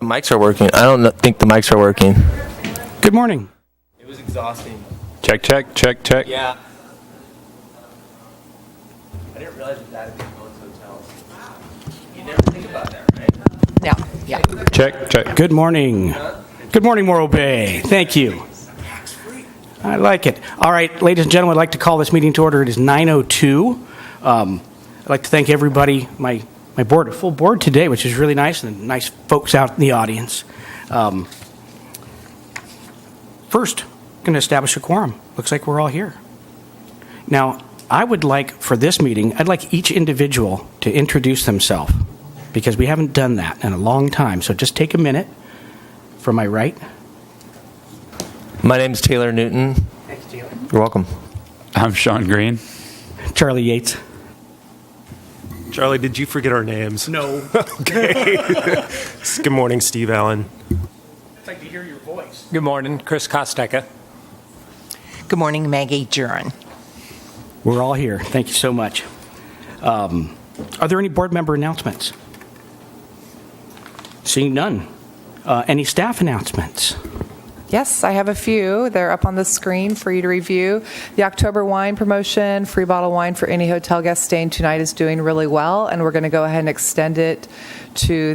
Mics are working. I don't think the mics are working. Good morning. It was exhausting. Check, check, check, check. Yeah. I didn't realize that had been going to hotels. You never think about that, right? No. Yeah. Check, check. Good morning. Good morning, Morro Bay. Thank you. I like it. All right, ladies and gentlemen, I'd like to call this meeting to order. It is 9:02. I'd like to thank everybody, my board, a full board today, which is really nice, and nice folks out in the audience. First, going to establish a quorum. Looks like we're all here. Now, I would like, for this meeting, I'd like each individual to introduce themselves, because we haven't done that in a long time. So just take a minute. From my right. My name's Taylor Newton. Thanks, Taylor. You're welcome. I'm Sean Green. Charlie Yates. Charlie, did you forget our names? No. Okay. Good morning, Steve Allen. I'd like to hear your voice. Good morning, Chris Kosteka. Good morning, Maggie Jurin. We're all here. Thank you so much. Are there any board member announcements? Seeing none. Any staff announcements? Yes, I have a few. They're up on the screen for you to review. The October wine promotion, free bottle wine for any hotel guest staying tonight, is doing really well, and we're going to go ahead and extend it to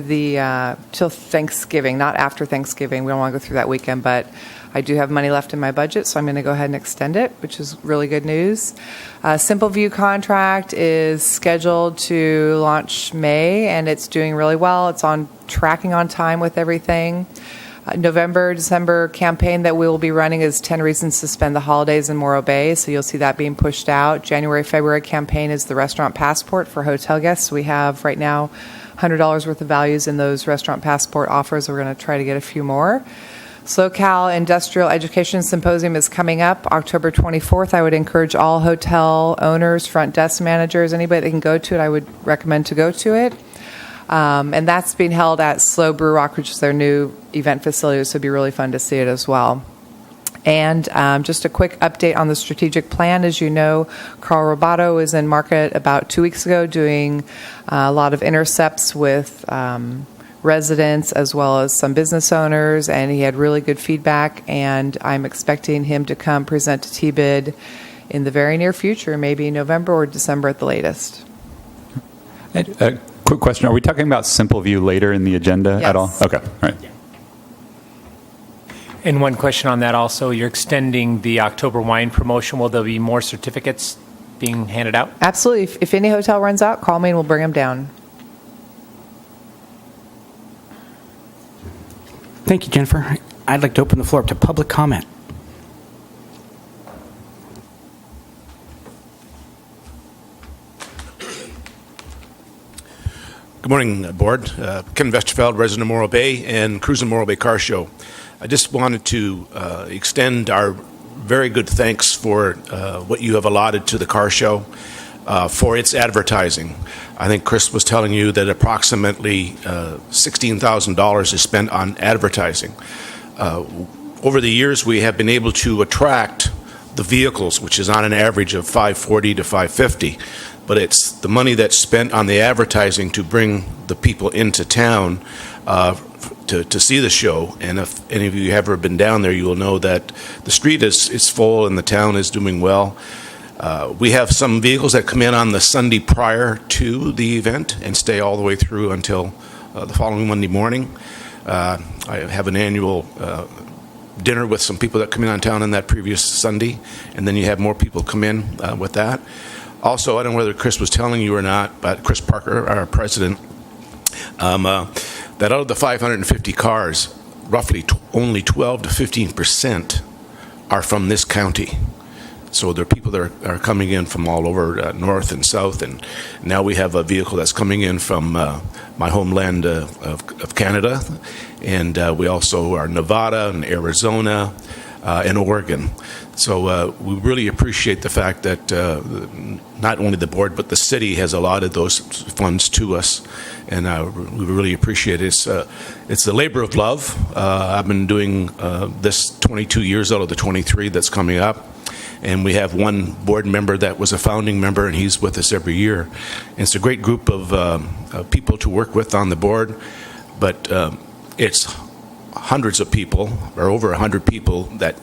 till Thanksgiving, not after Thanksgiving. We don't want to go through that weekend, but I do have money left in my budget, so I'm going to go ahead and extend it, which is really good news. Simple View contract is scheduled to launch May, and it's doing really well. It's tracking on time with everything. November, December campaign that we will be running is 10 Reasons to Spend the Holidays in Morro Bay, so you'll see that being pushed out. January, February campaign is the Restaurant Passport for hotel guests. We have right now $100 worth of values in those Restaurant Passport offers. We're going to try to get a few more. SoCal Industrial Education Symposium is coming up October 24th. I would encourage all hotel owners, front desk managers, anybody that can go to it, I would recommend to go to it. And that's being held at Slow Brew Rock, which is their new event facility, so it'd be really fun to see it as well. And just a quick update on the strategic plan. As you know, Carl Robato was in market about 2 weeks ago doing a lot of intercepts with residents as well as some business owners, and he had really good feedback, and I'm expecting him to come present to TBID in the very near future, maybe November or December at the latest. A quick question. Are we talking about Simple View later in the agenda at all? Yes. Okay. All right. Yeah. And one question on that also, you're extending the October wine promotion. Will there be more certificates being handed out? Absolutely. If any hotel runs out, call me and we'll bring them down. Thank you, Jennifer. I'd like to open the floor up to public comment. Good morning, Board. Ken Vesterfeld, resident of Morro Bay and Cruising Morro Bay Car Show. I just wanted to extend our very good thanks for what you have allotted to the car show for its advertising. I think Chris was telling you that approximately $16,000 is spent on advertising. Over the years, we have been able to attract the vehicles, which is on an average of $540 to $550. But it's the money that's spent on the advertising to bring the people into town to see the show. And if any of you have ever been down there, you will know that the street is full and the town is doing well. We have some vehicles that come in on the Sunday prior to the event and stay all the way through until the following Monday morning. I have an annual dinner with some people that come in on town on that previous Sunday, and then you have more people come in with that. Also, I don't know whether Chris was telling you or not, but Chris Parker, our president, that out of the 550 cars, roughly only 12 to 15% are from this county. So there are people that are coming in from all over north and south, and now we have a vehicle that's coming in from my homeland of Canada, and we also are Nevada and Arizona and Oregon. So we really appreciate the fact that not only the board but the city has allotted those funds to us, and we really appreciate it. It's the labor of love. I've been doing this 22 years out of the 23 that's coming up. And we have one board member that was a founding member, and he's with us every year. And it's a great group of people to work with on the board. But it's hundreds of people, or over 100 people, that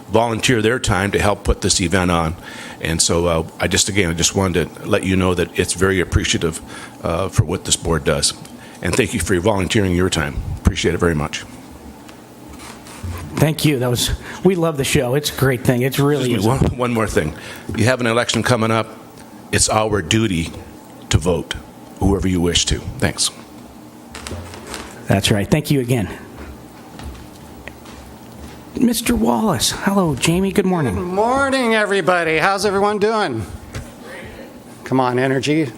volunteer their time to help put this event on. And so I just wanted to let you know that it's very appreciative for what this board does. And thank you for volunteering your time. Appreciate it very much. Thank you. We love the show. It's a great thing. It's really is. One more thing. You have an election coming up. It's our duty to vote, whoever you wish to. Thanks. That's right. Thank you again. Mr. Wallace. Hello, Jamie. Good morning. Good morning, everybody. How's everyone doing? Come on, energy.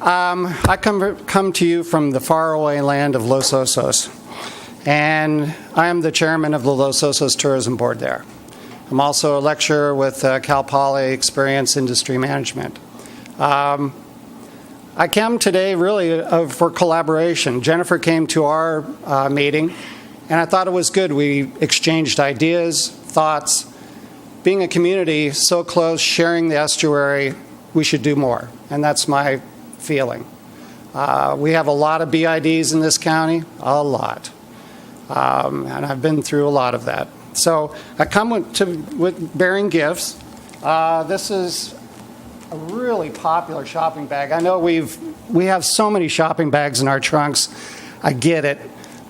I come to you from the faraway land of Los Osos, and I am the chairman of the Los Osos Tourism Board there. I'm also a lecturer with Cal Poly Experience Industry Management. I came today really for collaboration. Jennifer came to our meeting, and I thought it was good. We exchanged ideas, thoughts. Being a community so close, sharing the estuary, we should do more, and that's my feeling. We have a lot of BIDs in this county, a lot, and I've been through a lot of that. So I come with bearing gifts. This is a really popular shopping bag. I know we have so many shopping bags in our trunks. I get it,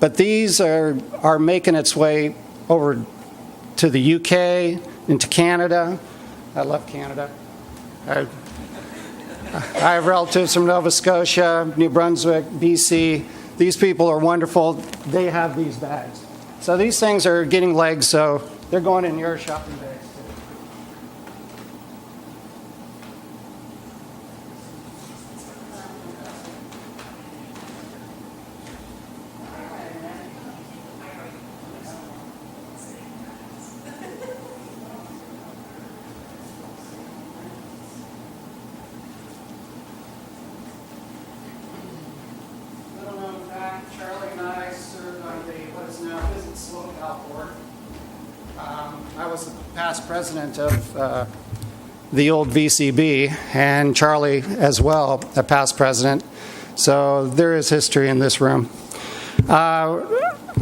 but these are making its way over to the UK, into Canada. I love Canada. I have relatives from Nova Scotia, New Brunswick, BC. These people are wonderful. They have these bags. So these things are getting legs, so they're going in your shopping bags too. Little known fact, Charlie and I served on the what is now Visit SoCal board. I was the past president of the old VCB, and Charlie as well, a past president. So there is history in this room. I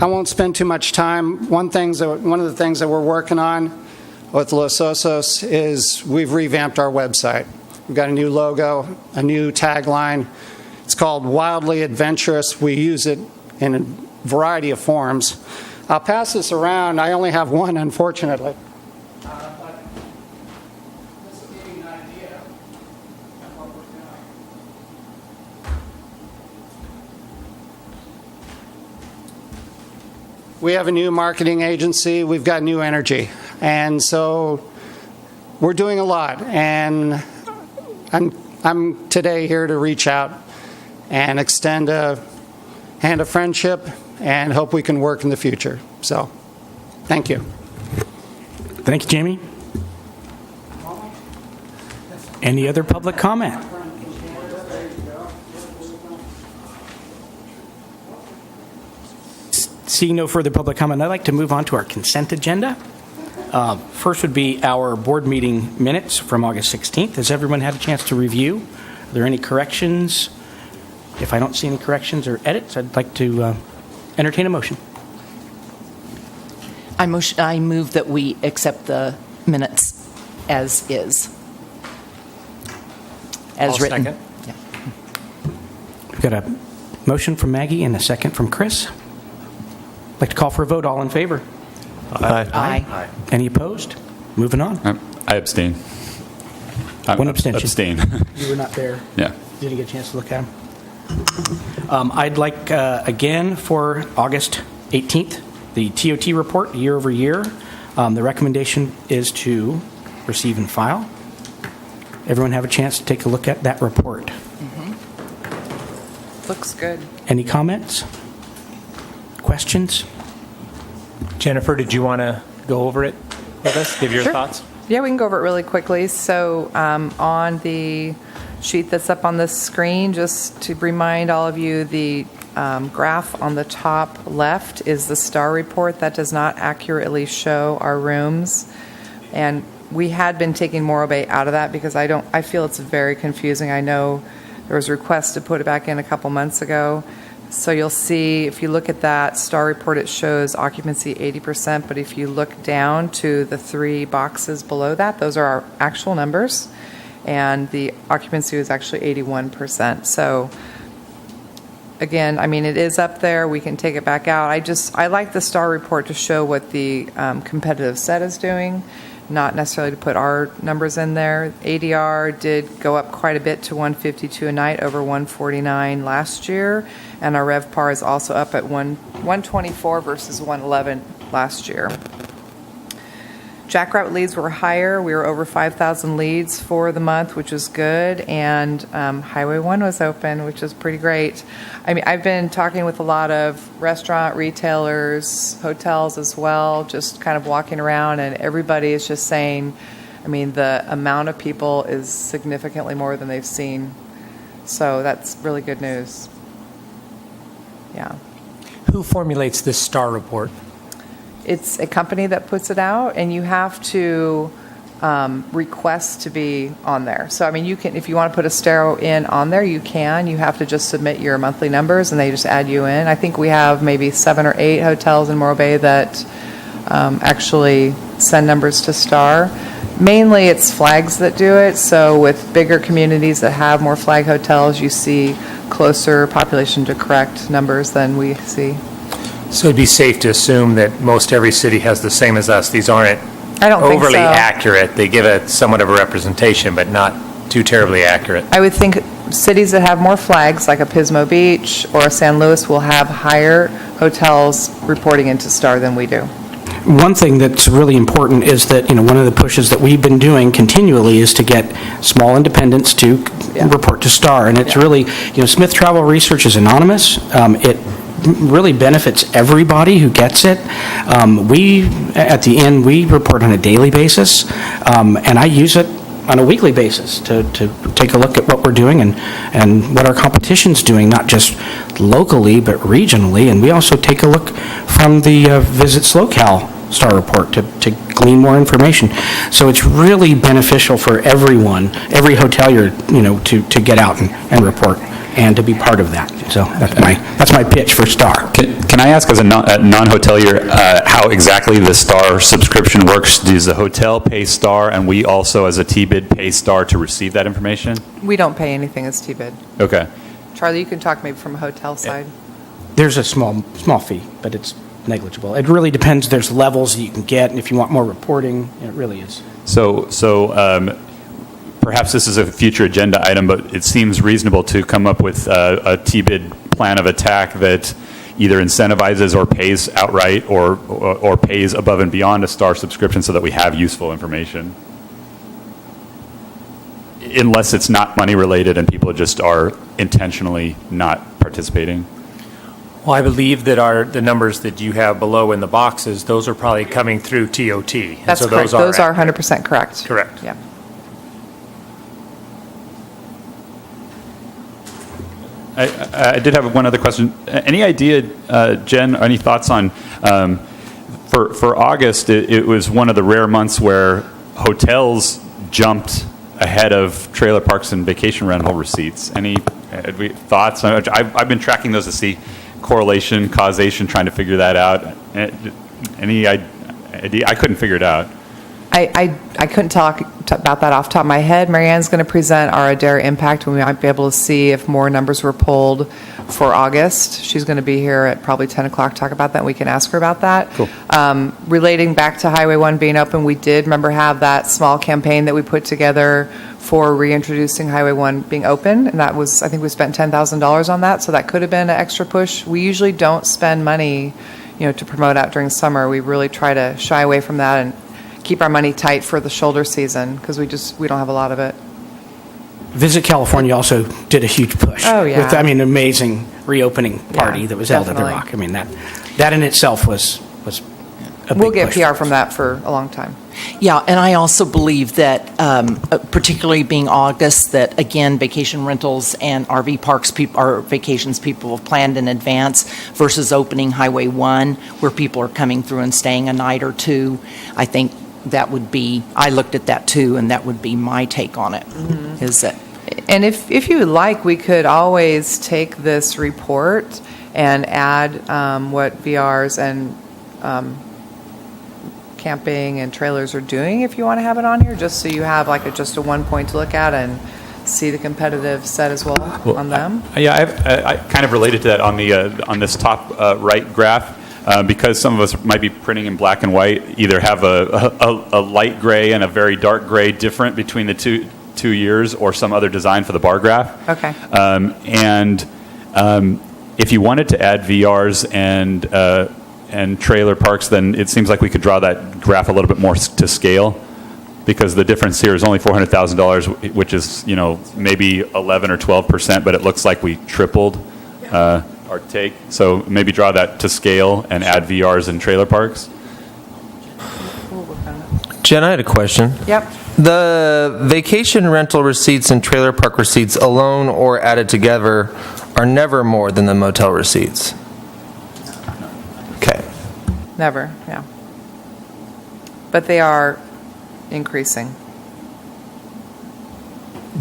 won't spend too much time. One of the things that we're working on with Los Osos is we've revamped our website. We've got a new logo, a new tagline. It's called Wildly Adventurous. We use it in a variety of forms. I'll pass this around. I only have one, unfortunately. But this will give you an idea of what we're doing. We have a new marketing agency. We've got new energy. And so we're doing a lot. And I'm today here to reach out and extend a hand of friendship and hope we can work in the future. So, thank you. Thank you, Jamie. Any other public comment? Seeing no further public comment, I'd like to move on to our consent agenda. First would be our board meeting minutes from August 16th. Has everyone had a chance to review? Are there any corrections? If I don't see any corrections or edits, I'd like to entertain a motion. I move that we accept the minutes as is. As I'll written. second. Yeah. We've got a motion from Maggie and a second from Chris. I'd like to call for a vote. All in favor? Aye. Any opposed? Moving on. I abstain. One abstention. Abstain. You were not there. Yeah. Didn't get a chance to look at them. I'd like, again, for August 18th, the TOT report year over year. The recommendation is to receive and file. Everyone have a chance to take a look at that report. Looks good. Any comments? Questions? Jennifer, did you want to go over it with us? Give your Sure. thoughts? Yeah, we can go over it really quickly. So on the sheet that's up on the screen, just to remind all of you, the graph on the top left is the STAR report. That does not accurately show our rooms. And we had been taking Morro Bay out of that because I feel it's very confusing. I know there was a request to put it back in a couple months ago. So you'll see, if you look at that star report, it shows occupancy 80%, but if you look down to the 3 boxes below that, those are our actual numbers, and the occupancy was actually 81%. So again, I mean, it is up there. We can take it back out. I like the star report to show what the competitive set is doing, not necessarily to put our numbers in there. ADR did go up quite a bit to 152 a night, over 149 last year, and our RevPAR is also up at 124 versus 111 last year. Jackrabbit leads were higher. We were over 5,000 leads for the month, which was good, and Highway 1 was open, which is pretty great. I mean, I've been talking with a lot of restaurant retailers, hotels as well, just kind of walking around, and everybody is just saying, I mean, the amount of people is significantly more than they've seen. So that's really good news. Yeah. Who formulates this star report? It's a company that puts it out, and you have to request to be on there. So, I mean, you can, if you want to put a Staro in on there, you can. You have to just submit your monthly numbers, and they just add you in. I think we have maybe 7 or 8 hotels in Morro Bay that actually send numbers to Star. Mainly, it's flags that do it. So, with bigger communities that have more flag hotels, you see closer population to correct numbers than we see. So it'd be safe to assume that most every city has the same as us. These aren't I don't think overly so. accurate. They give a somewhat of a representation, but not too terribly accurate. I would think cities that have more flags, like a Pismo Beach or a San Luis, will have higher hotels reporting into Star than we do. One thing that's really important is that, one of the pushes that we've been doing continually is to get small independents to report to STAR. And it's really, Smith Travel Research is anonymous. It really benefits everybody who gets it. At the end, we report on a daily basis, and I use it on a weekly basis to take a look at what we're doing and what our competition's doing, not just locally, but regionally. And we also take a look from the Visit SlowCal Star Report to glean more information. So it's really beneficial for everyone, every hotelier, to get out and report and to be part of that. So that's my pitch for Star. Can I ask, as a non-hotelier, how exactly the Star subscription works? Does the hotel pay Star, and we also, as a T-bid, pay Star to receive that information? We don't pay anything as T-bid. Okay. Charlie, you can talk maybe from a hotel side. There's a small fee, but it's negligible. It really depends. There's levels that you can get, and if you want more reporting, it really is. So perhaps this is a future agenda item, but it seems reasonable to come up with a T-bid plan of attack that either incentivizes or pays outright or pays above and beyond a Star subscription so that we have useful information. Unless it's not money related and people just are intentionally not participating. Well, I believe that the numbers that you have below in the boxes, those are probably coming through TOT. And That's so correct. Those are accurate. 100% correct. Correct. Yeah. I did have one other question. Any idea, Jen, any thoughts on, for August, it was one of the rare months where hotels jumped ahead of trailer parks and vacation rental receipts. Any thoughts? I've been tracking those to see correlation, causation, trying to figure that out. Any idea? I couldn't figure it out. I couldn't talk about that off the top of my head. Marianne's going to present our Adair impact when we might be able to see if more numbers were pulled for August. She's going to be here at probably 10 o'clock to talk about that, and we can ask her about that. Cool. Relating back to Highway 1 being open, we did, remember, have that small campaign that we put together for reintroducing Highway 1 being open, and that was, I think we spent $10,000 on that, so that could have been an extra push. We usually don't spend money, to promote out during summer. We really try to shy away from that and keep our money tight for the shoulder season because we don't have a lot of it. Visit California also did a huge push. Oh, yeah. With, an amazing reopening party Yeah, that was held definitely. at the Rock. I mean, that in itself was a big We'll get push. PR from that for a long time. Yeah, and I also believe that, particularly being August, that again, vacation rentals and RV parks, vacations people have planned in advance versus opening Highway 1, where people are coming through and staying a night or two. I think that would be, I looked at that too, and that would be my take on it, is that. And if you would like, we could always take this report and add what VRs and camping and trailers are doing if you want to have it on here, just so you have like just a one point to look at and see the competitive set as well on them? I kind of related to that on the on this top right graph. Because some of us might be printing in black and white, either have a light gray and a very dark gray different between the two years, or some other design for the bar graph. Okay. If you wanted to add VRs and trailer parks, then it seems like we could draw that graph a little bit more to scale, because the difference here is only $400,000, which is maybe 11 or 12%, but it looks like we tripled our take. So maybe draw that to scale and add VRs and trailer parks. Jen, I had a question. Yep. The vacation rental receipts and trailer park receipts alone or added together are never more than the motel receipts. Okay. Never, yeah. But they are increasing.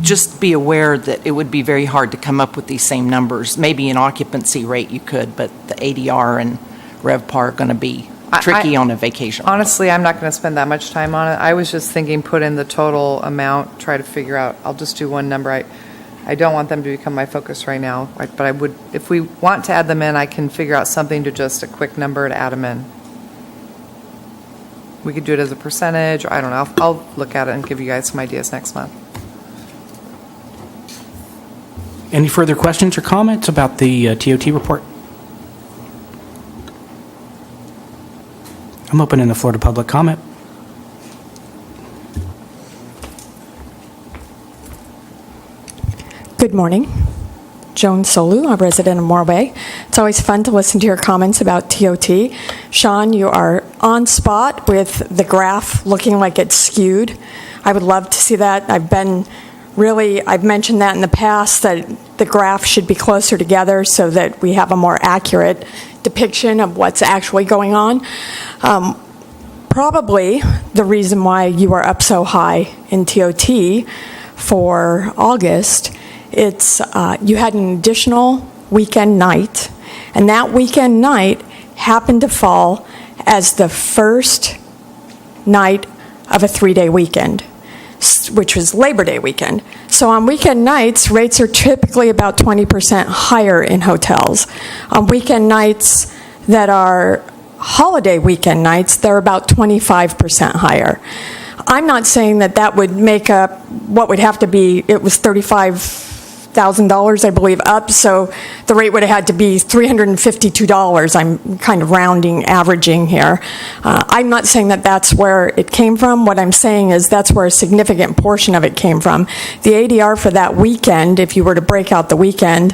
Just be aware that it would be very hard to come up with these same numbers. Maybe an occupancy rate you could, but the ADR and RevPAR are going to be tricky on a vacation. Honestly, I'm not going to spend that much time on it. I was just thinking put in the total amount, try to figure out. I'll just do one number. I don't want them to become my focus right now, but I would, if we want to add them in, I can figure out something to just a quick number to add them in. We could do it as a percentage, or I don't know. I'll look at it and give you guys some ideas next month. Any further questions or comments about the TOT report? I'm opening the floor to public comment. Good morning. Joan Solu, a resident of Morro Bay. It's always fun to listen to your comments about TOT. Sean, you are on spot with the graph looking like it's skewed. I would love to see that. I've mentioned that in the past, that the graph should be closer together so that we have a more accurate depiction of what's actually going on. Probably the reason why you are up so high in TOT for August, it's you had an additional weekend night, and that weekend night happened to fall as the first night of a 3-day weekend, which was Labor Day weekend. So on weekend nights, rates are typically about 20% higher in hotels. On weekend nights that are holiday weekend nights, they're about 25% higher. I'm not saying that would make up what would have to be, it was $35,000, I believe, up, so the rate would have had to be $352. I'm kind of rounding, averaging here. I'm not saying that's where it came from. What I'm saying is that's where a significant portion of it came from. The ADR for that weekend, if you were to break out the weekend,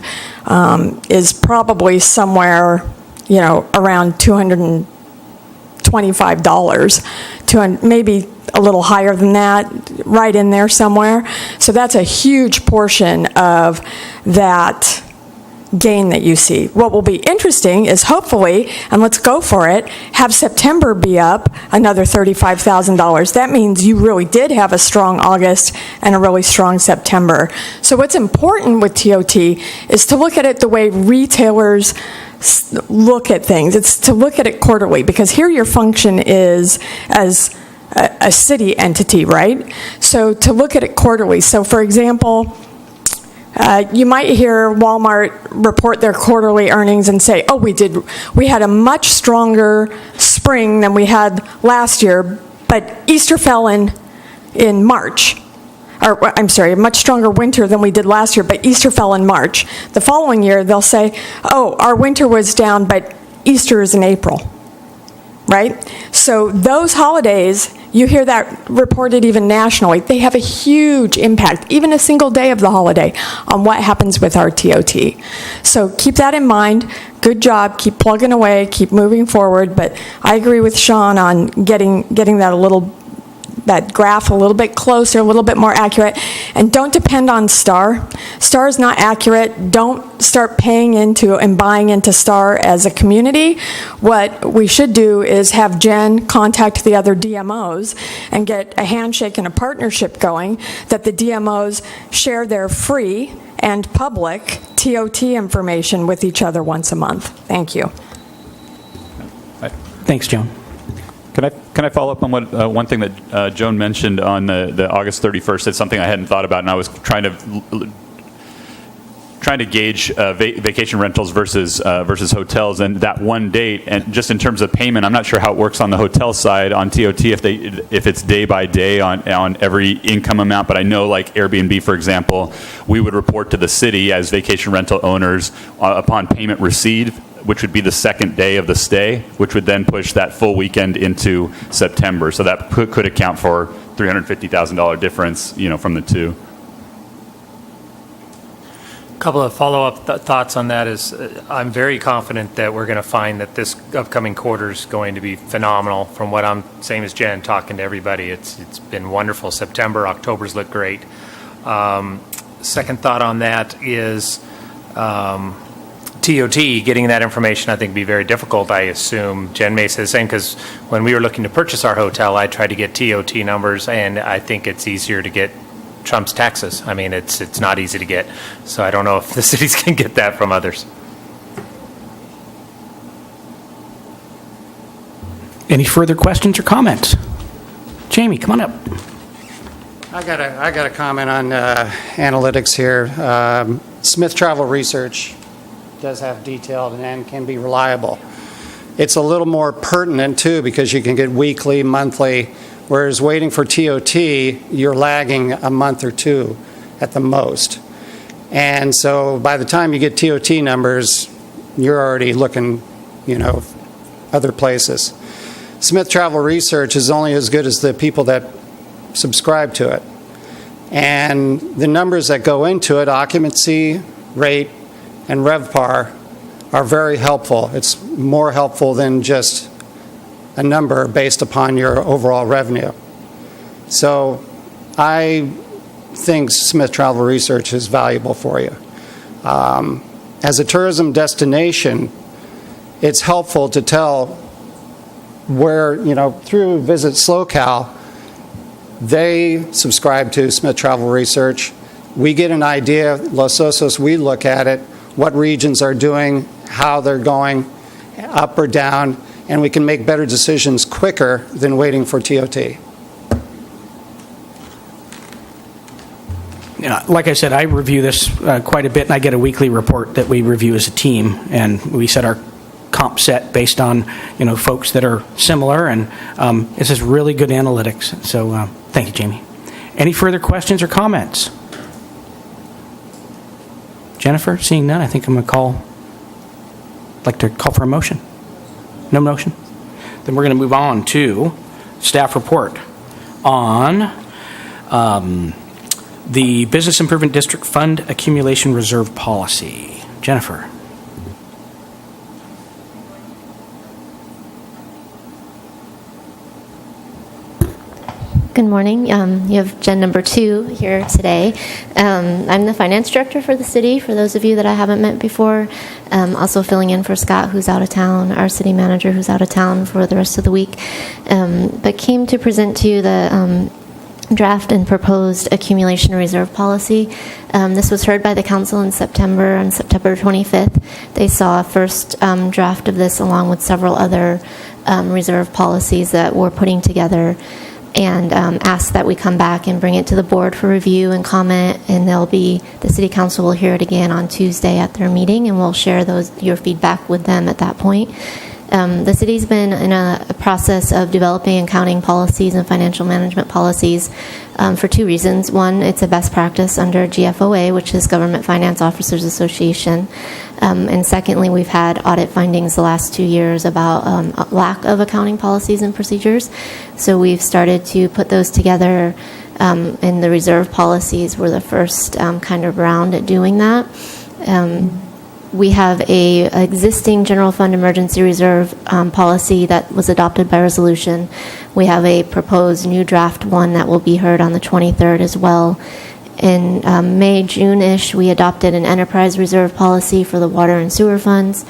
is probably somewhere, around $225, maybe a little higher than that, right in there somewhere. So that's a huge portion of that gain that you see. What will be interesting is hopefully, and let's go for it, have September be up another $35,000. That means you really did have a strong August and a really strong September. So what's important with TOT is to look at it the way retailers look at things. It's to look at it quarterly, because here your function is as a city entity, right? So to look at it quarterly. So for example, you might hear Walmart report their quarterly earnings and say, we had a much stronger spring than we had last year, but Easter fell in March. Or, I'm sorry, a much stronger winter than we did last year, but Easter fell in March. The following year, they'll say, our winter was down, but Easter is in April, right? So those holidays, you hear that reported even nationally, they have a huge impact, even a single day of the holiday, on what happens with our TOT. So keep that in mind. Good job. Keep plugging away. Keep moving forward. But I agree with Sean on getting that graph a little bit closer, a little bit more accurate. And don't depend on STAR. STAR is not accurate. Don't start paying into and buying into STAR as a community. What we should do is have Jen contact the other DMOs and get a handshake and a partnership going, that the DMOs share their free and public TOT information with each other once a month. Thank you. Thanks, Joan. Can I follow up on what one thing that Joan mentioned on the August 31st? It's something I hadn't thought about, and I was trying to gauge vacation rentals versus hotels, and that one date, and just in terms of payment, I'm not sure how it works on the hotel side on TOT if it's day by day on every income amount. But I know, like Airbnb, for example, we would report to the city as vacation rental owners upon payment received, which would be the second day of the stay, which would then push that full weekend into September. So that could account for $350,000 difference, from the two. A couple of follow-up thoughts on that is I'm very confident that we're going to find that this upcoming quarter is going to be phenomenal. From what I'm saying as Jen, talking to everybody, it's been wonderful. September, October's look great. Second thought on that is TOT, getting that information I think would be very difficult. I assume Jen may say the same, because when we were looking to purchase our hotel, I tried to get TOT numbers, and I think it's easier to get Trump's taxes. I mean, it's not easy to get. So I don't know if the cities can get that from others. Any further questions or comments? Jamie, come on up. I got a comment on analytics here. Smith Travel Research does have detailed and can be reliable. It's a little more pertinent too, because you can get weekly, monthly, whereas waiting for TOT, you're lagging a month or two at the most. And so by the time you get TOT numbers, you're already looking, other places. Smith Travel Research is only as good as the people that subscribe to it. And the numbers that go into it, occupancy, rate, and RevPAR, are very helpful. It's more helpful than just a number based upon your overall revenue. So I think Smith Travel Research is valuable for you. As a tourism destination, it's helpful to tell where, through Visit SlowCal, they subscribe to Smith Travel Research. We get an idea, Los Osos, we look at it, what regions are doing, how they're going, up or down, and we can make better decisions quicker than waiting for TOT. Like I said, I review this quite a bit, and I get a weekly report that we review as a team, and we set our comp set based on folks that are similar, and it's just really good analytics. So thank you, Jamie. Any further questions or comments? Jennifer, seeing none, I think I'm going to like to call for a motion. No motion? Then we're going to move on to staff report on the Business Improvement District Fund Accumulation Reserve Policy. Jennifer. Good morning. You have Jen number 2 here today. I'm the finance director for the city, for those of you that I haven't met before. Also filling in for Scott, who's out of town, our city manager, who's out of town for the rest of the week. But came to present to you the draft and proposed accumulation reserve policy. This was heard by the council in September, on September 25th. They saw a first draft of this along with several other reserve policies that we're putting together, and asked that we come back and bring it to the board for review and comment, and the city council will hear it again on Tuesday at their meeting, and we'll share your feedback with them at that point. The city's been in a process of developing accounting policies and financial management policies for 2 reasons. One, it's a best practice under GFOA, which is Government Finance Officers Association. And secondly, we've had audit findings the last 2 years about a lack of accounting policies and procedures. So we've started to put those together, and the reserve policies were the first kind of round at doing that. We have a existing general fund emergency reserve policy that was adopted by resolution. We have a proposed new draft one that will be heard on the 23rd as well. In May, June-ish, we adopted an enterprise reserve policy for the water and sewer funds.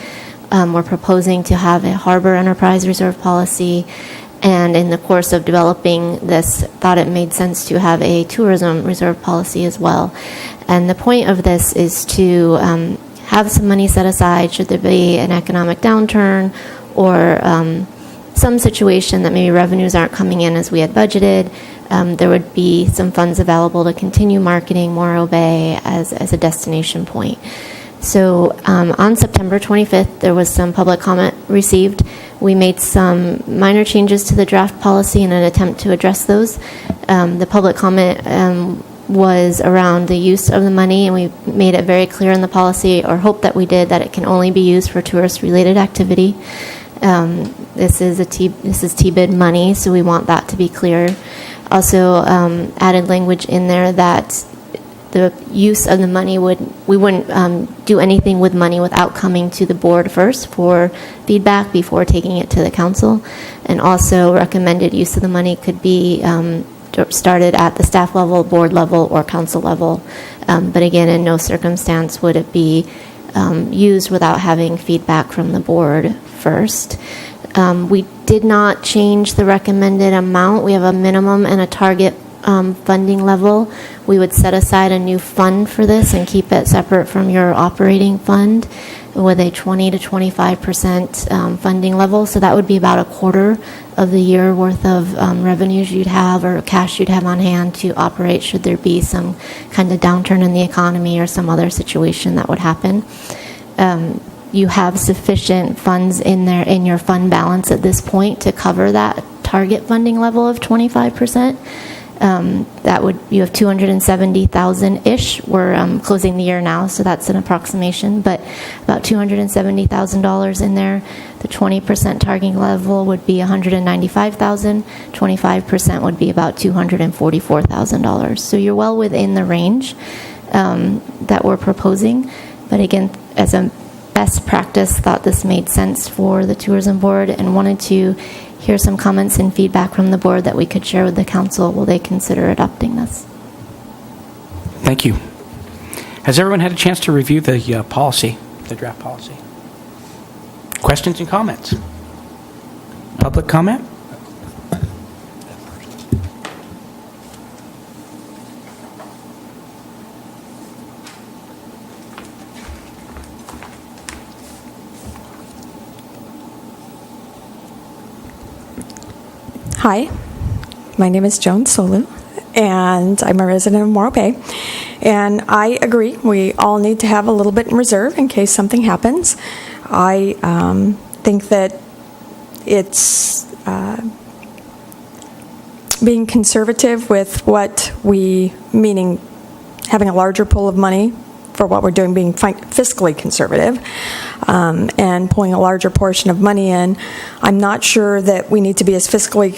We're proposing to have a harbor enterprise reserve policy. And in the course of developing this, thought it made sense to have a tourism reserve policy as well. And the point of this is to have some money set aside should there be an economic downturn or some situation that maybe revenues aren't coming in as we had budgeted. There would be some funds available to continue marketing Morro Bay as a destination point. So on September 25th, there was some public comment received. We made some minor changes to the draft policy in an attempt to address those. The public comment was around the use of the money, and we made it very clear in the policy, or hope that we did, that it can only be used for tourist-related activity. This is TBID money, so we want that to be clear. Also added language in there that the use of the money we wouldn't do anything with money without coming to the board first for feedback before taking it to the council. And also recommended use of the money could be started at the staff level, board level, or council level. But again, in no circumstance would it be used without having feedback from the board first. We did not change the recommended amount. We have a minimum and a target funding level. We would set aside a new fund for this and keep it separate from your operating fund with a 20 to 25% funding level. So that would be about a quarter of the year worth of revenues you'd have or cash you'd have on hand to operate should there be some kind of downturn in the economy or some other situation that would happen. You have sufficient funds in there in your fund balance at this point to cover that target funding level of 25%. You have 270,000-ish. We're closing the year now, so that's an approximation, but about $270,000 in there. The 20% targeting level would be $195,000. 25% would be about $244,000. So you're well within the range that we're proposing. But again, as a best practice, thought this made sense for the tourism board and wanted to hear some comments and feedback from the board that we could share with the council while they consider adopting this. Thank you. Has everyone had a chance to review the policy, the draft policy? Questions and comments? Public comment? Hi, my name is Joan Solu, and I'm a resident of Morro Bay. And I agree, we all need to have a little bit in reserve in case something happens. I think that it's being conservative with meaning having a larger pool of money for what we're doing, being fiscally conservative, and pulling a larger portion of money in. I'm not sure that we need to be as fiscally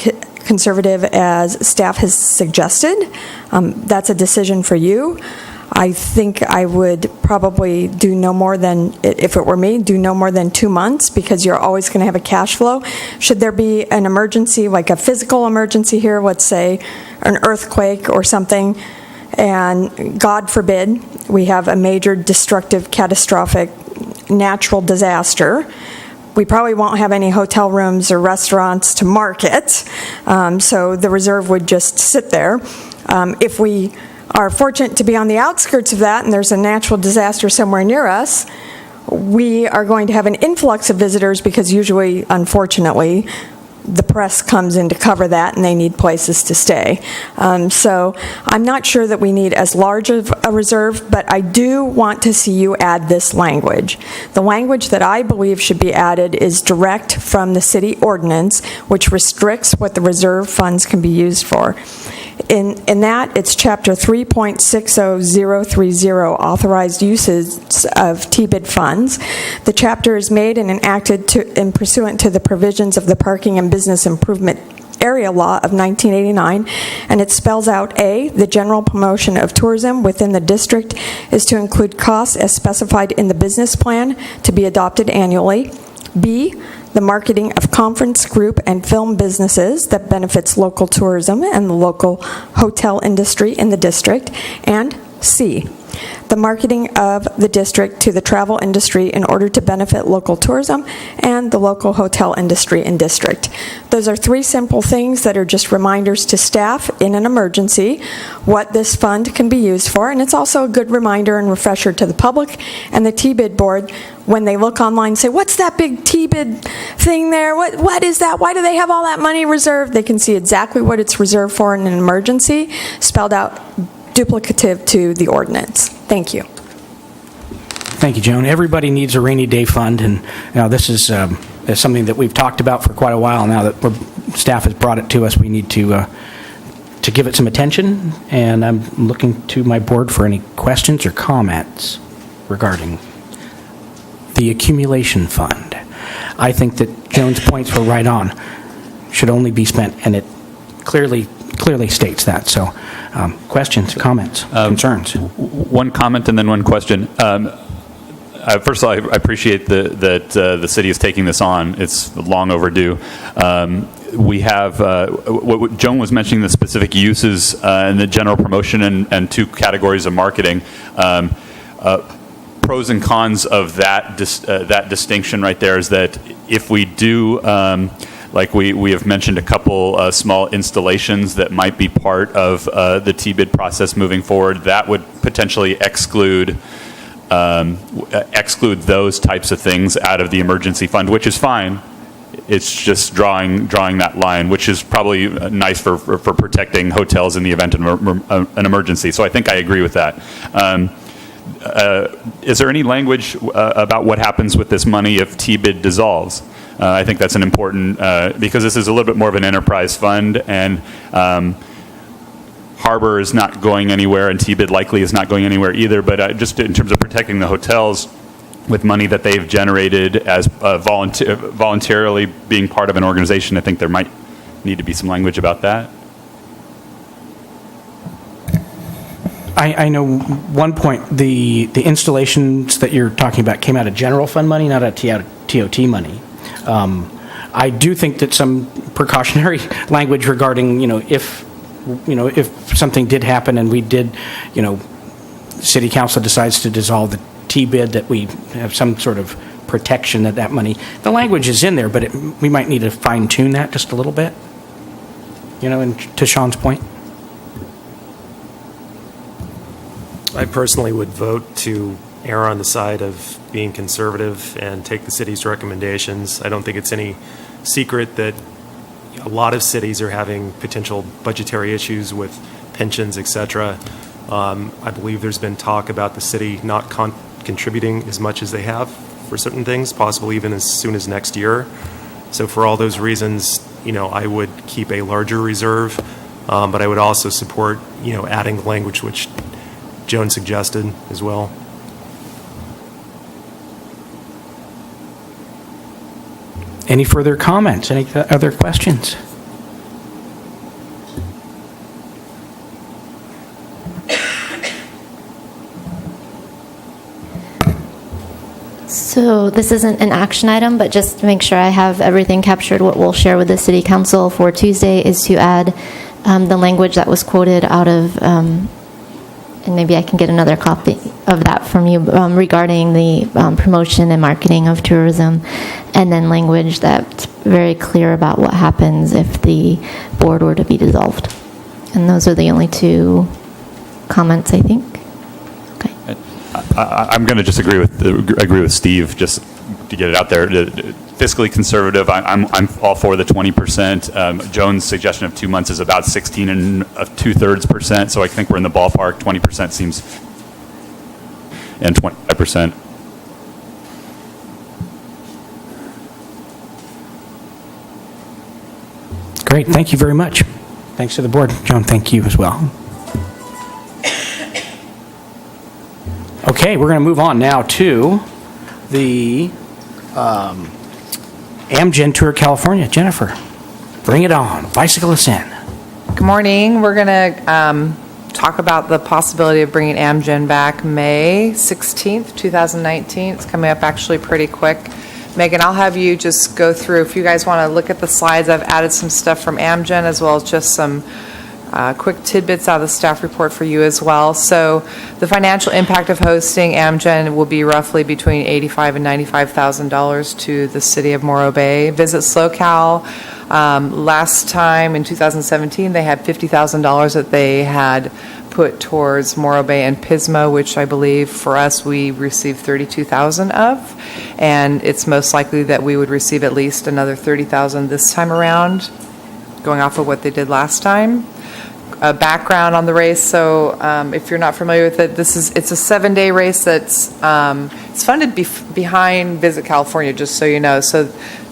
conservative as staff has suggested. That's a decision for you. I think I would probably do no more than, if it were me, do no more than 2 months, because you're always going to have a cash flow. Should there be an emergency, like a physical emergency here, let's say an earthquake or something, and God forbid we have a major destructive, catastrophic natural disaster, we probably won't have any hotel rooms or restaurants to market, so the reserve would just sit there. If we are fortunate to be on the outskirts of that and there's a natural disaster somewhere near us, we are going to have an influx of visitors, because usually, unfortunately, the press comes in to cover that and they need places to stay. So I'm not sure that we need as large of a reserve, but I do want to see you add this language. The language that I believe should be added is direct from the city ordinance, which restricts what the reserve funds can be used for. In that, it's Chapter 3.60030, authorized uses of TBID funds. The chapter is made and enacted in pursuant to the provisions of the Parking and Business Improvement Area Law of 1989, and it spells out: A, the general promotion of tourism within the district is to include costs as specified in the business plan to be adopted annually. B, the marketing of conference, group, and film businesses that benefits local tourism and the local hotel industry in the district. And C, the marketing of the district to the travel industry in order to benefit local tourism, and the local hotel industry and district. Those are three simple things that are just reminders to staff in an emergency what this fund can be used for, and it's also a good reminder and refresher to the public and the T-bid board when they look online and say, what's that big T-bid thing there? What is that? Why do they have all that money reserved? They can see exactly what it's reserved for in an emergency, spelled out duplicative to the ordinance. Thank you. Thank you, Joan. Everybody needs a rainy day fund, and this is something that we've talked about for quite a while now that staff has brought it to us. We need to give it some attention, and I'm looking to my board for any questions or comments regarding the accumulation fund. I think that Joan's points were right on. Should only be spent, and it clearly states that. So, questions, comments, concerns? One comment and then one question. First of all, I appreciate that the city is taking this on. It's long overdue. We have, what Joan was mentioning, the specific uses and the general promotion and two categories of marketing. Pros and cons of that distinction right there is that if we do, like we have mentioned a couple small installations that might be part of the T-bid process moving forward, that would potentially exclude those types of things out of the emergency fund, which is fine. It's just drawing that line, which is probably nice for protecting hotels in the event of an emergency. So I think I agree with that. Is there any language about what happens with this money if T-bid dissolves? I think that's an important, because this is a little bit more of an enterprise fund, and Harbor is not going anywhere, and T-bid likely is not going anywhere either, but just in terms of protecting the hotels with money that they've generated as voluntarily being part of an organization, I think there might need to be some language about that. I know one point, the installations that you're talking about came out of general fund money, not out of TOT money. I do think that some precautionary language regarding, if something did happen and we did, City Council decides to dissolve the T-bid, that we have some sort of protection that money, the language is in there, but we might need to fine tune that just a little bit, and to Sean's point. I personally would vote to err on the side of being conservative and take the city's recommendations. I don't think it's any secret that a lot of cities are having potential budgetary issues with pensions, et cetera. I believe there's been talk about the city not contributing as much as they have for certain things, possibly even as soon as next year. So for all those reasons, I would keep a larger reserve, but I would also support, adding the language which Joan suggested as well. Any further comments? Any other questions? So this isn't an action item, but just to make sure I have everything captured, what we'll share with the City Council for Tuesday is to add the language that was quoted out of, and maybe I can get another copy of that from you, regarding the promotion and marketing of tourism, and then language that's very clear about what happens if the board were to be dissolved. And those are the only two comments, I think. Okay. I'm going to just agree with Steve, just to get it out there. Fiscally conservative, I'm all for the 20%. Joan's suggestion of 2 months is about 16 2/3%, so I think we're in the ballpark. 20% seems, and 25%. Great, thank you very much. Thanks to the board. Joan, thank you as well. Okay, we're going to move on now to the Amgen Tour California. Jennifer, bring it on. Bicycle us in. Good morning. We're going to talk about the possibility of bringing Amgen back May 16th, 2019. It's coming up actually pretty quick. Megan, I'll have you just go through, if you guys want to look at the slides, I've added some stuff from Amgen as well as just some quick tidbits out of the staff report for you as well. So the financial impact of hosting Amgen will be roughly between $85,000 and $95,000 to the city of Morro Bay. Visit SoCal. Last time in 2017, they had $50,000 that they had put towards Morro Bay and Pismo, which I believe for us we received $32,000 of, and it's most likely that we would receive at least another $30,000 this time around, going off of what they did last time. Background on the race. So if you're not familiar with it, it's a 7-day race that's it's funded behind Visit California, just so you know. So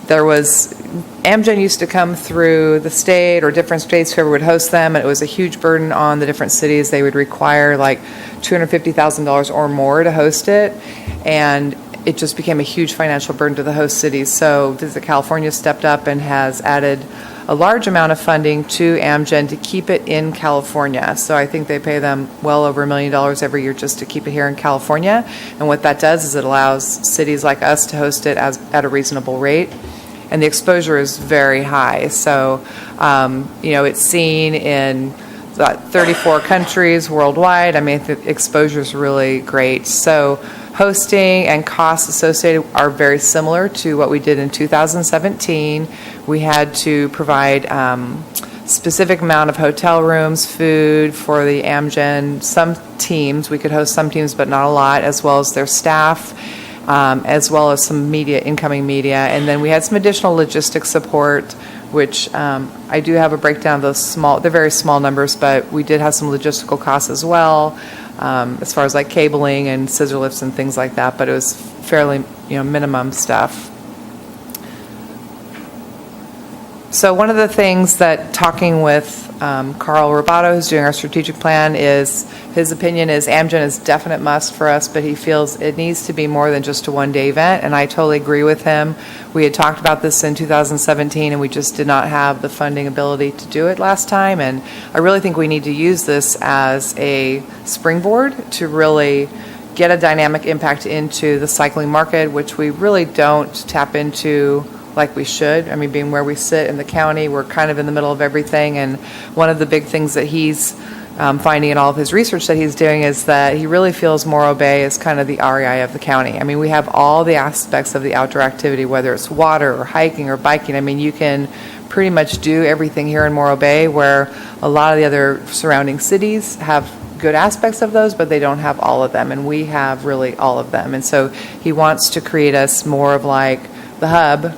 Amgen used to come through the state or different states, whoever would host them, and it was a huge burden on the different cities. They would require like $250,000 or more to host it, and it just became a huge financial burden to the host cities. So Visit California stepped up and has added a large amount of funding to Amgen to keep it in California. So I think they pay them well over $1 million every year just to keep it here in California. And what that does is it allows cities like us to host it at a reasonable rate. And the exposure is very high. So, it's seen in 34 countries worldwide. I mean, the exposure is really great. So hosting and costs associated are very similar to what we did in 2017. We had to provide specific amount of hotel rooms, food for the Amgen, some teams. We could host some teams, but not a lot, as well as their staff, as well as some incoming media. And then we had some additional logistics support, which I do have a breakdown of those they're very small numbers, but we did have some logistical costs as well, as far as like cabling and scissor lifts and things like that, but it was fairly, minimum stuff. So one of the things that talking with Carl Robato, who's doing our strategic plan, his opinion is Amgen is definite must for us, but he feels it needs to be more than just a one-day event, and I totally agree with him. We had talked about this in 2017, and we just did not have the funding ability to do it last time, and I really think we need to use this as a springboard to really get a dynamic impact into the cycling market, which we really don't tap into like we should. I mean, being where we sit in the county, we're kind of in the middle of everything, and one of the big things that he's finding in all of his research that he's doing is that he really feels Morro Bay is kind of the REI of the county. I mean, we have all the aspects of the outdoor activity, whether it's water or hiking or biking. I mean, you can pretty much do everything here in Morro Bay, where a lot of the other surrounding cities have good aspects of those, but they don't have all of them, and we have really all of them. And so he wants to create us more of like the hub,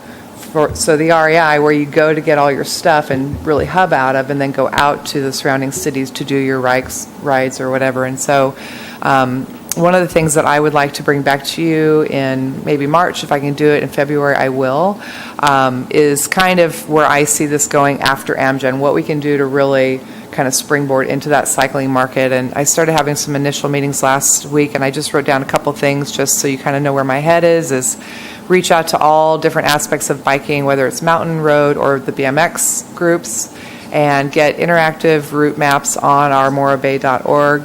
so the REI, where you go to get all your stuff and really hub out of, and then go out to the surrounding cities to do your rides or whatever. And so one of the things that I would like to bring back to you in maybe March, if I can do it in February, I will, is kind of where I see this going after Amgen, what we can do to really kind of springboard into that cycling market. And I started having some initial meetings last week, and I just wrote down a couple things just so you kind of know where my head is reach out to all different aspects of biking, whether it's mountain, road, or the BMX groups, and get interactive route maps on our morrobay.org.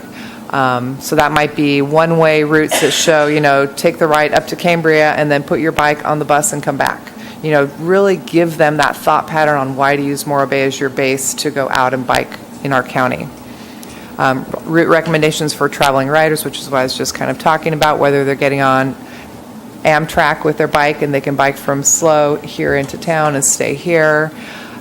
So that might be one-way routes that show, take the ride up to Cambria and then put your bike on the bus and come back. Really give them that thought pattern on why to use Morro Bay as your base to go out and bike in our county. Route recommendations for traveling riders, which is what I was just kind of talking about, whether they're getting on Amtrak with their bike and they can bike from Slow here into town and stay here.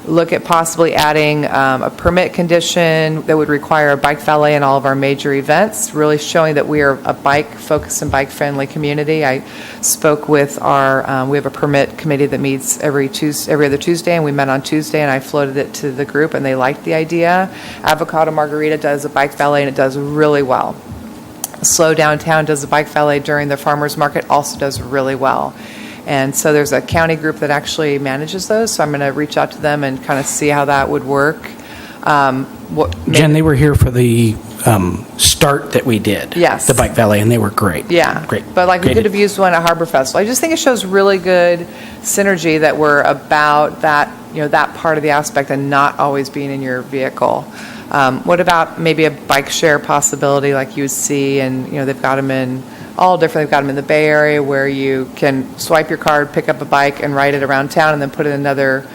Look at possibly adding a permit condition that would require a bike valet in all of our major events, really showing that we are a bike-focused and bike-friendly community. I spoke with we have a permit committee that meets every other Tuesday, and we met on Tuesday, and I floated it to the group, and they liked the idea. Avocado Margarita does a bike valet, and it does really well. Slow Downtown does a bike valet during the farmers market, also does really well. And so there's a county group that actually manages those, so I'm going to reach out to them and kind of see how that would work. Jen, they were here for the start that we did. Yes. The bike valet, and they were great. Yeah. Great. But we could have used one at Harbor Festival. I just think it shows really good synergy that we're about that, that part of the aspect and not always being in your vehicle. What about maybe a bike share possibility like you would see, and they've got them in all different. They've got them in the Bay Area where you can swipe your card, pick up a bike, and ride it around town, and then put in another,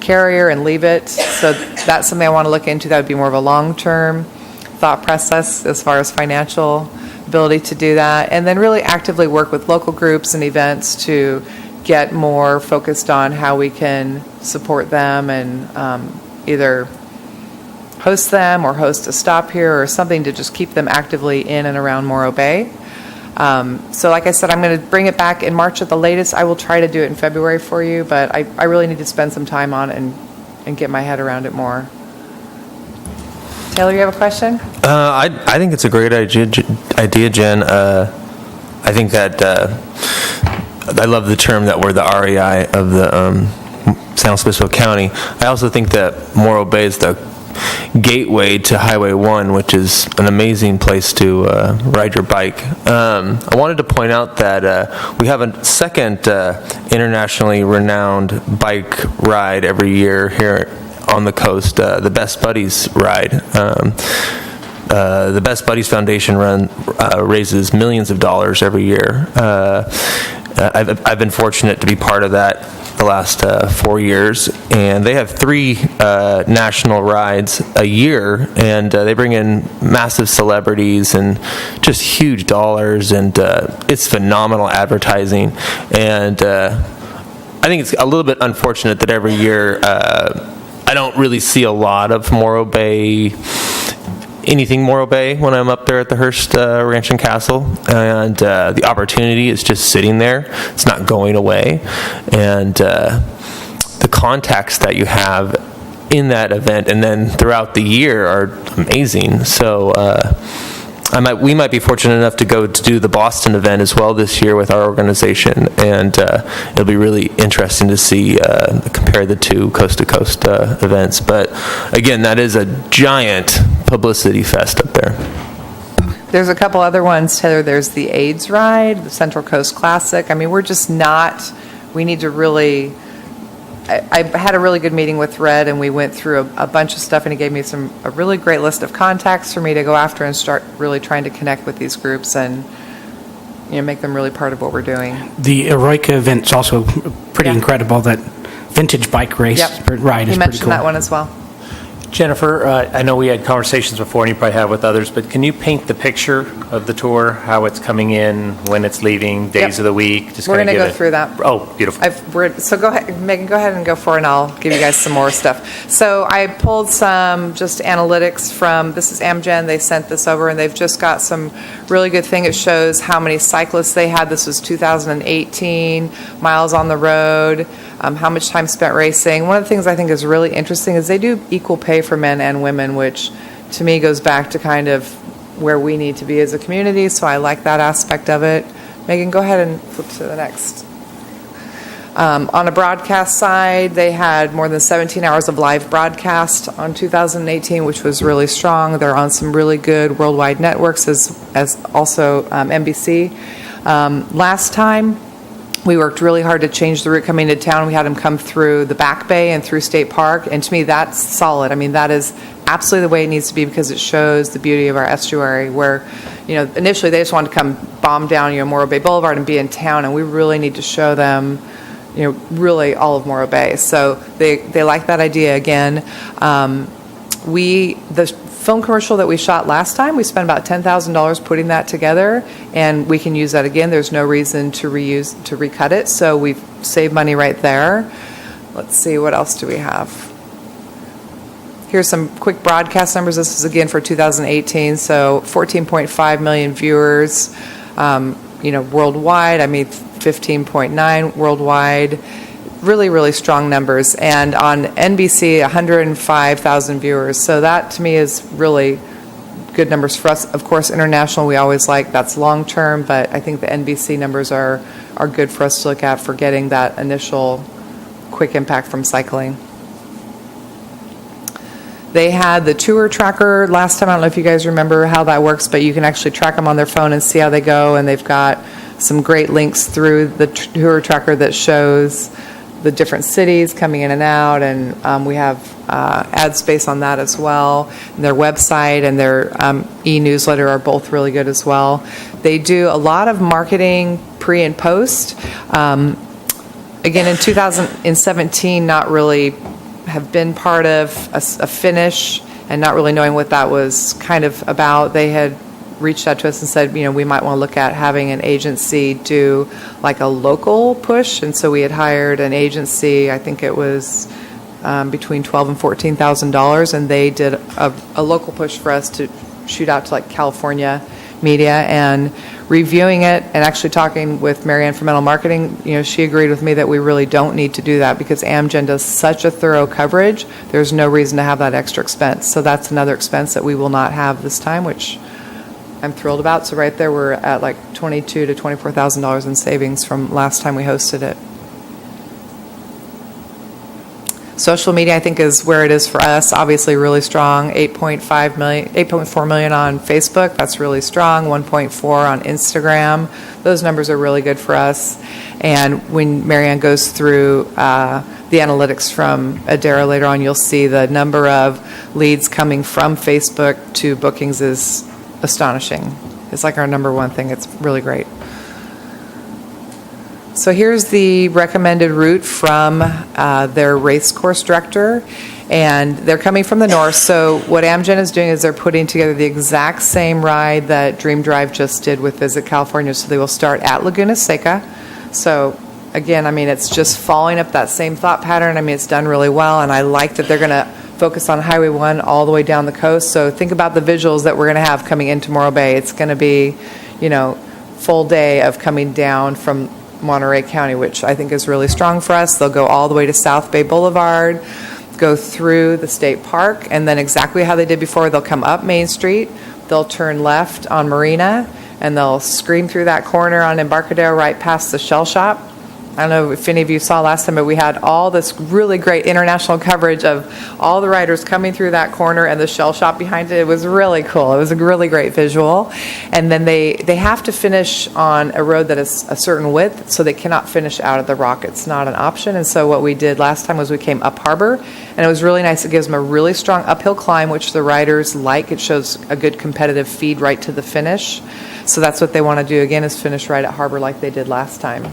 carrier and leave it. So that's something I want to look into. That would be more of a long-term thought process as far as financial ability to do that. And then really actively work with local groups and events to get more focused on how we can support them and either host them or host a stop here or something to just keep them actively in and around Morro Bay. So like I said, I'm going to bring it back in March at the latest. I will try to do it in February for you, but I really need to spend some time on it and get my head around it more. Taylor, you have a question? I think it's a great idea, Jen. I think that I love the term that we're the REI of the San Luis Obispo County. I also think that Morro Bay is the gateway to Highway 1, which is an amazing place to ride your bike. I wanted to point out that we have a second internationally renowned bike ride every year here on the coast, the Best Buddies ride. The Best Buddies Foundation raises millions of dollars every year. I've been fortunate to be part of that the last 4 years, and they have 3 national rides a year, and they bring in massive celebrities and just huge dollars, and it's phenomenal advertising. And I think it's a little bit unfortunate that every year I don't really see a lot of anything Morro Bay when I'm up there at the Hearst Ranch and Castle, and the opportunity is just sitting there. It's not going away, and the contacts that you have in that event and then throughout the year are amazing. So we might be fortunate enough to go to do the Boston event as well this year with our organization, and it'll be really interesting to see compare the 2 coast-to-coast events. But again, that is a giant publicity fest up there. There's a couple other ones, Taylor. There's the AIDS ride, the Central Coast Classic. I mean, we need to really, I had a really good meeting with Red, and we went through a bunch of stuff, and he gave me a really great list of contacts for me to go after and start really trying to connect with these groups and make them really part of what we're doing. The Eroica event's also pretty incredible. That vintage bike race ride is pretty cool. You mentioned that one as well. Jennifer, I know we had conversations before, and you probably have with others, but can you paint the picture of the tour, how it's coming in, when it's leaving, days of the week? We're going to go through that. Oh, beautiful. So go ahead, Megan, go ahead and go for it, and I'll give you guys some more stuff. So I pulled some just analytics from, this is Amgen, they sent this over, and they've just got some really good thing. It shows how many cyclists they had. This was 2018, miles on the road, how much time spent racing. One of the things I think is really interesting is they do equal pay for men and women, which to me goes back to kind of where we need to be as a community, so I like that aspect of it. Megan, go ahead and flip to the next. On a broadcast side, they had more than 17 hours of live broadcast on 2018, which was really strong. They're on some really good worldwide networks as also NBC. Last time, we worked really hard to change the route coming to town. We had them come through the Back Bay and through State Park, and to me, that's solid. I mean, that is absolutely the way it needs to be because it shows the beauty of our estuary where, initially they just wanted to come bomb down, Morro Bay Boulevard and be in town, and we really need to show them, really all of Morro Bay. So they like that idea again. The film commercial that we shot last time, we spent about $10,000 putting that together, and we can use that again. There's no reason to recut it, so we've saved money right there. Let's see, what else do we have? Here's some quick broadcast numbers. This is again for 2018, so 14.5 million viewers, worldwide. 15.9 worldwide. Really, really strong numbers. And on NBC, 105,000 viewers. So that, to me, is really good numbers for us. Of course, international, we always like, that's long term, but I think the NBC numbers are good for us to look at for getting that initial quick impact from cycling. They had the tour tracker last time. I don't know if you guys remember how that works, but you can actually track them on their phone and see how they go. And they've got some great links through the tour tracker that shows the different cities coming in and out. And we have ad space on that as well. And their website and their e-newsletter are both really good as well. They do a lot of marketing pre and post. Again, in 2017, not really have been part of a finish and not really knowing what that was kind of about, they had reached out to us and said, we might want to look at having an agency do like a local push. And so we had hired an agency, I think it was between $12,000 and $14,000, and they did a local push for us to shoot out to like California media. And reviewing it and actually talking with Marianne from Mental Marketing, she agreed with me that we really don't need to do that because Amgen does such a thorough coverage. There's no reason to have that extra expense. So that's another expense that we will not have this time, which I'm thrilled about. So right there, we're at like $22,000 to $24,000 in savings from last time we hosted it. Social media, I think, is where it is for us. Obviously, really strong. 8.4 million on Facebook. That's really strong. 1.4 on Instagram. Those numbers are really good for us. And when Marianne goes through the analytics from Adara later on, you'll see the number of leads coming from Facebook to bookings is astonishing. It's like our number one thing. It's really great. So here's the recommended route from their race course director, and they're coming from the north. So what Amgen is doing is they're putting together the exact same ride that Dream Drive just did with Visit California. So they will start at Laguna Seca. So again, it's just following up that same thought pattern. It's done really well, and I like that they're going to focus on Highway 1 all the way down the coast. So think about the visuals that we're going to have coming into Morro Bay. It's going to be, full day of coming down from Monterey County, which I think is really strong for us. They'll go all the way to South Bay Boulevard, go through the state park, and then exactly how they did before, they'll come up Main Street, they'll turn left on Marina, and they'll scream through that corner on Embarcadero right past the Shell Shop. I don't know if any of you saw last time, but we had all this really great international coverage of all the riders coming through that corner and the Shell Shop behind it. It was really cool. It was a really great visual. And then they have to finish on a road that is a certain width, so they cannot finish out at the Rock. It's not an option. And so what we did last time was we came up Harbor, and it was really nice. It gives them a really strong uphill climb, which the riders like. It shows a good competitive feed right to the finish. So that's what they want to do again, is finish right at Harbor like they did last time.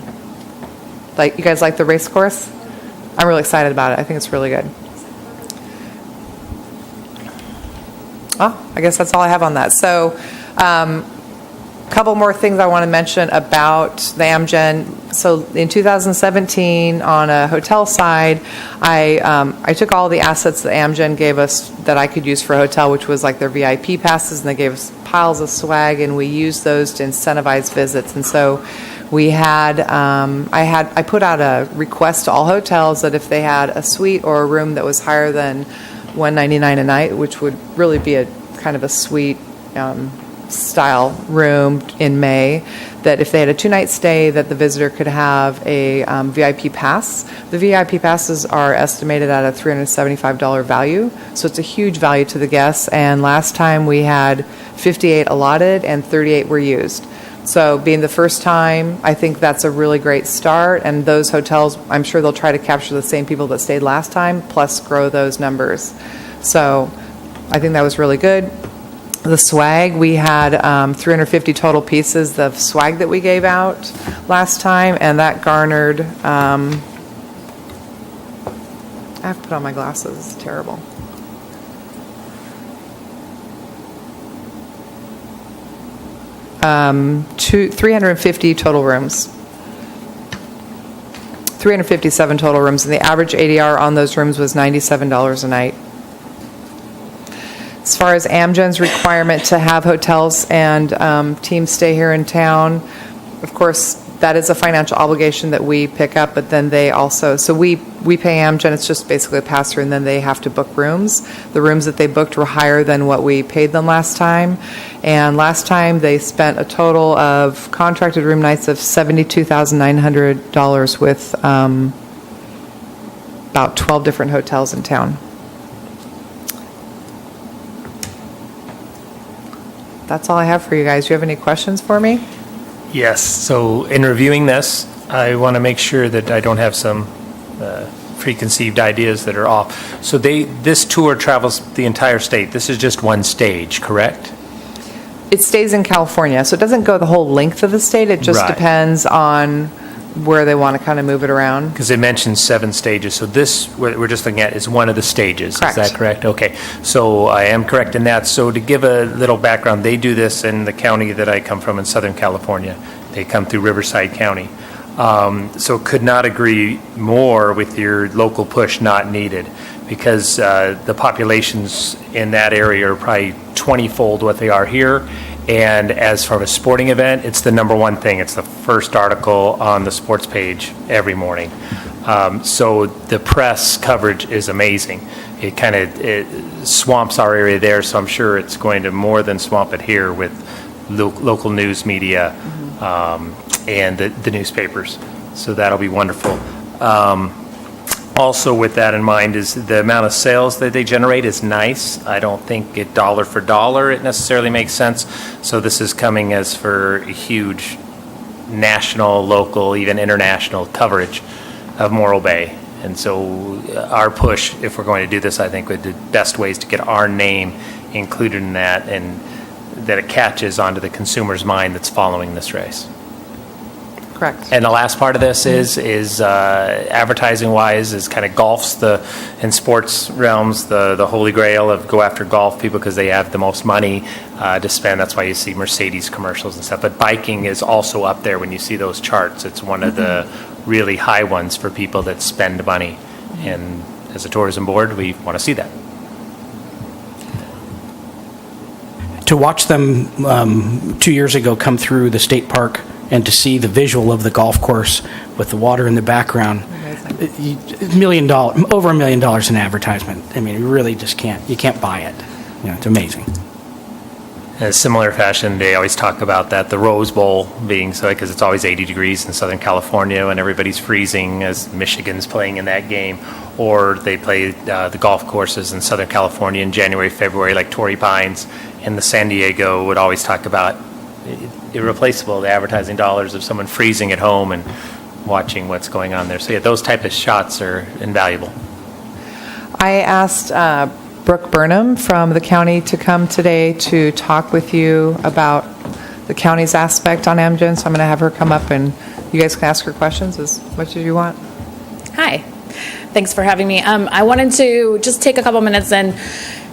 You guys like the race course? I'm really excited about it. I think it's really good. I guess that's all I have on that. So a couple more things I want to mention about the Amgen. So in 2017, on a hotel side, I took all the assets that Amgen gave us that I could use for a hotel, which was like their VIP passes, and they gave us piles of swag, and we used those to incentivize visits. And so we had, I put out a request to all hotels that if they had a suite or a room that was higher than $199 a night, which would really be a kind of a suite style room in May, that if they had a 2-night stay, that the visitor could have a VIP pass. The VIP passes are estimated at a $375 value, so it's a huge value to the guests. And last time we had 58 allotted and 38 were used. So being the first time, I think that's a really great start. And those hotels, I'm sure they'll try to capture the same people that stayed last time, plus grow those numbers. So I think that was really good. The swag, we had 350 total pieces of swag that we gave out last time, and that garnered, I have to put on my glasses, it's terrible. Um, 350 total rooms. 357 total rooms, and the average ADR on those rooms was $97 a night. As far as Amgen's requirement to have hotels and teams stay here in town, of course, that is a financial obligation that we pick up, but then they also, so we pay Amgen, it's just basically a pass-through, and then they have to book rooms. The rooms that they booked were higher than what we paid them last time, and last time they spent a total of contracted room nights of $72,900 with about 12 different hotels in town. That's all I have for you guys. Do you have any questions for me? Yes, so in reviewing this, I want to make sure that I don't have some preconceived ideas that are off. So this tour travels the entire state. This is just one stage, correct? It stays in California, so it doesn't go the whole length of the state. It just Right. depends on where they want to kind of move it around. Because they mentioned 7 stages, so this, what we're just looking at, is one of the stages. Correct. Is that correct? Okay, so I am correct in that. So to give a little background, they do this in the county that I come from in Southern California. They come through Riverside County. So could not agree more with your local push not needed, because the populations in that area are probably 20-fold what they are here. And as for a sporting event, it's the number one thing. It's the first article on the sports page every morning. So the press coverage is amazing. It kind of swamps our area there, so I'm sure it's going to more than swamp it here with local news media and the newspapers. So that'll be wonderful. Also, with that in mind, is the amount of sales that they generate is nice. I don't think it dollar for dollar it necessarily makes sense. So this is coming as for a huge national, local, even international coverage of Morro Bay. And so our push, if we're going to do this, I think, with the best ways to get our name included in that, and that it catches onto the consumer's mind that's following this race. Correct. And the last part of this is advertising-wise, is kind of golf's in sports realms, the holy grail of go after golf people because they have the most money to spend. That's why you see Mercedes commercials and stuff. But biking is also up there when you see those charts. It's one of the really high ones for people that spend money. And as a tourism board, we want to see that. To watch them 2 years ago come through the state park and to see the visual of the golf course with the water in the background, over $1 million in advertisement. I mean, you really just you can't buy it. You know, it's amazing. In a similar fashion, they always talk about that, the Rose Bowl being so, because it's always 80 degrees in Southern California and everybody's freezing as Michigan's playing in that game. Or they play the golf courses in Southern California in January, February, like Torrey Pines, and the San Diego would always talk about irreplaceable, the advertising dollars of someone freezing at home and watching what's going on there. So yeah, those type of shots are invaluable. I asked Brooke Burnham from the county to come today to talk with you about the county's aspect on Amgen, so I'm going to have her come up and you guys can ask her questions as much as you want. Hi. Thanks for having me. I wanted to just take a couple minutes and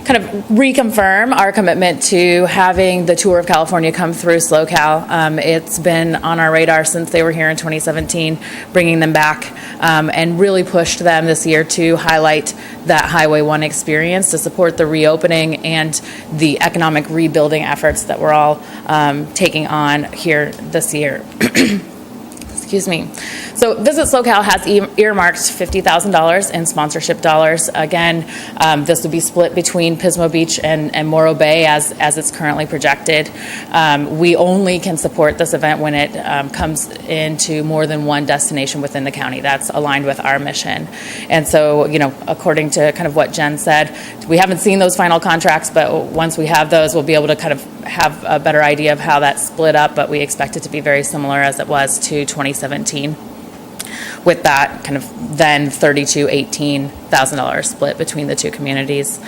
kind of reconfirm our commitment to having the Tour of California come through SlowCal. It's been on our radar since they were here in 2017, bringing them back, and really pushed them this year to highlight that Highway 1 experience to support the reopening and the economic rebuilding efforts that we're all taking on here this year. Excuse me. So Visit SlowCal has earmarked $50,000 in sponsorship dollars. Again, this would be split between Pismo Beach and Morro Bay as it's currently projected. We only can support this event when it comes into more than one destination within the county. That's aligned with our mission. And so, you know, according to kind of what Jen said, we haven't seen those final contracts, but once we have those, we'll be able to kind of have a better idea of how that's split up, but we expect it to be very similar as it was to 2017. With that kind of then $18,000 split between the two communities.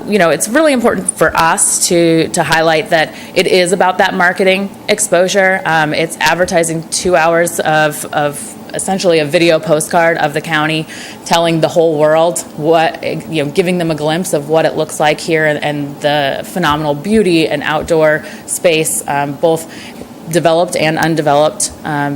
You know, it's really important for us to highlight that it is about that marketing exposure. It's advertising 2 hours of essentially a video postcard of the county, telling the whole world what, you know, giving them a glimpse of what it looks like here and the phenomenal beauty and outdoor space, both developed and undeveloped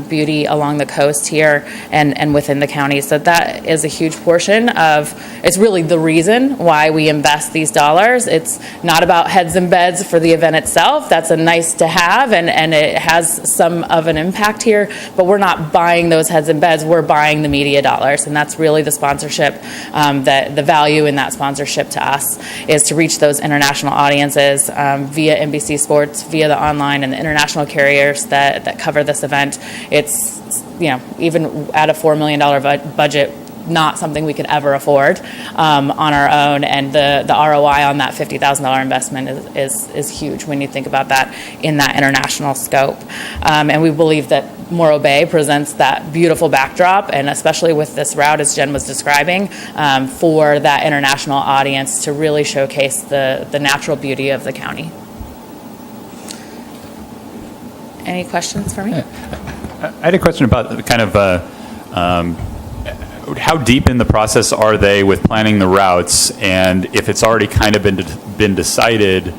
beauty along the coast here and within the county. So that is a huge portion of, it's really the reason why we invest these dollars. It's not about heads and beds for the event itself. That's a nice to have and it has some of an impact here, but we're not buying those heads and beds, we're buying the media dollars. And that's really the sponsorship, that the value in that sponsorship to us is to reach those international audiences via NBC Sports, via the online and the international carriers that cover this event. It's, you know, even at a $4 million budget, not something we could ever afford on our own, and the ROI on that $50,000 investment is huge when you think about that in that international scope. And we believe that Morro Bay presents that beautiful backdrop, and especially with this route, as Jen was describing, for that international audience to really showcase the natural beauty of the county. Any questions for me? I had a question about kind of how deep in the process are they with planning the routes, and if it's already kind of been decided,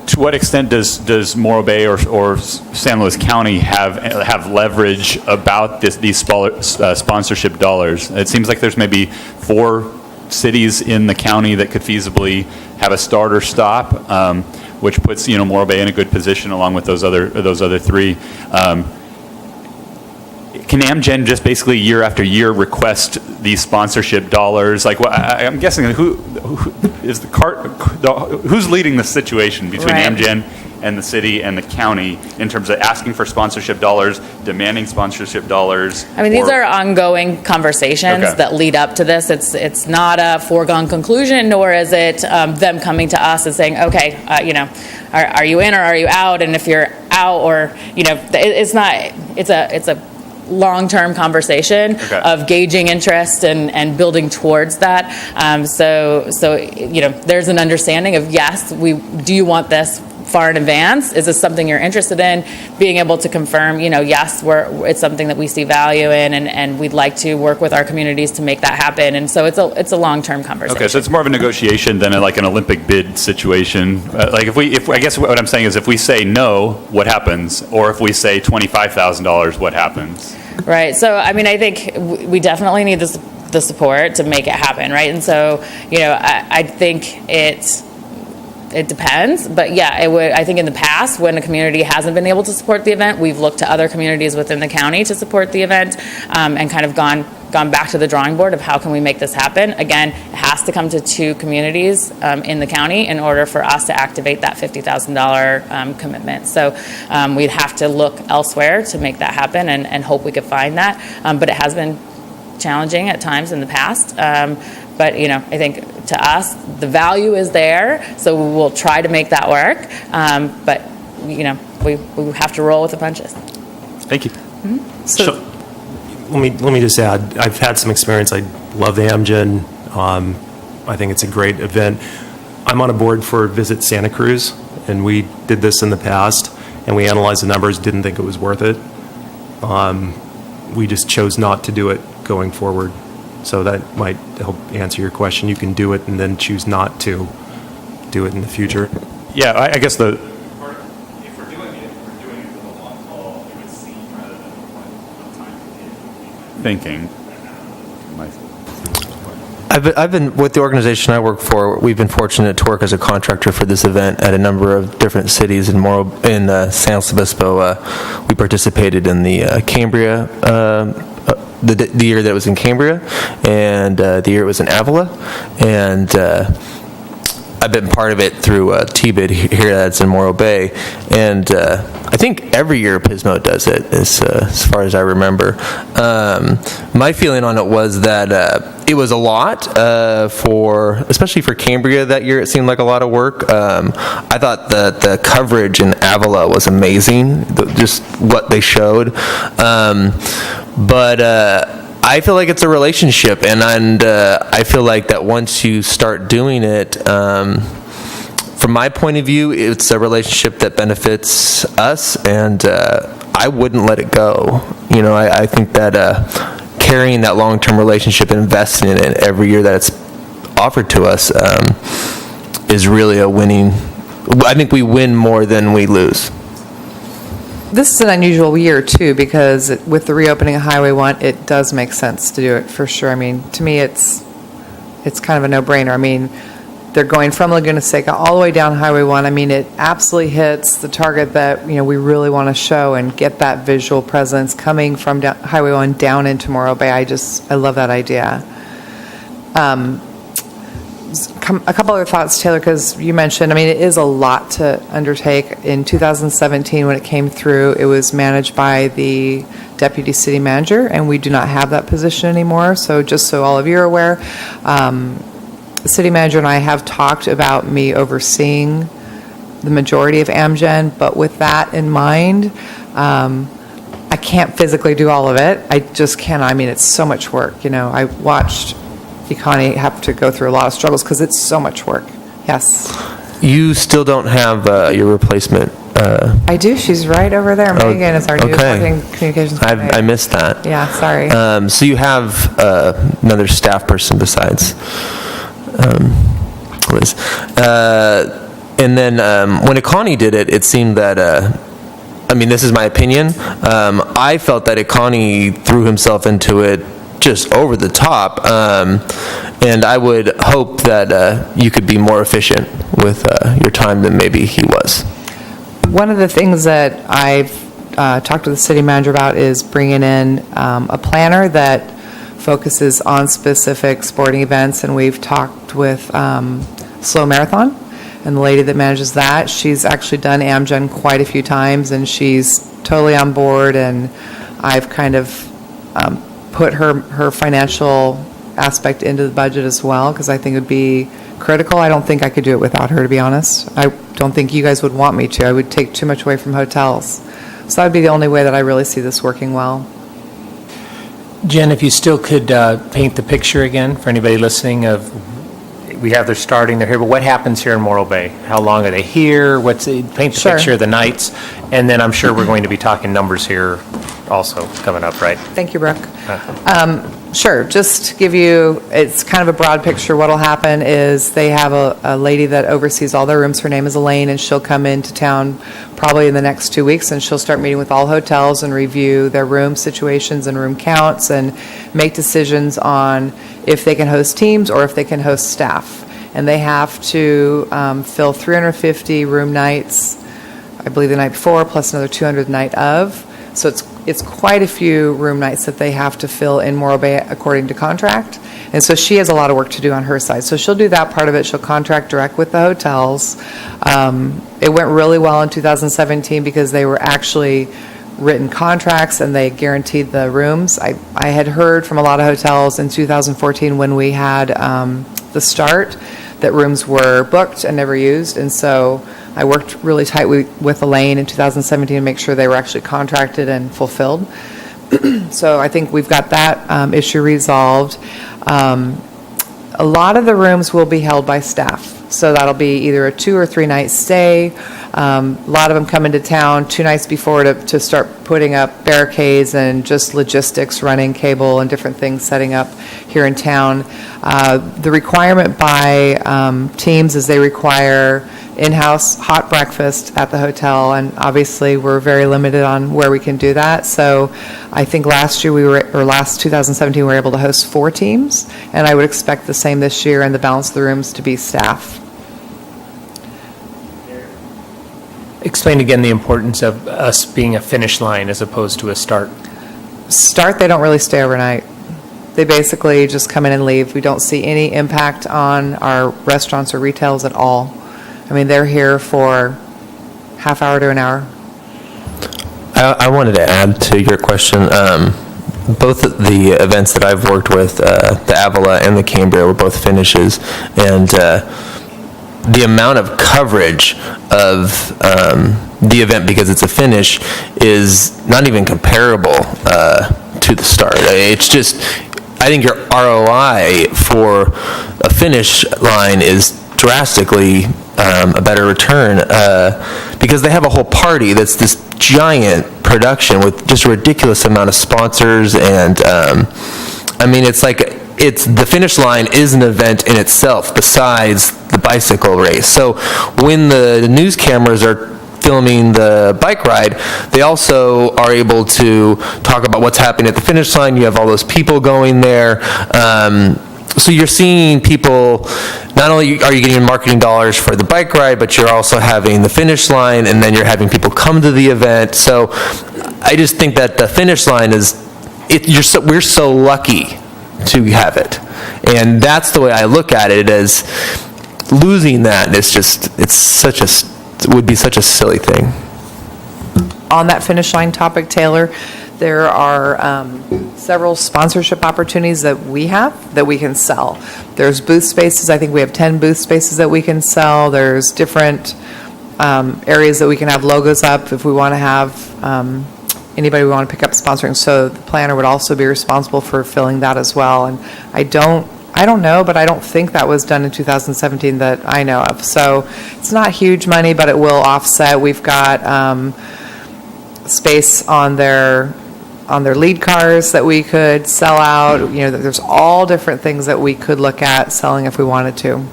to what extent does Morro Bay or San Luis County have leverage about these sponsorship dollars? It seems like there's maybe 4 cities in the county that could feasibly have a start or stop, which puts Morro Bay in a good position along with those other 3. Can Amgen just basically year after year request these sponsorship dollars? Like, I'm guessing who is who's leading the situation between Amgen and the city and the county in terms of asking for sponsorship dollars, demanding sponsorship dollars? I mean, these are ongoing conversations that lead up to this. It's not a foregone conclusion, nor is it them coming to us and saying, okay, are you in or are you out? And if you're out, or it's not. It's a long-term conversation of gauging interest and building towards that. So there's an understanding of, yes, do you want this far in advance? Is this something you're interested in? Being able to confirm, yes, it's something that we see value in, and we'd like to work with our communities to make that happen. And so it's a long-term conversation. Okay, so it's more of a negotiation than like an Olympic bid situation. Like if I guess what I'm saying is, if we say no, what happens? Or if we say $25,000, what happens? Right. So, I mean, I think we definitely need the support to make it happen, right? And so, I think it depends, but yeah, I think in the past, when a community hasn't been able to support the event, we've looked to other communities within the county to support the event, and kind of gone back to the drawing board of how can we make this happen. Again, it has to come to 2 communities in the county in order for us to activate that $50,000 commitment. So we'd have to look elsewhere to make that happen, and hope we could find that. But it has been challenging at times in the past. But I think to us, the value is there, so we'll try to make that work. But we have to roll with the punches. Thank you. Mm-hmm. So let me just add, I've had some experience. I love Amgen. I think it's a great event. I'm on a board for Visit Santa Cruz, and we did this in the past, and we analyzed the numbers, didn't think it was worth it. We just chose not to do it going forward. So that might help answer your question. You can do it and then choose not to do it in the future. Yeah, I guess if we're doing it for the long haul, it would seem rather than what time thinking. I've been with the organization I work for. We've been fortunate to work as a contractor for this event at a number of different cities in San Luis Obispo. We participated in the Cambria. The year that it was in Cambria, and the year it was in Avila, and I've been part of it through TBID here that's in Morro Bay, and I think every year Pismo does it, as far as I remember. My feeling on it was that it was a lot especially for Cambria that year. It seemed like a lot of work. I thought the coverage in Avila was amazing, just what they showed. But I feel like it's a relationship, and I feel like that once you start doing it, from my point of view, it's a relationship that benefits us, and I wouldn't let it go. I think that carrying that long-term relationship and investing in it every year that it's offered to us is really a winning. I think we win more than we lose. This is an unusual year, too, because with the reopening of Highway 1, it does make sense to do it, for sure. I mean, to me, it's kind of a no-brainer. I mean, they're going from Laguna Seca all the way down Highway 1. I mean, it absolutely hits the target that, we really want to show and get that visual presence coming from Highway 1 down into Morro Bay. I love that idea. A couple other thoughts, Taylor, because you mentioned, it is a lot to undertake. In 2017, when it came through, it was managed by the deputy city manager, and we do not have that position anymore. So just so all of you are aware, the city manager and I have talked about me overseeing the majority of Amgen, but with that in mind, I can't physically do all of it. I just can't. It's so much work. I watched Connie have to go through a lot of struggles because it's so much work. Yes. You still don't have your replacement I do. She's right over there. Megan is our new marketing communications I coordinator. missed that. Yeah, sorry. So you have another staff person besides Liz. And then when Akani did it, it seemed that, I mean, this is my opinion, I felt that Akani threw himself into it just over the top, and I would hope that you could be more efficient with your time than maybe he was. One of the things that I've talked to the city manager about is bringing in a planner that focuses on specific sporting events, and we've talked with Slow Marathon, and the lady that manages that, she's actually done Amgen quite a few times, and she's totally on board, and I've kind of put her financial aspect into the budget as well, because I think it would be critical. I don't think I could do it without her, to be honest. I don't think you guys would want me to. I would take too much away from hotels. So that would be the only way that I really see this working well. Jen, if you still could paint the picture again for anybody listening of, we have their starting, they're here, but what happens here in Morro Bay? How long are they here? Paint the Sure. picture of the nights, and then I'm sure we're going to be talking numbers here also coming up, right? Thank you, Brooke. Sure, just to give you, it's kind of a broad picture. What'll happen is they have a lady that oversees all their rooms. Her name is Elaine, and she'll come into town probably in the next 2 weeks, and she'll start meeting with all hotels and review their room situations and room counts and make decisions on if they can host teams or if they can host staff. And they have to fill 350 room nights, I believe the night before, plus another 200 the night of. So it's quite a few room nights that they have to fill in Morro Bay according to contract. And so she has a lot of work to do on her side. So she'll do that part of it. She'll contract direct with the hotels. It went really well in 2017 because they were actually written contracts and they guaranteed the rooms. I had heard from a lot of hotels in 2014 when we had the start that rooms were booked and never used. And so I worked really tight with Elaine in 2017 to make sure they were actually contracted and fulfilled. So I think we've got that issue resolved. A lot of the rooms will be held by staff. So that'll be either a 2 or 3 night stay. A lot of them come into town 2 nights before to start putting up barricades and just logistics, running cable and different things, setting up here in town. The requirement by teams is they require in-house hot breakfast at the hotel, and obviously we're very limited on where we can do that. So I think last year last 2017 we were able to host 4 teams, and I would expect the same this year, and the balance of the rooms to be staff. Explain again the importance of us being a finish line as opposed to a start. Start, they don't really stay overnight. They basically just come in and leave. We don't see any impact on our restaurants or retails at all. I mean, they're here for half hour to an hour. I wanted to add to your question. Both the events that I've worked with, the Avila and the Cambria, were both finishes, and the amount of coverage of the event because it's a finish is not even comparable to the start. It's just, I think your ROI for a finish line is drastically a better return because they have a whole party that's this giant production with just a ridiculous amount of sponsors, and I mean, it's like the finish line is an event in itself besides the bicycle race. So when the news cameras are filming the bike ride, they also are able to talk about what's happening at the finish line. You have all those people going there. So you're seeing people, not only are you getting marketing dollars for the bike ride, but you're also having the finish line, and then you're having people come to the event. So I just think that the finish line is, we're so lucky to have it. And that's the way I look at it, as losing that, it would be such a silly thing. On that finish line topic, Taylor, there are several sponsorship opportunities that we have that we can sell. There's booth spaces. I think we have 10 booth spaces that we can sell. There's different areas that we can have logos up if we want to have anybody we want to pick up sponsoring. So the planner would also be responsible for filling that as well. And I don't I don't know, but I don't think that was done in 2017 that I know of. So it's not huge money, but it will offset. We've got space on their lead cars that we could sell out. There's all different things that we could look at selling if we wanted to.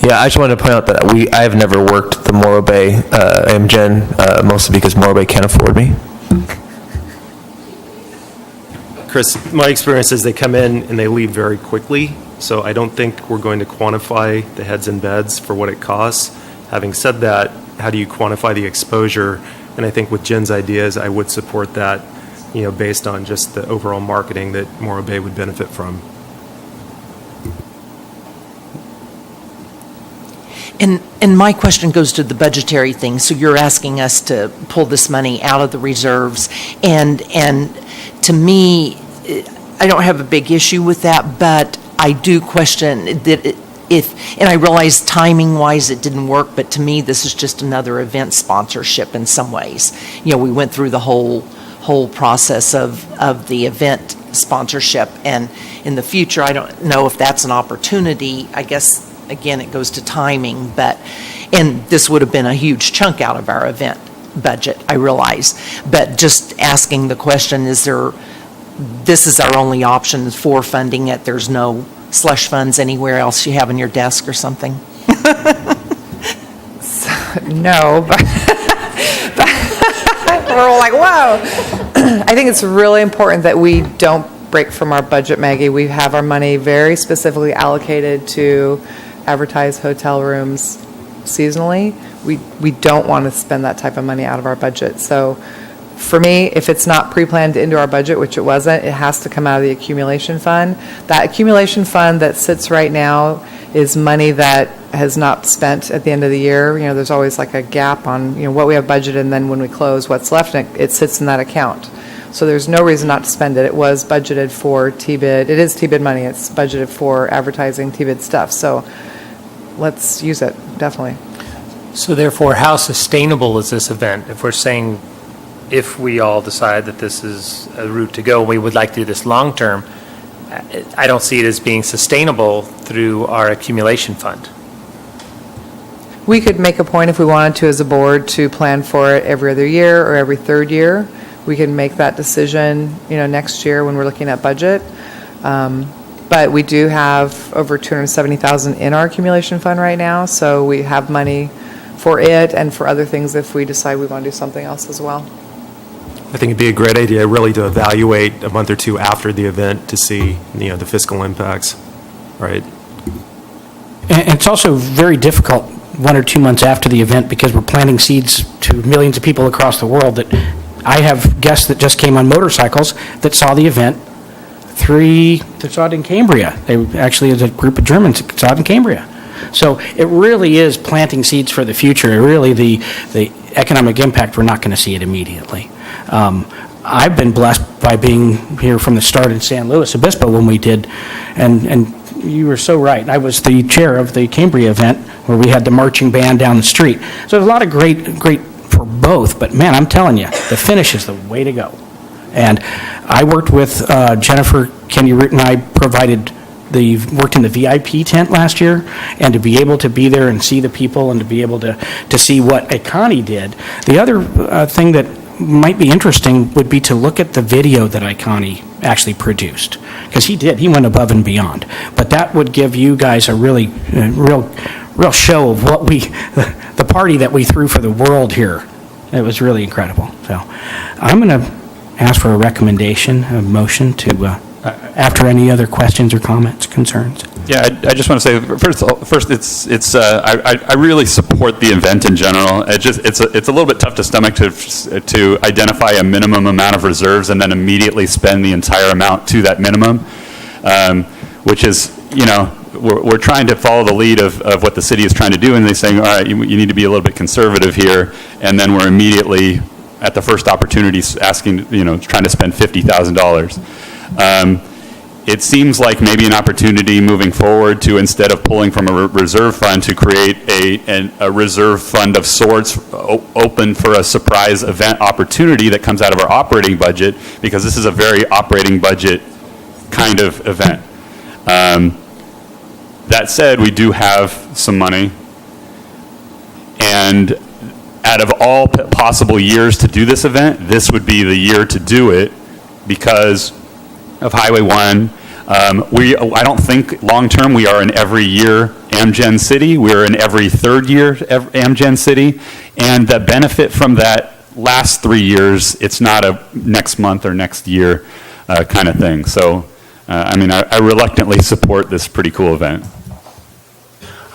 Yeah, I just wanted to point out that I have never worked the Morro Bay AmGen, mostly because Morro Bay can't afford me. Chris, my experience is they come in and they leave very quickly, so I don't think we're going to quantify the heads and beds for what it costs. Having said that, how do you quantify the exposure? And I think with Jen's ideas, I would support that, based on just the overall marketing that Morro Bay would benefit from. And my question goes to the budgetary thing. So you're asking us to pull this money out of the reserves, and to me, I don't have a big issue with that, but I do question that and I realize timing-wise it didn't work, but to me this is just another event sponsorship in some ways. We went through the whole process of the event sponsorship, and in the future I don't know if that's an opportunity. I guess again it goes to timing, and this would have been a huge chunk out of our event budget, I realize, but just asking the question, this is our only option for funding it? There's no slush funds anywhere else you have on your desk or something? No, but we're all like, whoa. I think it's really important that we don't break from our budget, Maggie. We have our money very specifically allocated to advertise hotel rooms seasonally. We don't want to spend that type of money out of our budget. So for me, if it's not pre-planned into our budget, which it wasn't, it has to come out of the accumulation fund. That accumulation fund that sits right now is money that has not spent at the end of the year. There's always like a gap on, what we have budgeted, and then when we close, what's left, and it sits in that account. So there's no reason not to spend it. It was budgeted for TBID. It is TBID money. It's budgeted for advertising TBID stuff. So let's use it, definitely. So therefore, how sustainable is this event? If we're saying, if we all decide that this is a route to go, we would like to do this long term, I don't see it as being sustainable through our accumulation fund. We could make a point if we wanted to as a board to plan for it every other year or every third year. We can make that decision, next year when we're looking at budget. But we do have over $270,000 in our accumulation fund right now, so we have money for it and for other things if we decide we want to do something else as well. I think it'd be a great idea really to evaluate a month or two after the event to see, the fiscal impacts, right? And it's also very difficult 1 or 2 months after the event, because we're planting seeds to millions of people across the world. That I have guests that just came on motorcycles that saw the event. 3 that saw it in Cambria. They actually, as a group of Germans, that saw it in Cambria. So it really is planting seeds for the future. Really, the economic impact, we're not going to see it immediately. I've been blessed by being here from the start in San Luis Obispo when we did, and you were so right. I was the chair of the Cambria event where we had the marching band down the street. So there's a lot of great for both, but man, I'm telling you, the finish is the way to go. And I worked with Jennifer, Kenny Root, and I worked in the VIP tent last year, and to be able to be there and see the people and to be able to see what Iconi did. The other thing that might be interesting would be to look at the video that Iconi actually produced, because he went above and beyond. But that would give you guys a real show of what the party that we threw for the world here. It was really incredible. So I'm going to ask for a recommendation, a motion to, after any other questions or comments, concerns. Yeah, I just want to say first, it's I really support the event in general. It's a little bit tough to stomach to identify a minimum amount of reserves and then immediately spend the entire amount to that minimum, which is, we're trying to follow the lead of what the city is trying to do, and they're saying, all right, you need to be a little bit conservative here, and then we're immediately at the first opportunity asking, trying to spend $50,000. It seems like maybe an opportunity moving forward to, instead of pulling from a reserve fund, to create a reserve fund of sorts open for a surprise event opportunity that comes out of our operating budget, because this is a very operating budget kind of event. That said, we do have some money, and out of all possible years to do this event, this would be the year to do it because of Highway 1. I don't think long-term we are an every year Amgen city. We're an every third year Amgen city. And the benefit from that last 3 years, it's not a next month or next year kind of thing. So, I reluctantly support this pretty cool event.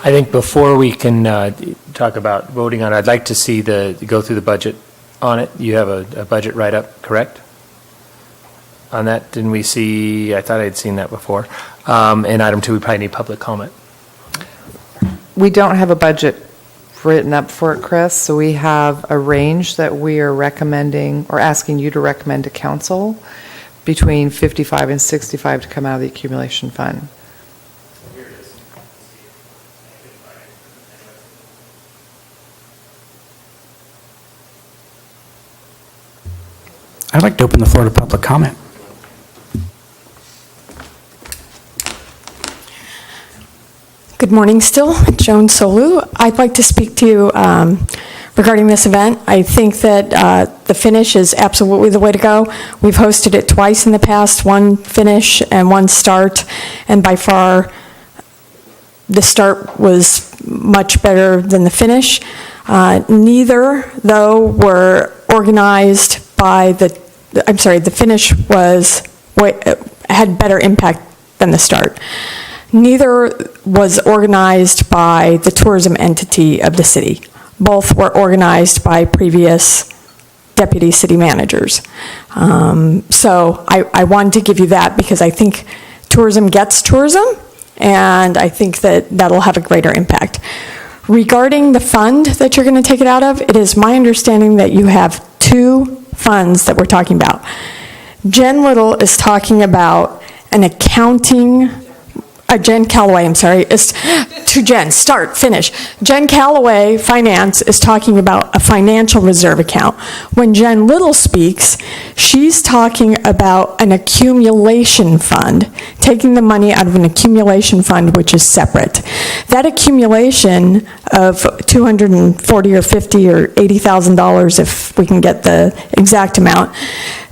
I think before we can talk about voting on it, I'd like to see go through the budget on it. You have a budget write-up, correct? On that, didn't we see, I thought I'd seen that before. And item 2, we probably need public comment. We don't have a budget written up for it, Chris, so we have a range that we are recommending or asking you to recommend to council between 55 and 65 to come out of the accumulation fund. I'd like to open the floor to public comment. Good morning still, Joan Solu. I'd like to speak to you regarding this event. I think that the finish is absolutely the way to go. We've hosted it twice in the past, one finish and one start, and by far the start was much better than the finish. Neither, though, were organized by the finish had better impact than the start. Neither was organized by the tourism entity of the city. Both were organized by previous deputy city managers. So I wanted to give you that because I think tourism gets tourism, and I think that that'll have a greater impact. Regarding the fund that you're going to take it out of, it is my understanding that you have 2 funds that we're talking about. Jen Little is talking about an accounting, Jen Calloway, I'm sorry, is to Jen, start, finish. Jen Calloway, Finance, is talking about a financial reserve account. When Jen Little speaks, she's talking about an accumulation fund, taking the money out of an accumulation fund, which is separate. That accumulation of $240 or $50 or $80,000, if we can get the exact amount,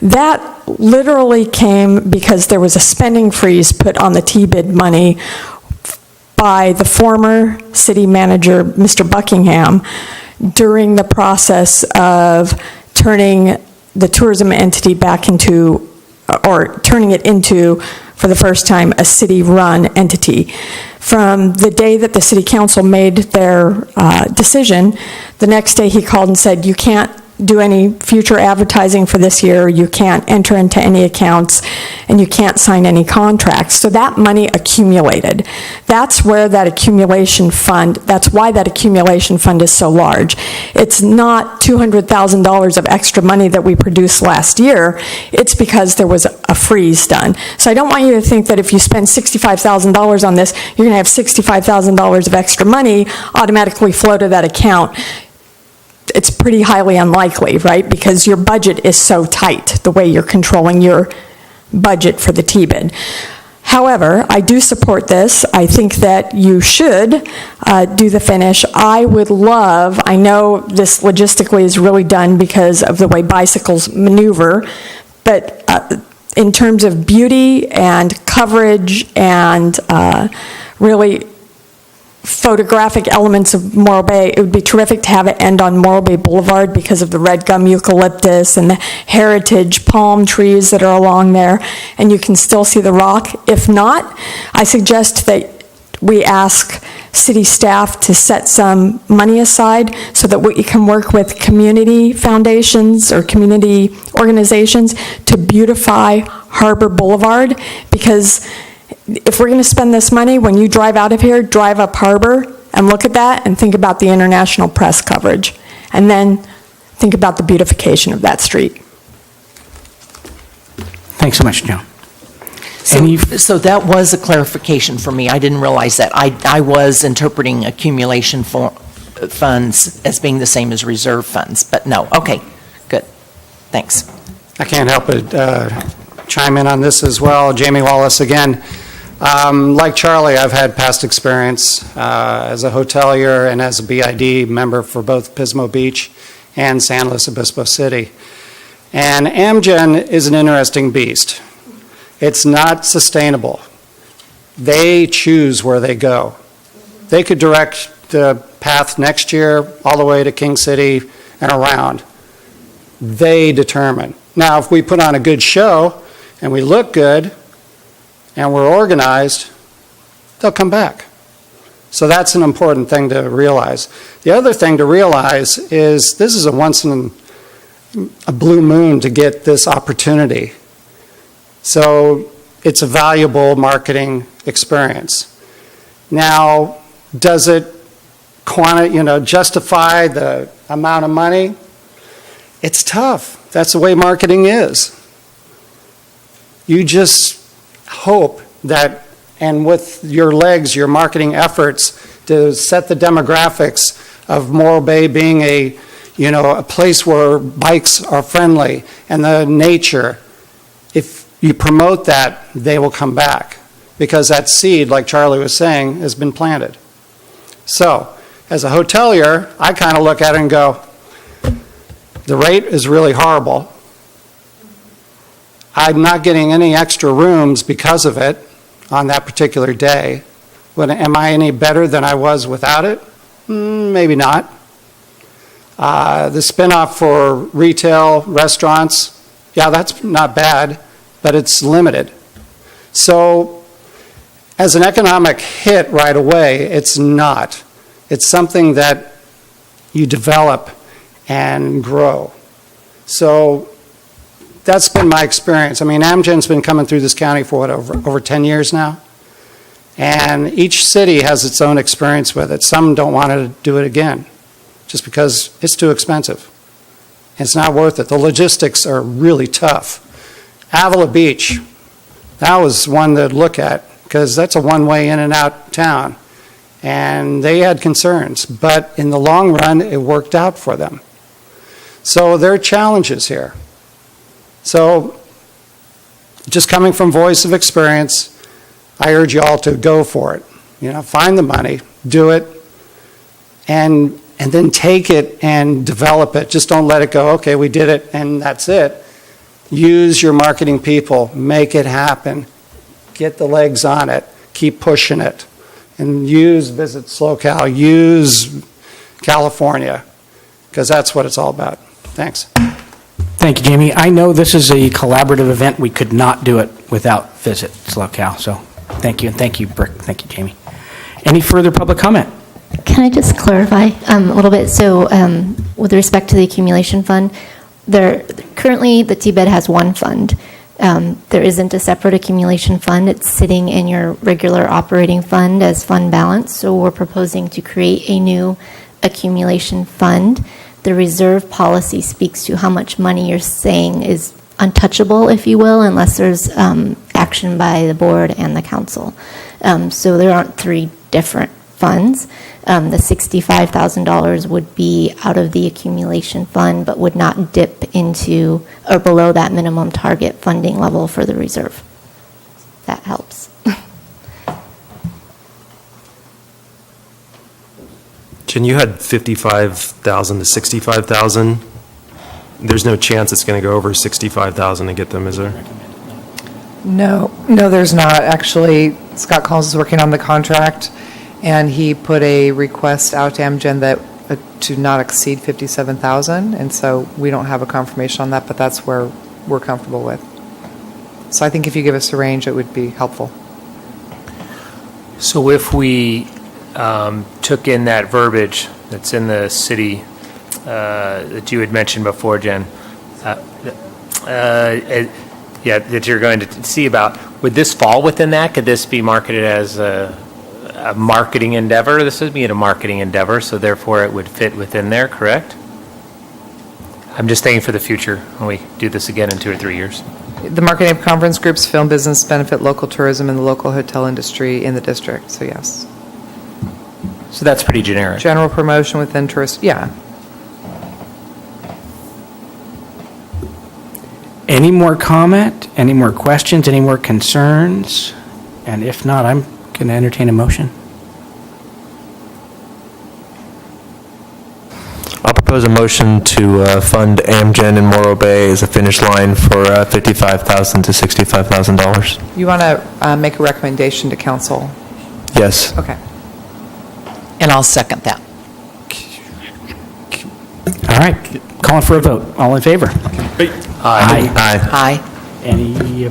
that literally came because there was a spending freeze put on the T-bid money by the former city manager, Mr. Buckingham, during the process of turning the tourism entity back into, or turning it into, for the first time, a city-run entity. From the day that the city council made their decision, the next day he called and said, you can't do any future advertising for this year, you can't enter into any accounts, and you can't sign any contracts. So that money accumulated. That's where that accumulation fund, that's why that accumulation fund is so large. It's not $200,000 of extra money that we produced last year, it's because there was a freeze done. So I don't want you to think that if you spend $65,000 on this, you're going to have $65,000 of extra money automatically flow to that account. It's pretty highly unlikely, right? Because your budget is so tight, the way you're controlling your budget for the T-bid. However, I do support this. I think that you should do the finish. I would love, I know this logistically is really done because of the way bicycles maneuver, but in terms of beauty and coverage and really photographic elements of Morro Bay, it would be terrific to have it end on Morro Bay Boulevard because of the red gum eucalyptus and the heritage palm trees that are along there, and you can still see the rock. If not, I suggest that we ask city staff to set some money aside so that we can work with community foundations or community organizations to beautify Harbor Boulevard, because if we're going to spend this money, when you drive out of here, drive up Harbor and look at that and think about the international press coverage. And then think about the beautification of that street. Thanks so much, Joan. So that was a clarification for me. I didn't realize that. I was interpreting accumulation funds as being the same as reserve funds, but no. Okay, good. Thanks. I can't help but chime in on this as well. Jamie Wallace again. Like Charlie, I've had past experience as a hotelier and as a BID member for both Pismo Beach and San Luis Obispo City. And Amgen is an interesting beast. It's not sustainable. They choose where they go. They could direct the path next year all the way to King City and around. They determine. Now, if we put on a good show and we look good and we're organized, they'll come back. So that's an important thing to realize. The other thing to realize is this is a once in a blue moon to get this opportunity. So it's a valuable marketing experience. Now, does it justify the amount of money? It's tough. That's the way marketing is. You just hope that, and with your legs, your marketing efforts to set the demographics of Morro Bay being a place where bikes are friendly and the nature, if you promote that, they will come back because that seed, like Charlie was saying, has been planted. So, as a hotelier, I kind of look at it and go, the rate is really horrible. I'm not getting any extra rooms because of it on that particular day. Am I any better than I was without it? Maybe not. The spinoff for retail, restaurants, yeah, that's not bad, but it's limited. So as an economic hit right away, it's not. It's something that you develop and grow. So that's been my experience. I mean, Amgen's been coming through this county for over 10 years now. And each city has its own experience with it. Some don't want to do it again just because it's too expensive. It's not worth it. The logistics are really tough. Avila Beach, that was one to look at because that's a one-way in and out town. And they had concerns, but in the long run, it worked out for them. So there are challenges here. So just coming from voice of experience, I urge you all to go for it. Find the money, do it, and then take it and develop it. Just don't let it go, okay, we did it, and that's it. Use your marketing people, make it happen, get the legs on it, keep pushing it, and use Visit SoCal, use California, because that's what it's all about. Thanks. Thank you, Jamie. I know this is a collaborative event. We could not do it without Visit SoCal, so thank you, and thank you, Brick. Thank you, Jamie. Any further public comment? Can I just clarify a little bit? So with respect to the accumulation fund, currently the TBED has one fund. There isn't a separate accumulation fund. It's sitting in your regular operating fund as fund balance. So we're proposing to create a new accumulation fund. The reserve policy speaks to how much money you're saying is untouchable, if you will, unless there's action by the board and the council. So there aren't three different funds. The $65,000 would be out of the accumulation fund, but would not dip into or below that minimum target funding level for the reserve. That helps. Jen, you had 55,000 to 65,000. There's no chance it's going to go over 65,000 to get them, is there? No, there's not. Actually, Scott Collins is working on the contract, and he put a request out to Amgen that to not exceed 57,000, and so we don't have a confirmation on that, but that's where we're comfortable with. So I think if you give us a range, it would be helpful. So if we took in that verbiage that's in the city that you had mentioned before, Jen, that you're going to see about, would this fall within that? Could this be marketed as a marketing endeavor? This would be a marketing endeavor, so therefore it would fit within there, correct? I'm just thinking for the future when we do this again in 2 or 3 years. The marketing of conference groups, film business, benefit local tourism and the local hotel industry in the district, so yes. So that's pretty generic. General promotion within tourist, yeah. Any more comment? Any more questions? Any more concerns? And if not, I'm going to entertain a motion. I'll propose a motion to fund Amgen in Morro Bay as a finish line for $55,000 to $65,000. You want to make a recommendation to council? Yes. Okay. And I'll second that. All right, calling for a vote. All in favor? Aye. Aye. Any,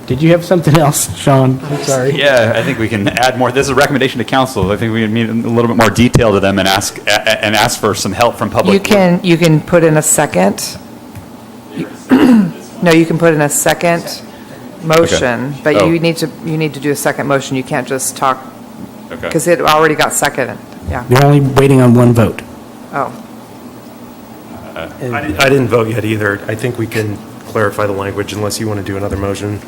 did you have something else, Sean? I'm sorry. Yeah, I think we can add more. This is a recommendation to council. I think we can meet in a little bit more detail to them and ask for some help from public. You can put in a second. No, you can put in a second motion, but Oh. you need to do a second motion. You can't just talk, Okay. because it already got seconded. Yeah. You're only waiting on one vote. Oh. I didn't vote yet either. I think we can clarify the language unless you want to do another motion.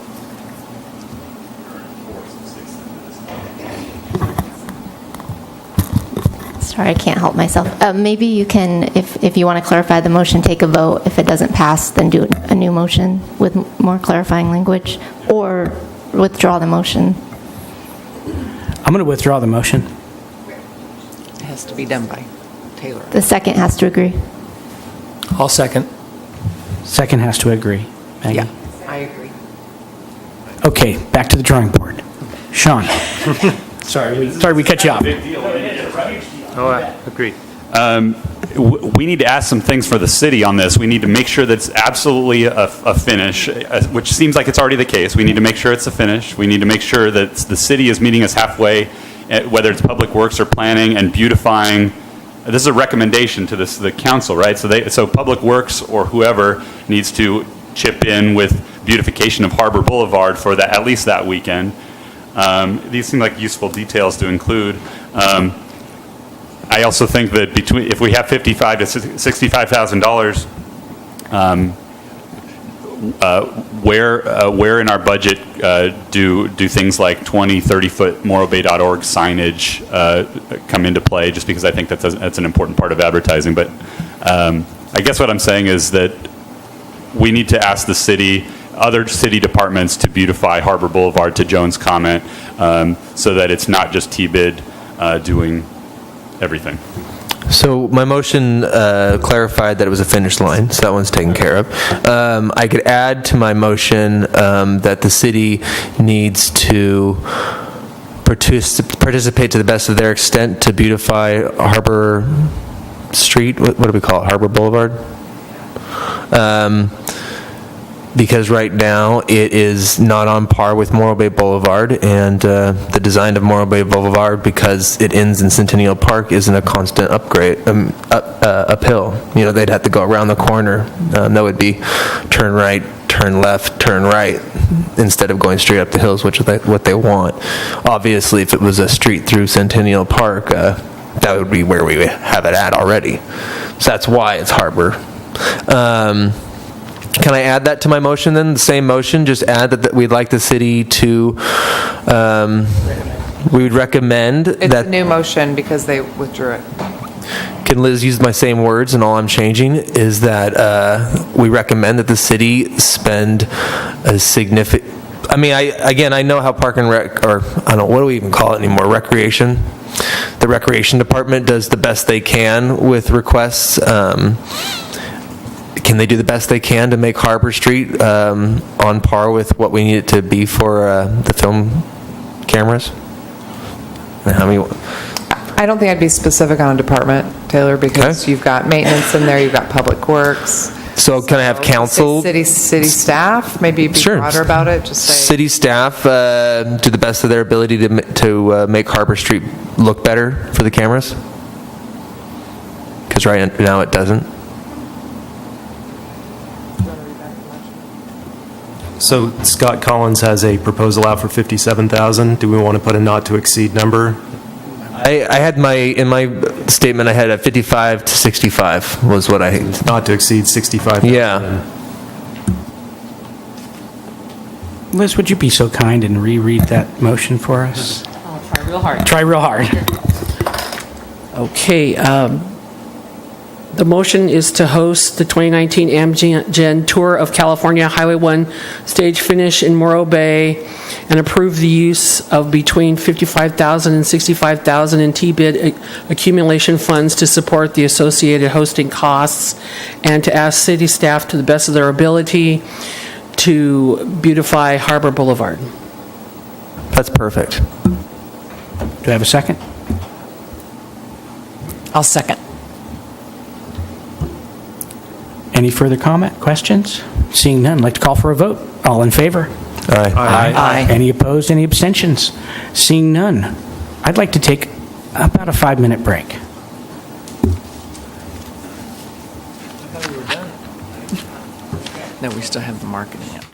Sorry, I can't help myself. Maybe you can, if you want to clarify the motion, take a vote. If it doesn't pass, then do a new motion with more clarifying language, or withdraw the motion. I'm going to withdraw the motion. It has to be done by Taylor. The second has to agree. I'll second. Second has to agree. Maggie? Yeah. I agree. Okay, back to the drawing board. Sean? Sorry, we cut you off. Oh, agreed. We need to ask some things for the city on this. We need to make sure that it's absolutely a finish, which seems like it's already the case. We need to make sure it's a finish. We need to make sure that the city is meeting us halfway, whether it's public works or planning and beautifying. This is a recommendation to the council, right? So public works or whoever needs to chip in with beautification of Harbor Boulevard for that, at least that weekend. These seem like useful details to include. I also think that if we have $55,000 to $65,000, where in our budget do things like 20, 30-foot morrowbay.org signage come into play? Just because I think that's an important part of advertising. But I guess what I'm saying is that we need to ask the city, other city departments to beautify Harbor Boulevard, to Joan's comment, so that it's not just T-Bid doing everything. So my motion clarified that it was a finish line, so that one's taken care of. I could add to my motion that the city needs to participate to the best of their extent to beautify Harbor Street. What do we call it? Harbor Boulevard? Because right now it is not on par with Morro Bay Boulevard, and the design of Morro Bay Boulevard, because it ends in Centennial Park, isn't a constant uphill. You know, they'd have to go around the corner. That would be turn right, turn left, turn right, instead of going straight up the hills, which is what they want. Obviously, if it was a street through Centennial Park, that would be where we have it at already. So that's why it's Harbor. Can I add that to my motion then? The same motion, just add that we'd like the city to, we would recommend It's that. a new motion because they withdrew it. Can Liz use my same words, and all I'm changing is that we recommend that the city spend a significant, I mean, I know how Park and Rec, or I don't know, what do we even call it anymore, recreation? The recreation department does the best they can with requests. Can they do the best they can to make Harbor Street on par with what we need it to be for the film cameras? And how many? I don't think I'd be specific on a department, Taylor, because you've got maintenance in there, you've got public works. So can I have council? City staff, maybe be Sure. broader about it, just say. City staff do the best of their ability to make Harbor Street look better for the cameras? Because right now it doesn't. So Scott Collins has a proposal out for $57,000. Do we want to put a not to exceed number? I had in my statement, I had a 55 to 65 was what I. Not to exceed $65,000. Yeah. Liz, would you be so kind and reread that motion for us? I'll try real hard. Try real hard. Okay, The motion is to host the 2019 Amgen Tour of California Highway 1 stage finish in Morro Bay and approve the use of between $55,000 and $65,000 in T-bid accumulation funds to support the associated hosting costs, and to ask city staff to the best of their ability to beautify Harbor Boulevard. That's perfect. Do I have a second? I'll second. Any further comment, questions? Seeing none, I'd like to call for a vote. All in favor? Aye. Aye. Any opposed, any abstentions? Seeing none, I'd like to take about a 5-minute break. No, we still have the marketing yet.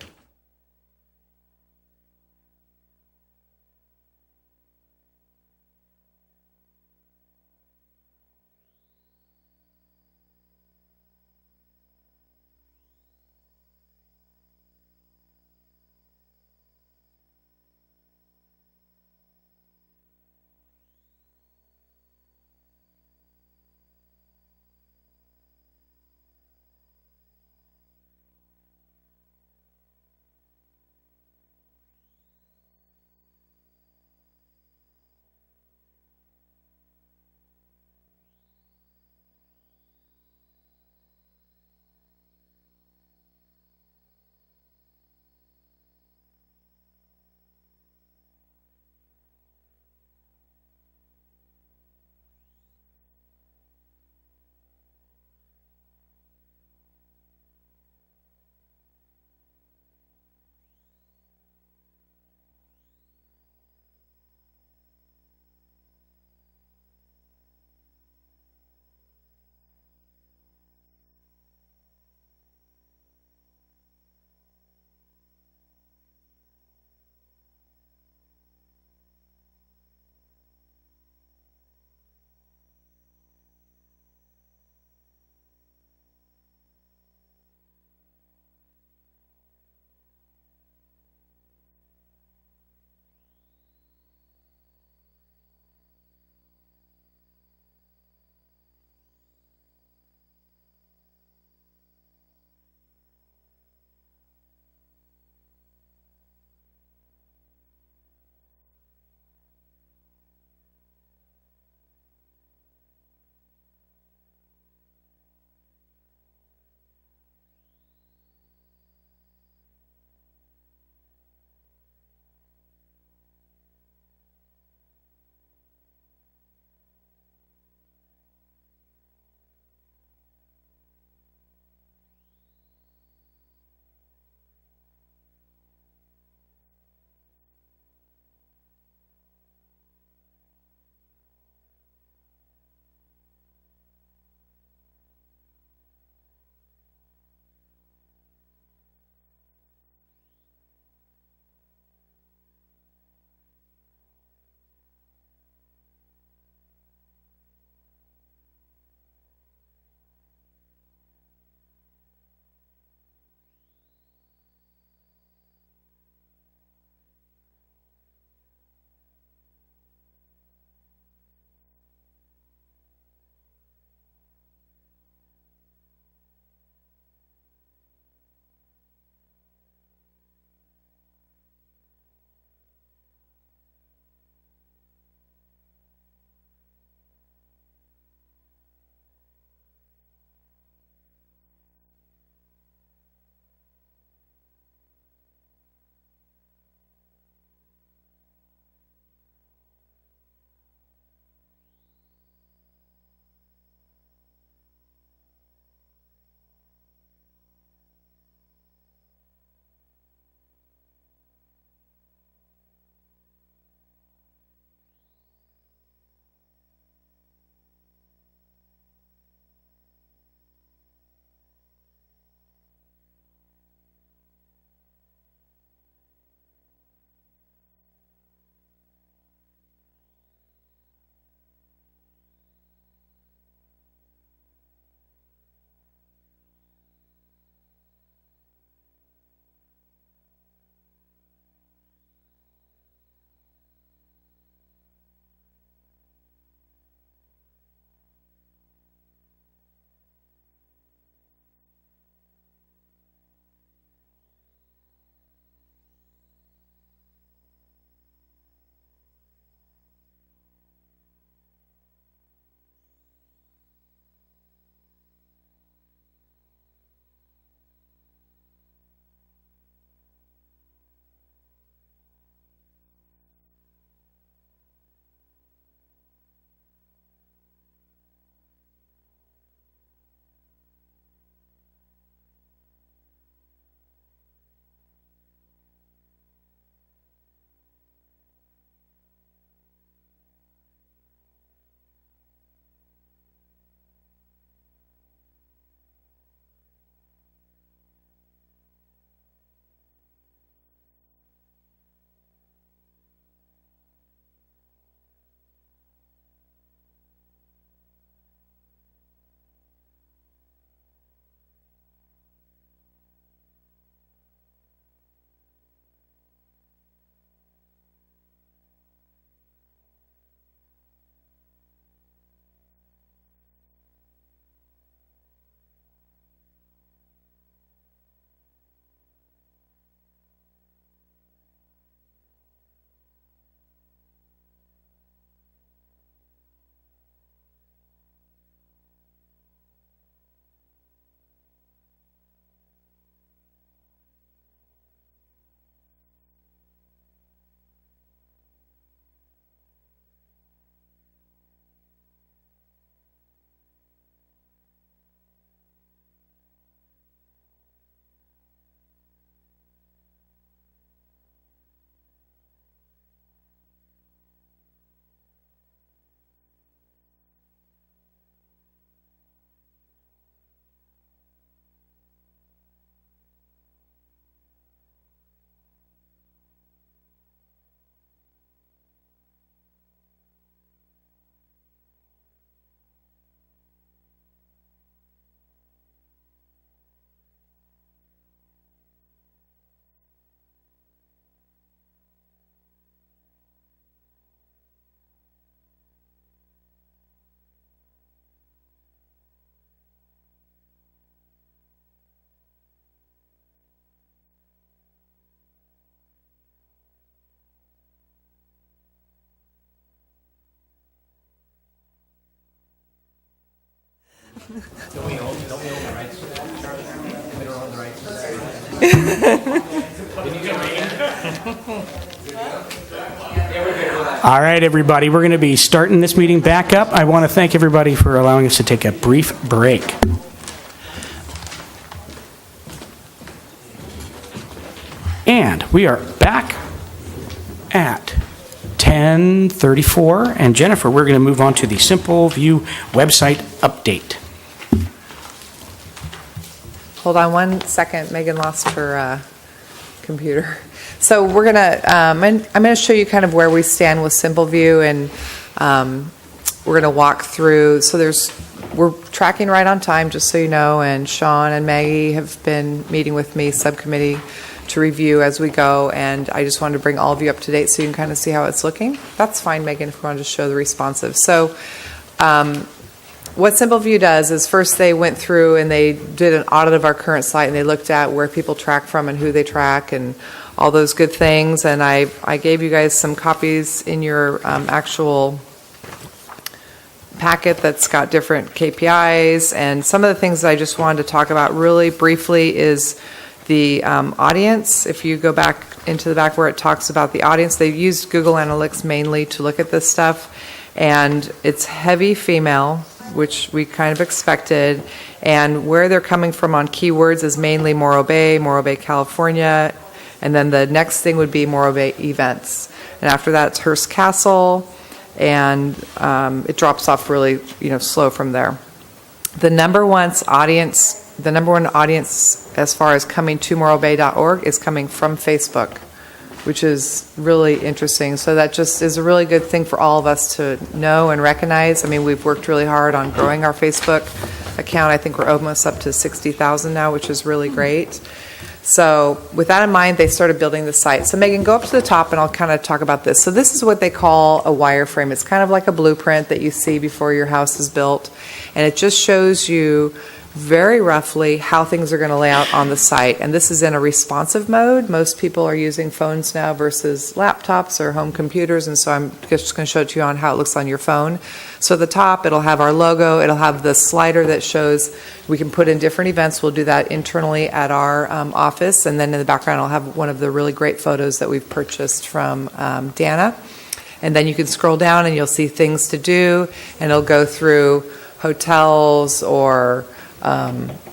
All right, everybody, we're going to be starting this meeting back up. I want to thank everybody for allowing us to take a brief break. And we are back at 10:34. And Jennifer, we're going to move on to the Simple View website update. Hold on one second. Megan lost her computer. So we're going to, I'm going to show you kind of where we stand with Simple View, and we're going to walk through. So we're tracking right on time, just so you know, and Sean and Maggie have been meeting with me, subcommittee, to review as we go, and I just wanted to bring all of you up to date so you can kind of see how it's looking. That's fine, Megan, if we want to just show the responsive. So what Simple View does is first they went through and they did an audit of our current site, and they looked at where people track from and who they track and all those good things. And I gave you guys some copies in your actual packet that's got different KPIs, and some of the things that I just wanted to talk about really briefly is the audience. If you go back into the back where it talks about the audience, they've used Google Analytics mainly to look at this stuff, and it's heavy female, which we kind of expected, and where they're coming from on keywords is mainly Morro Bay, California, and then the next thing would be Morro Bay events, and after that it's Hearst Castle, and it drops off really slow from there. The number one audience as far as coming to morrobay.org is coming from Facebook, which is really interesting. So that just is a really good thing for all of us to know and recognize. I mean, we've worked really hard on growing our Facebook account. I think we're almost up to 60,000 now, which is really great. So with that in mind, they started building the site. So Megan, go up to the top and I'll kind of talk about this. So this is what they call a wireframe. It's kind of like a blueprint that you see before your house is built. And it just shows you very roughly how things are going to lay out on the site. And this is in a responsive mode. Most people are using phones now versus laptops or home computers, and so I'm just going to show it to you on how it looks on your phone. So at the top, it'll have our logo. It'll have the slider that shows we can put in different events. We'll do that internally at our office. And then in the background, I'll have one of the really great photos that we've purchased from Dana. And then you can scroll down and you'll see things to do, and it'll go through hotels or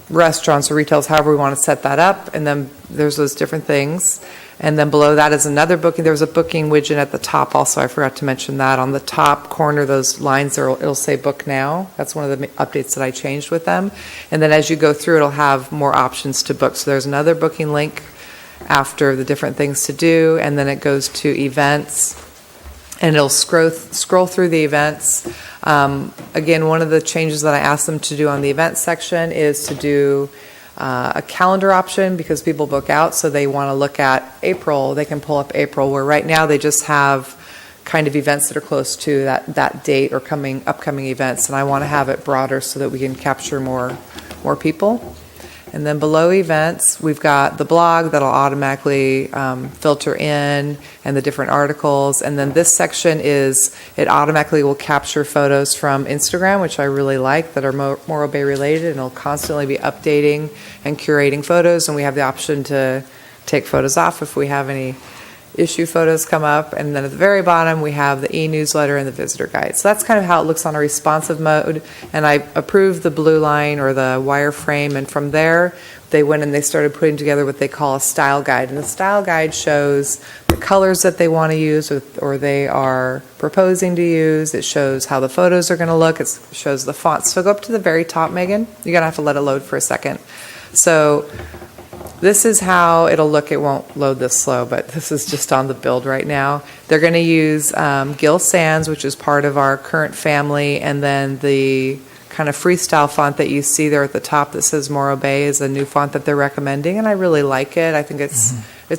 restaurants or retails, however we want to set that up, and then there's those different things. And then below that is another booking. There's a booking widget at the top also. I forgot to mention that. On the top corner, those lines there, it'll say book now. That's one of the updates that I changed with them. And then as you go through, it'll have more options to book. So there's another booking link after the different things to do, and then it goes to events, and it'll scroll through the events. Again, one of the changes that I asked them to do on the event section is to do a calendar option, because people book out, so they want to look at April. They can pull up April, where right now they just have kind of events that are close to that date or upcoming events, and I want to have it broader so that we can capture more people. And then below events, we've got the blog that'll automatically filter in, and the different articles. And then this section it automatically will capture photos from Instagram, which I really like, that are Morro Bay related, and it'll constantly be updating and curating photos. And we have the option to take photos off if we have any issue photos come up. And then at the very bottom, we have the e-newsletter and the visitor guide. So that's kind of how it looks on a responsive mode. And I approved the blue line or the wireframe, and from there, they went and they started putting together what they call a style guide. And the style guide shows the colors that they want to use or they are proposing to use. It shows how the photos are going to look. It shows the fonts. So go up to the very top, Megan. You're going to have to let it load for a second. So this is how it'll look. It won't load this slow, but this is just on the build right now. They're going to use Gill Sans, which is part of our current family, and then the kind of freestyle font that you see there at the top that says Morro Bay is a new font that they're recommending, and I really like it. I think it's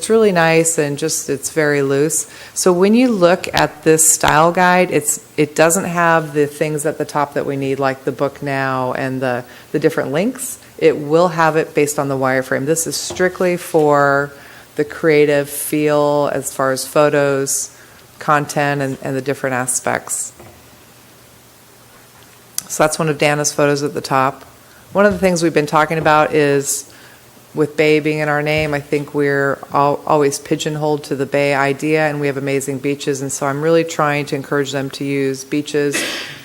really nice, and it's very loose. So when you look at this style guide, it doesn't have the things at the top that we need, like the book now and the different links. It will have it based on the wireframe. This is strictly for the creative feel as far as photos, content, and the different aspects. So that's one of Dana's photos at the top. one of the things we've been talking about is, with Bay being in our name, I think we're always pigeonholed to the Bay idea, and we have amazing beaches, and so I'm really trying to encourage them to use beaches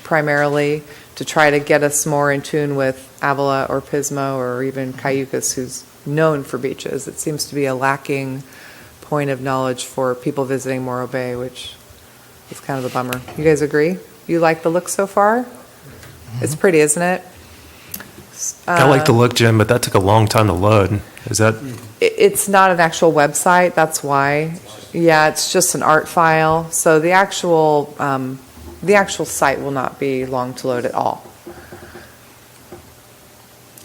primarily to try to get us more in tune with Avila or Pismo or even Cayucas, who's known for beaches. It seems to be a lacking point of knowledge for people visiting Morro Bay, which is kind of a bummer. You guys agree? You like the look so far? It's pretty, isn't it? I like the look, Jim, but that took a long time to load. Is that? It's not an actual website, that's why. Yeah, it's just an art file. So the actual site will not be long to load at all.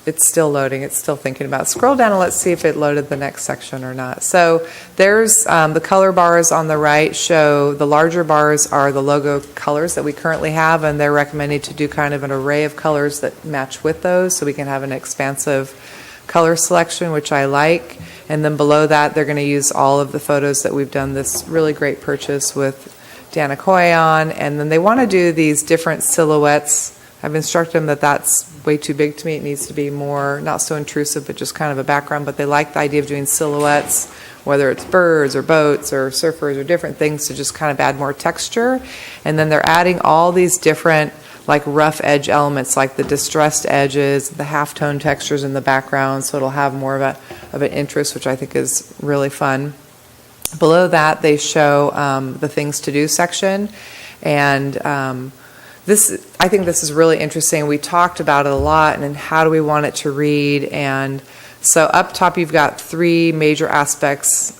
It's still loading. It's still thinking about it. Scroll down and let's see if it loaded the next section or not. So there's the color bars on the right show the larger bars are the logo colors that we currently have, and they're recommending to do kind of an array of colors that match with those so we can have an expansive color selection, which I like. And then below that, they're going to use all of the photos that we've done this really great purchase with Dana Coy on. And then they want to do these different silhouettes. I've instructed them that that's way too big to me. It needs to be more, not so intrusive, but just kind of a background. But they like the idea of doing silhouettes, whether it's birds or boats or surfers or different things, to just kind of add more texture. And then they're adding all these different like rough edge elements, like the distressed edges, the halftone textures in the background, so it'll have more of an interest, which I think is really fun. Below that, they show the things to do section, and I think this is really interesting. We talked about it a lot, and how do we want it to read? And so up top, you've got three major aspects: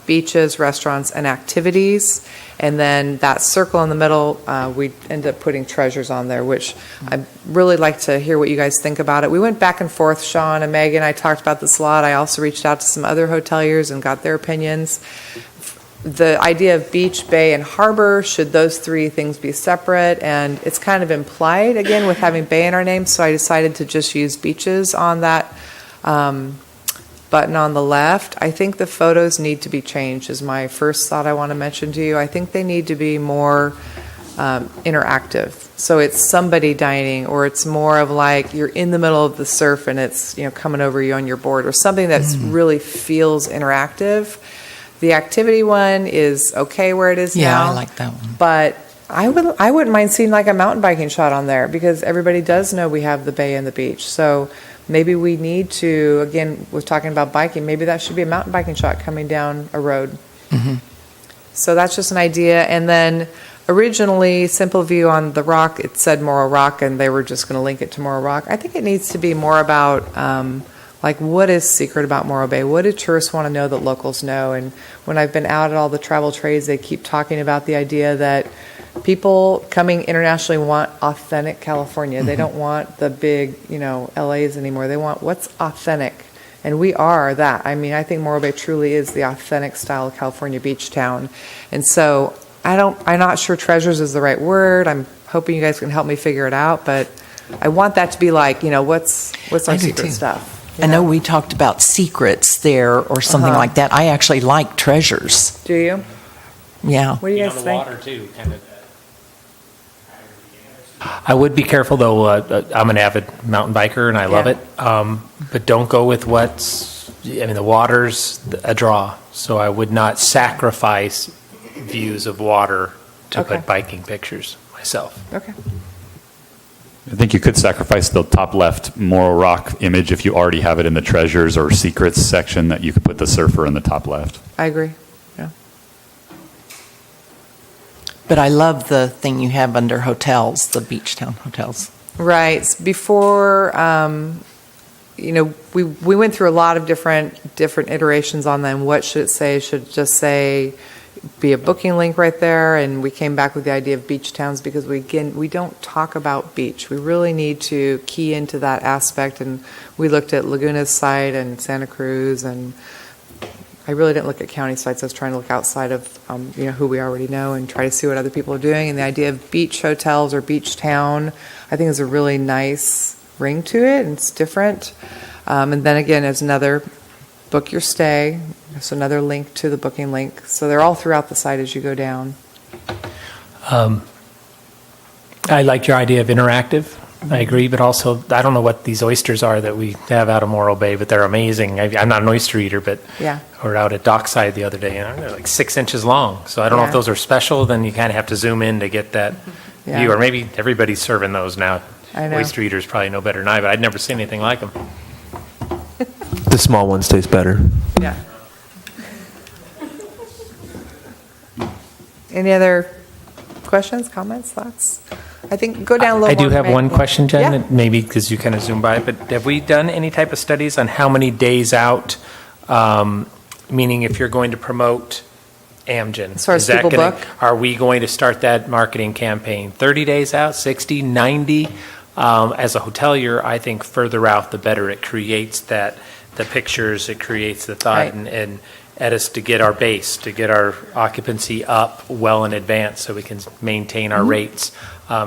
beaches, restaurants, and activities. And then that circle in the middle, we end up putting treasures on there, which I'd really like to hear what you guys think about it. We went back and forth, Sean and Megan. I talked about this a lot. I also reached out to some other hoteliers and got their opinions. The idea of beach, bay, and harbor, should those three things be separate? And it's kind of implied, again, with having bay in our name, so I decided to just use beaches on that button on the left. I think the photos need to be changed, is my first thought I want to mention to you. I think they need to be more interactive. So it's somebody dining, or it's more of like you're in the middle of the surf and it's coming over you on your board, or something that's really feels interactive. The activity one is okay where it is now. Yeah, I like that one. But I wouldn't mind seeing like a mountain biking shot on there, because everybody does know we have the bay and the beach. So maybe we need to, again, we're talking about biking, maybe that should be a mountain biking shot coming down a road. Mm-hmm. So that's just an idea. And then originally, Simple View on the Rock, it said Morro Rock, and they were just going to link it to Morro Rock. I think it needs to be more about like, what is secret about Morro Bay? What do tourists want to know that locals know? And when I've been out at all the travel trades, they keep talking about the idea that people coming internationally want authentic California. They don't want the big, LAs anymore. They want what's authentic. And we are that. I mean, I think Morro Bay truly is the authentic style of California beach town. And so I'm not sure treasures is the right word. I'm hoping you guys can help me figure it out. But I want that to be like, what's our secret stuff? I know we talked about secrets there or something like that. I actually like treasures. Do you? Yeah. What do you guys the think? water too, kind of. I would be careful though. I'm an avid mountain biker and I love it. But don't go with the water's a draw. So I would not sacrifice views of water to put biking pictures myself. Okay. I think you could sacrifice the top left Morro Rock image if you already have it in the treasures or secrets section, that you could put the surfer in the top left. I agree. Yeah. But I love the thing you have under hotels, the beach town hotels. Right. Before, we went through a lot of different iterations on them. What should it say? Should it just say, be a booking link right there? And we came back with the idea of beach towns, because we don't talk about beach. We really need to key into that aspect. And we looked at Laguna's site and Santa Cruz, and I really didn't look at county sites. I was trying to look outside of who we already know and try to see what other people are doing. And the idea of beach hotels or beach town, I think, is a really nice ring to it, and it's different. And then again, as another book your stay, there's another link to the booking link. So they're all throughout the site as you go down. I liked your idea of interactive. I agree, but also, I don't know what these oysters are that we have out of Morro Bay, but they're amazing. I'm not an oyster eater, but Yeah. we were out at Dockside the other day, and they're like 6 inches long. So I don't know if Yeah. those are special, then you kind of have to zoom in to get that Yeah. view. Or maybe everybody's serving those now. I know. Oyster eaters probably know better than I, but I'd never seen anything like them. The small ones taste better. Yeah. Any other questions, comments, thoughts? I think go down a little I do more, have Meg. one question, Jen, Yeah. that maybe because you kind of zoom by, but have we done any type of studies on how many days out, meaning if you're going to promote Amgen? As far as is that people gonna- book? Are we going to start that marketing campaign 30 days out, 60, 90? As a hotelier, I think further out, the better. It creates the pictures, it creates the thought, Right. and at us to get our base, to get our occupancy up well in advance so we can maintain our rates.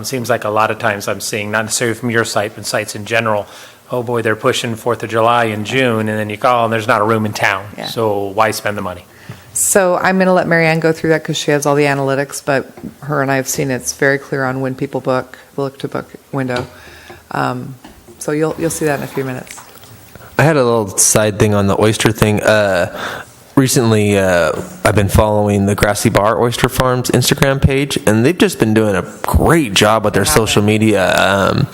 Seems like a lot of times I'm seeing, not necessarily from your site, but sites in general, oh boy, they're pushing 4th of July in June, and then you call and there's not a room in town. Yeah. So why spend the money? So I'm going to let Marianne go through that because she has all the analytics, but her and I have seen it's very clear on when people book, the look to book window. So you'll see that in a few minutes. I had a little side thing on the oyster thing. Recently, I've been following the Grassy Bar Oyster Farms Instagram page, and they've just been doing a great job with their social media.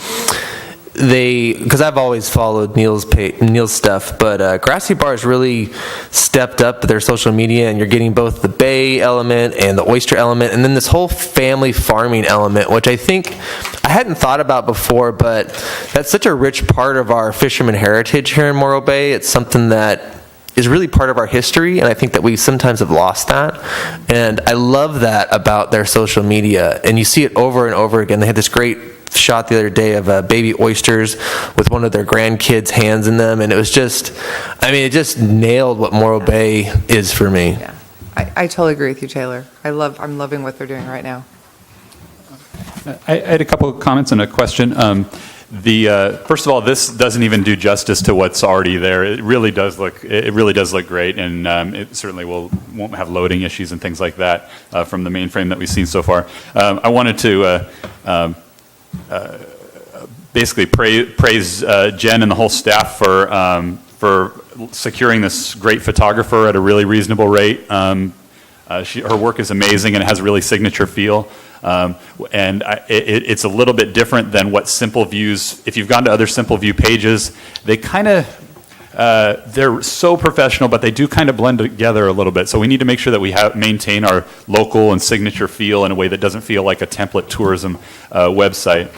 Because I've always followed Neil's stuff, but Grassy Bar has really stepped up their social media, and you're getting both the bay element and the oyster element, and then this whole family farming element, which I think I hadn't thought about before, but that's such a rich part of our fisherman heritage here in Morro Bay. It's something that is really part of our history, and I think that we sometimes have lost that. And I love that about their social media, and you see it over and over again. They had this great shot the other day of baby oysters with one of their grandkids' hands in them, and it was just, it just nailed what Morro Bay is for me. Yeah, I totally agree with you, Taylor. I'm loving what they're doing right now. I had a couple of comments and a question. First of all, this doesn't even do justice to what's already there. It really does look great, and it certainly won't have loading issues and things like that from the mainframe that we've seen so far. I wanted to basically praise Jen and the whole staff for securing this great photographer at a really reasonable rate. Her work is amazing and it has a really signature feel. It's a little bit different than what Simple Views, if you've gone to other Simple View pages, they kind of, they're so professional, but they do kind of blend together a little bit. So we need to make sure that we maintain our local and signature feel in a way that doesn't feel like a template tourism website.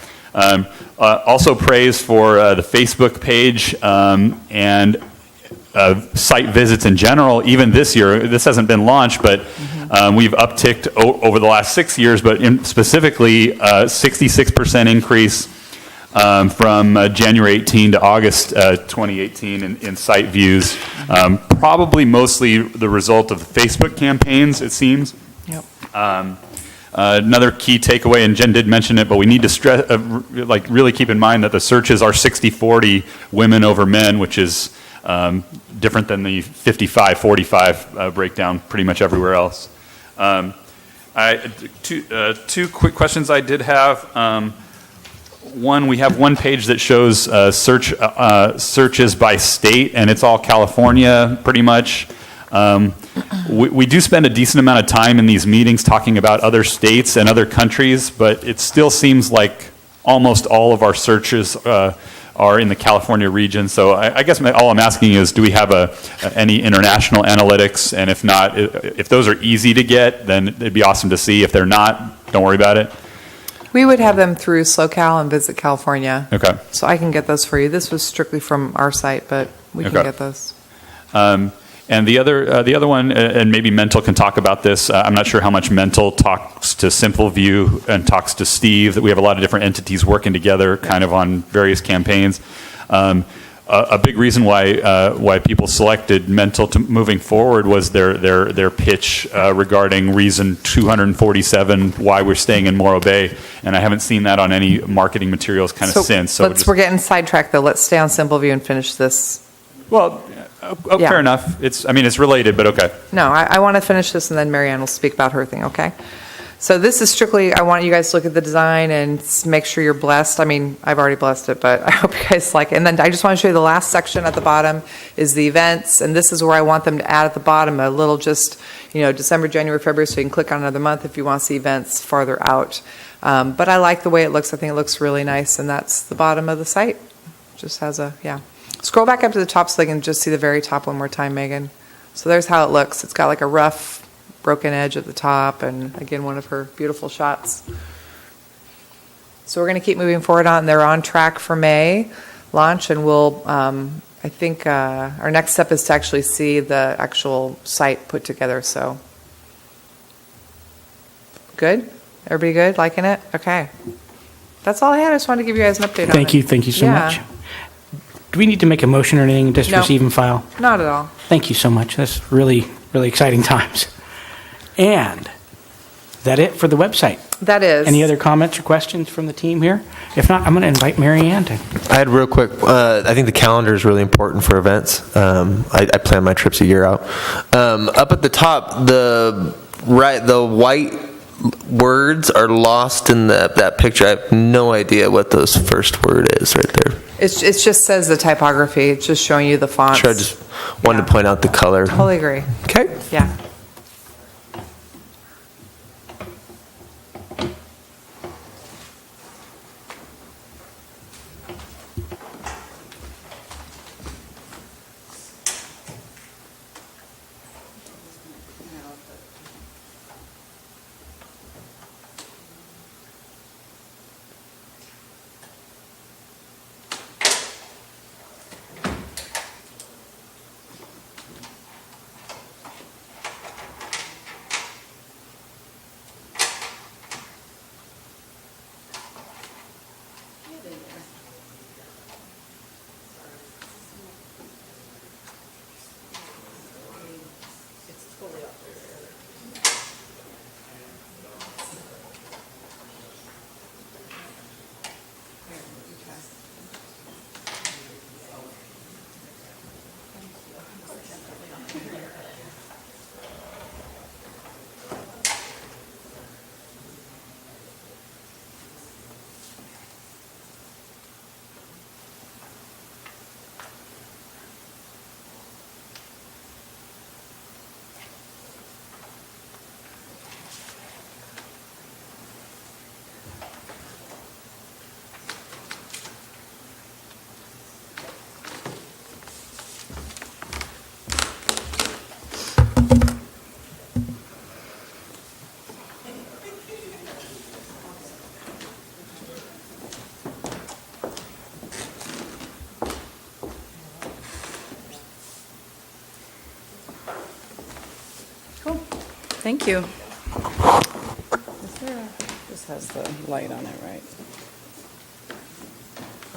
Also praise for the Facebook page and site visits in general. Even this year, this hasn't been launched, but we've upticked over the last 6 years, but specifically 66% increase from January 18 to August 2018 in site views. Probably mostly the result of the Facebook campaigns, it seems. Yep. Another key takeaway, and Jen did mention it, but we need to stress, really keep in mind that the searches are 60-40 women over men, which is different than the 55-45 breakdown pretty much everywhere else. Two quick questions I did have. One, we have one page that shows searches by state, and it's all California pretty much. We do spend a decent amount of time in these meetings talking about other states and other countries, but it still seems like almost all of our searches are in the California region. So I guess all I'm asking is, do we have any international analytics? And if not, if those are easy to get, then it'd be awesome to see. If they're not, don't worry about it. We would have them through SoCal and Visit California. Okay. So I can get those for you. This was strictly from our site, but we can get those. And the other one, and maybe Mental can talk about this. I'm not sure how much Mental talks to Simple View and talks to Steve. That we have a lot of different entities working together, kind of on various campaigns. A big reason why people selected Mental to moving forward was their pitch regarding reason 247 why we're staying in Morro Bay, and I haven't seen that on any marketing materials since. So we're getting sidetracked though. Let's stay on Simple View and finish this. Well. Yeah. Fair enough. It's related, but okay. No, I want to finish this and then Marianne will speak about her thing, okay? So this is strictly, I want you guys to look at the design and make sure you're blessed. I mean, I've already blessed it, but I hope you guys like it. And then I just want to show you the last section at the bottom is the events, and this is where I want them to add at the bottom a little just, December, January, February, so you can click on another month if you want to see events farther out. But I like the way it looks. I think it looks really nice, and that's the bottom of the site. Just has Scroll back up to the top so they can just see the very top one more time, Megan. So there's how it looks. It's got like a rough, broken edge at the top, and again, one of her beautiful shots. So we're going to keep moving forward on. They're on track for May launch, and we'll, I think our next step is to actually see the actual site put together. So good? Everybody good? Liking it? Okay. That's all I had. I just wanted to give you guys an update on it. Thank you so much. Do we need to make a motion or anything, just No. receive and file? Not at all. Thank you so much. That's really, really exciting times. And is that it for the website? That is. Any other comments or questions from the team here? If not, I'm going to invite Mary Ann to. I had real quick, I think the calendar is really important for events. I plan my trips a year out. Up at the top, the white words are lost in that picture. I have no idea what those first word is right there. It just says the typography. It's just showing you the fonts. Sure, I just wanted to point out the color. Totally agree. Okay. Yeah. Thank you. This has the light on it, right?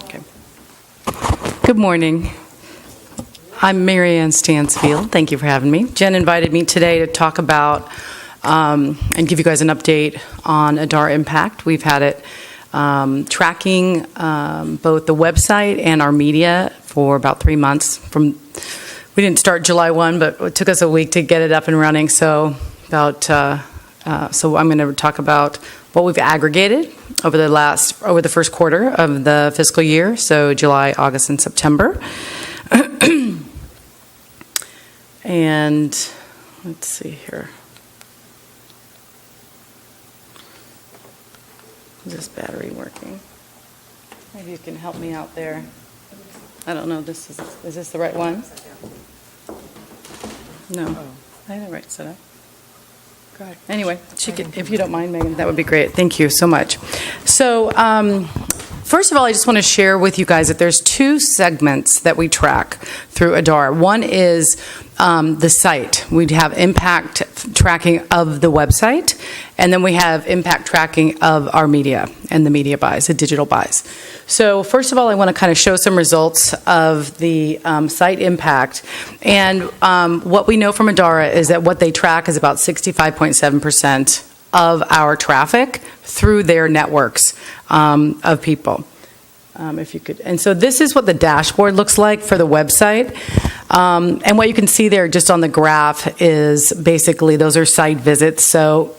Okay. Good morning. I'm Mary Ann Stansfield. Thank you for having me. Jen invited me today to talk about and give you guys an update on Adara Impact. We've had it tracking both the website and our media for about 3 months. We didn't start July 1, but it took us a week to get it up and running. So I'm going to talk about what we've aggregated over the first quarter of the fiscal year, so July, August, and September. And let's see here. Is this battery working? Maybe you can help me out there. I don't know. Is this the right one? No. I had the right setup. Anyway, if you don't mind, Megan, that would be great. Thank you so much. So, first of all, I just want to share with you guys that there's 2 segments that we track through Adara. One is the site. We'd have impact tracking of the website, and then we have impact tracking of our media and the media buys, the digital buys. So first of all, I want to kind of show some results of the site impact. And what we know from Adara is that what they track is about 65.7% of our traffic through their networks of people. If you could, and so this is what the dashboard looks like for the website. And what you can see there just on the graph is basically those are site visits. So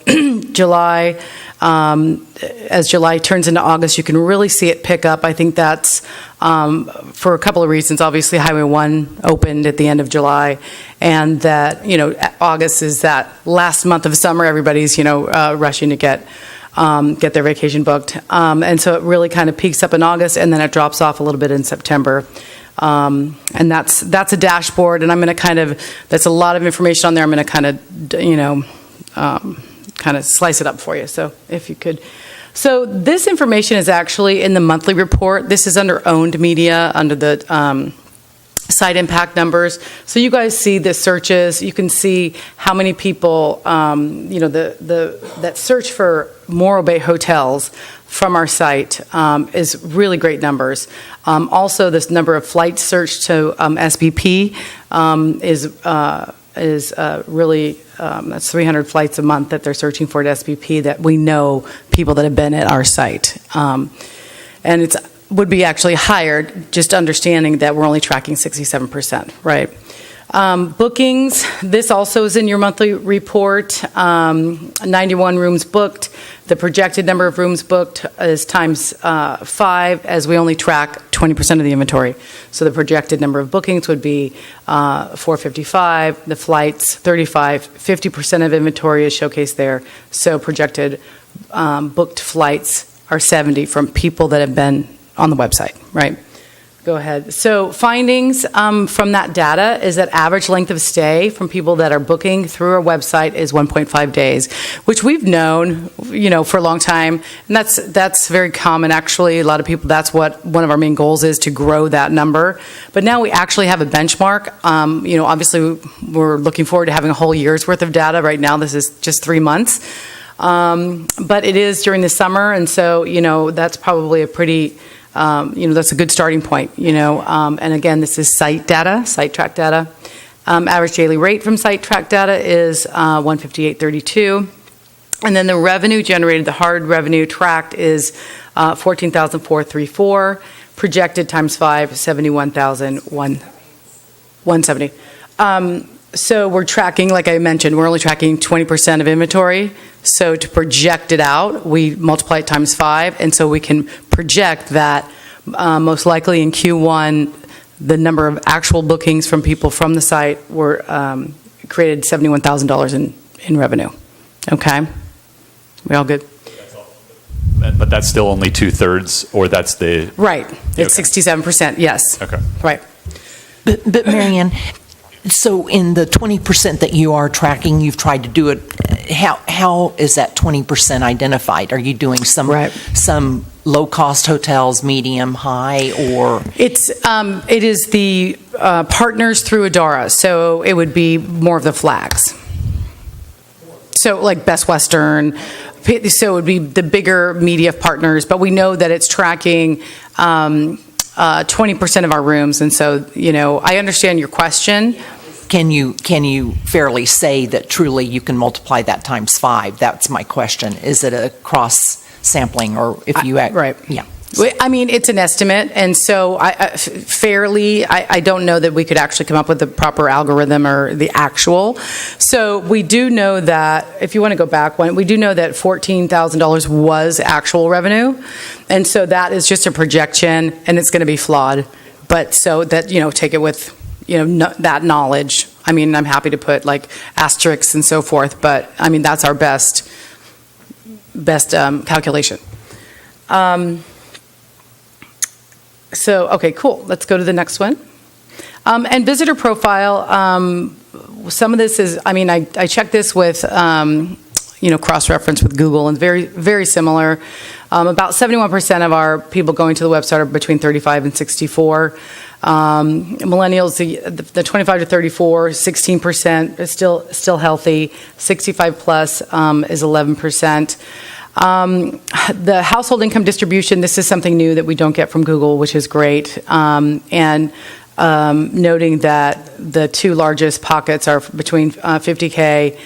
July, as July turns into August, you can really see it pick up. I think that's for a couple of reasons. Obviously, Highway 1 opened at the end of July, and that, August is that last month of summer. Everybody's, rushing to get their vacation booked. And so it really kind of peaks up in August, and then it drops off a little bit in September. And that's a dashboard, and I'm going to that's a lot of information on there. I'm going to kind of slice it up for you. So if you could. So this information is actually in the monthly report. This is under owned media, under the site impact numbers. So you guys see the searches. You can see how many people, that search for Morro Bay hotels from our site is really great numbers. Also, this number of flights searched to SBP is really, that's 300 flights a month that they're searching for at SBP that we know people that have been at our site. And it's would be actually higher, just understanding that we're only tracking 67%, right? Bookings, this also is in your monthly report. 91 rooms booked. The projected number of rooms booked is times 5, as we only track 20% of the inventory. So the projected number of bookings would be 455, the flights 35, 50% of inventory is showcased there. So projected booked flights are 70 from people that have been on the website, right? Go ahead. So findings from that data is that average length of stay from people that are booking through our website is 1.5 days, which we've known, for a long time, and that's very common actually. A lot of people, that's what one of our main goals is, to grow that number. But now we actually have a benchmark. Obviously we're looking forward to having a whole year's worth of data. Right now this is just 3 months, but it is during the summer, and so that's probably a pretty that's a good starting point, and again, this is site data, site track data. Average daily rate from site track data is $158.32. And then the revenue generated, the hard revenue tracked is $14,434. Projected times 5, $71,170. So we're tracking, like I mentioned, we're only tracking 20% of inventory. So to project it out, we multiply it times 5, and so we can project that most likely in Q1, the number of actual bookings from people from the site were created $71,000 in revenue. Okay? We all good? But that's still only 2/3, or that's the... Right. It's 67%, yes. Okay. Right. But Marianne, so in the 20% that you are tracking, you've tried to do it, how is that 20% identified? Are you doing some low-cost hotels, medium, high, or? It is the partners through Adara, so it would be more of the flags. So like Best Western, so it would be the bigger media partners, but we know that it's tracking 20% of our rooms, and so, I understand your question. Can you fairly say that truly you can multiply that times 5? That's my question. Is it a cross sampling, or if you right? Yeah. I mean, it's an estimate, and so I don't know that we could actually come up with the proper algorithm or the actual. So we do know that, if you want to go back one, we do know that $14,000 was actual revenue, and so that is just a projection, and it's going to be flawed. But so that, take it with, that knowledge. I mean, I'm happy to put like asterisks and so forth, but I mean, that's our best calculation. So, okay, cool. Let's go to the next one. And visitor profile, some of this is, I checked this with, cross-reference with Google, and very, very similar. About 71% of our people going to the website are between 35 and 64. Millennials, the 25 to 34, 16% is still healthy. 65 plus is 11%. The household income distribution, this is something new that we don't get from Google, which is great. And noting that the two largest pockets are between 50K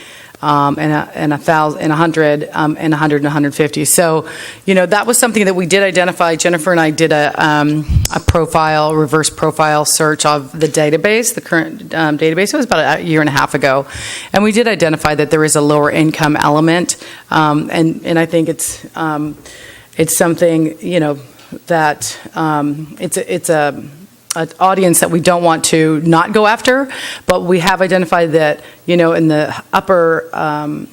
and 1,000, and 100, and 100 and 150. So, that was something that we did identify. Jennifer and I did a reverse profile search of the database, the current database. It was about a year and a half ago. And we did identify that there is a lower income element. And I think it's something, that it's an audience that we don't want to not go after, but we have identified that, in the upper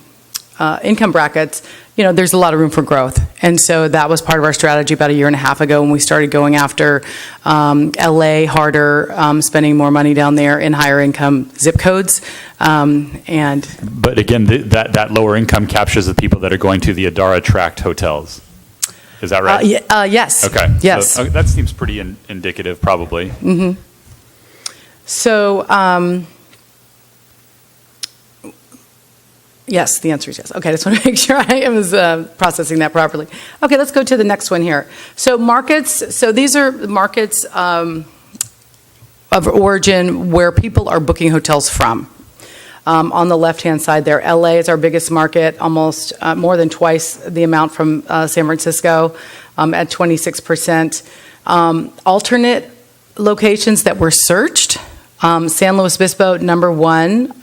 income brackets, there's a lot of room for growth. And so that was part of our strategy about a year and a half ago when we started going after LA harder, spending more money down there in higher income zip codes. But again, that lower income captures the people that are going to the Adara tract hotels. Is that right? Yes. Okay. Yes. So, that seems pretty indicative, probably. Mm-hmm. So, yes, the answer is yes. Okay, I just want to make sure I was processing that properly. Okay, let's go to the next one here. So markets. So these are markets of origin where people are booking hotels from. On the left-hand side there, LA is our biggest market, almost more than twice the amount from San Francisco at 26%. Alternate locations that were searched, San Luis Obispo, number 1,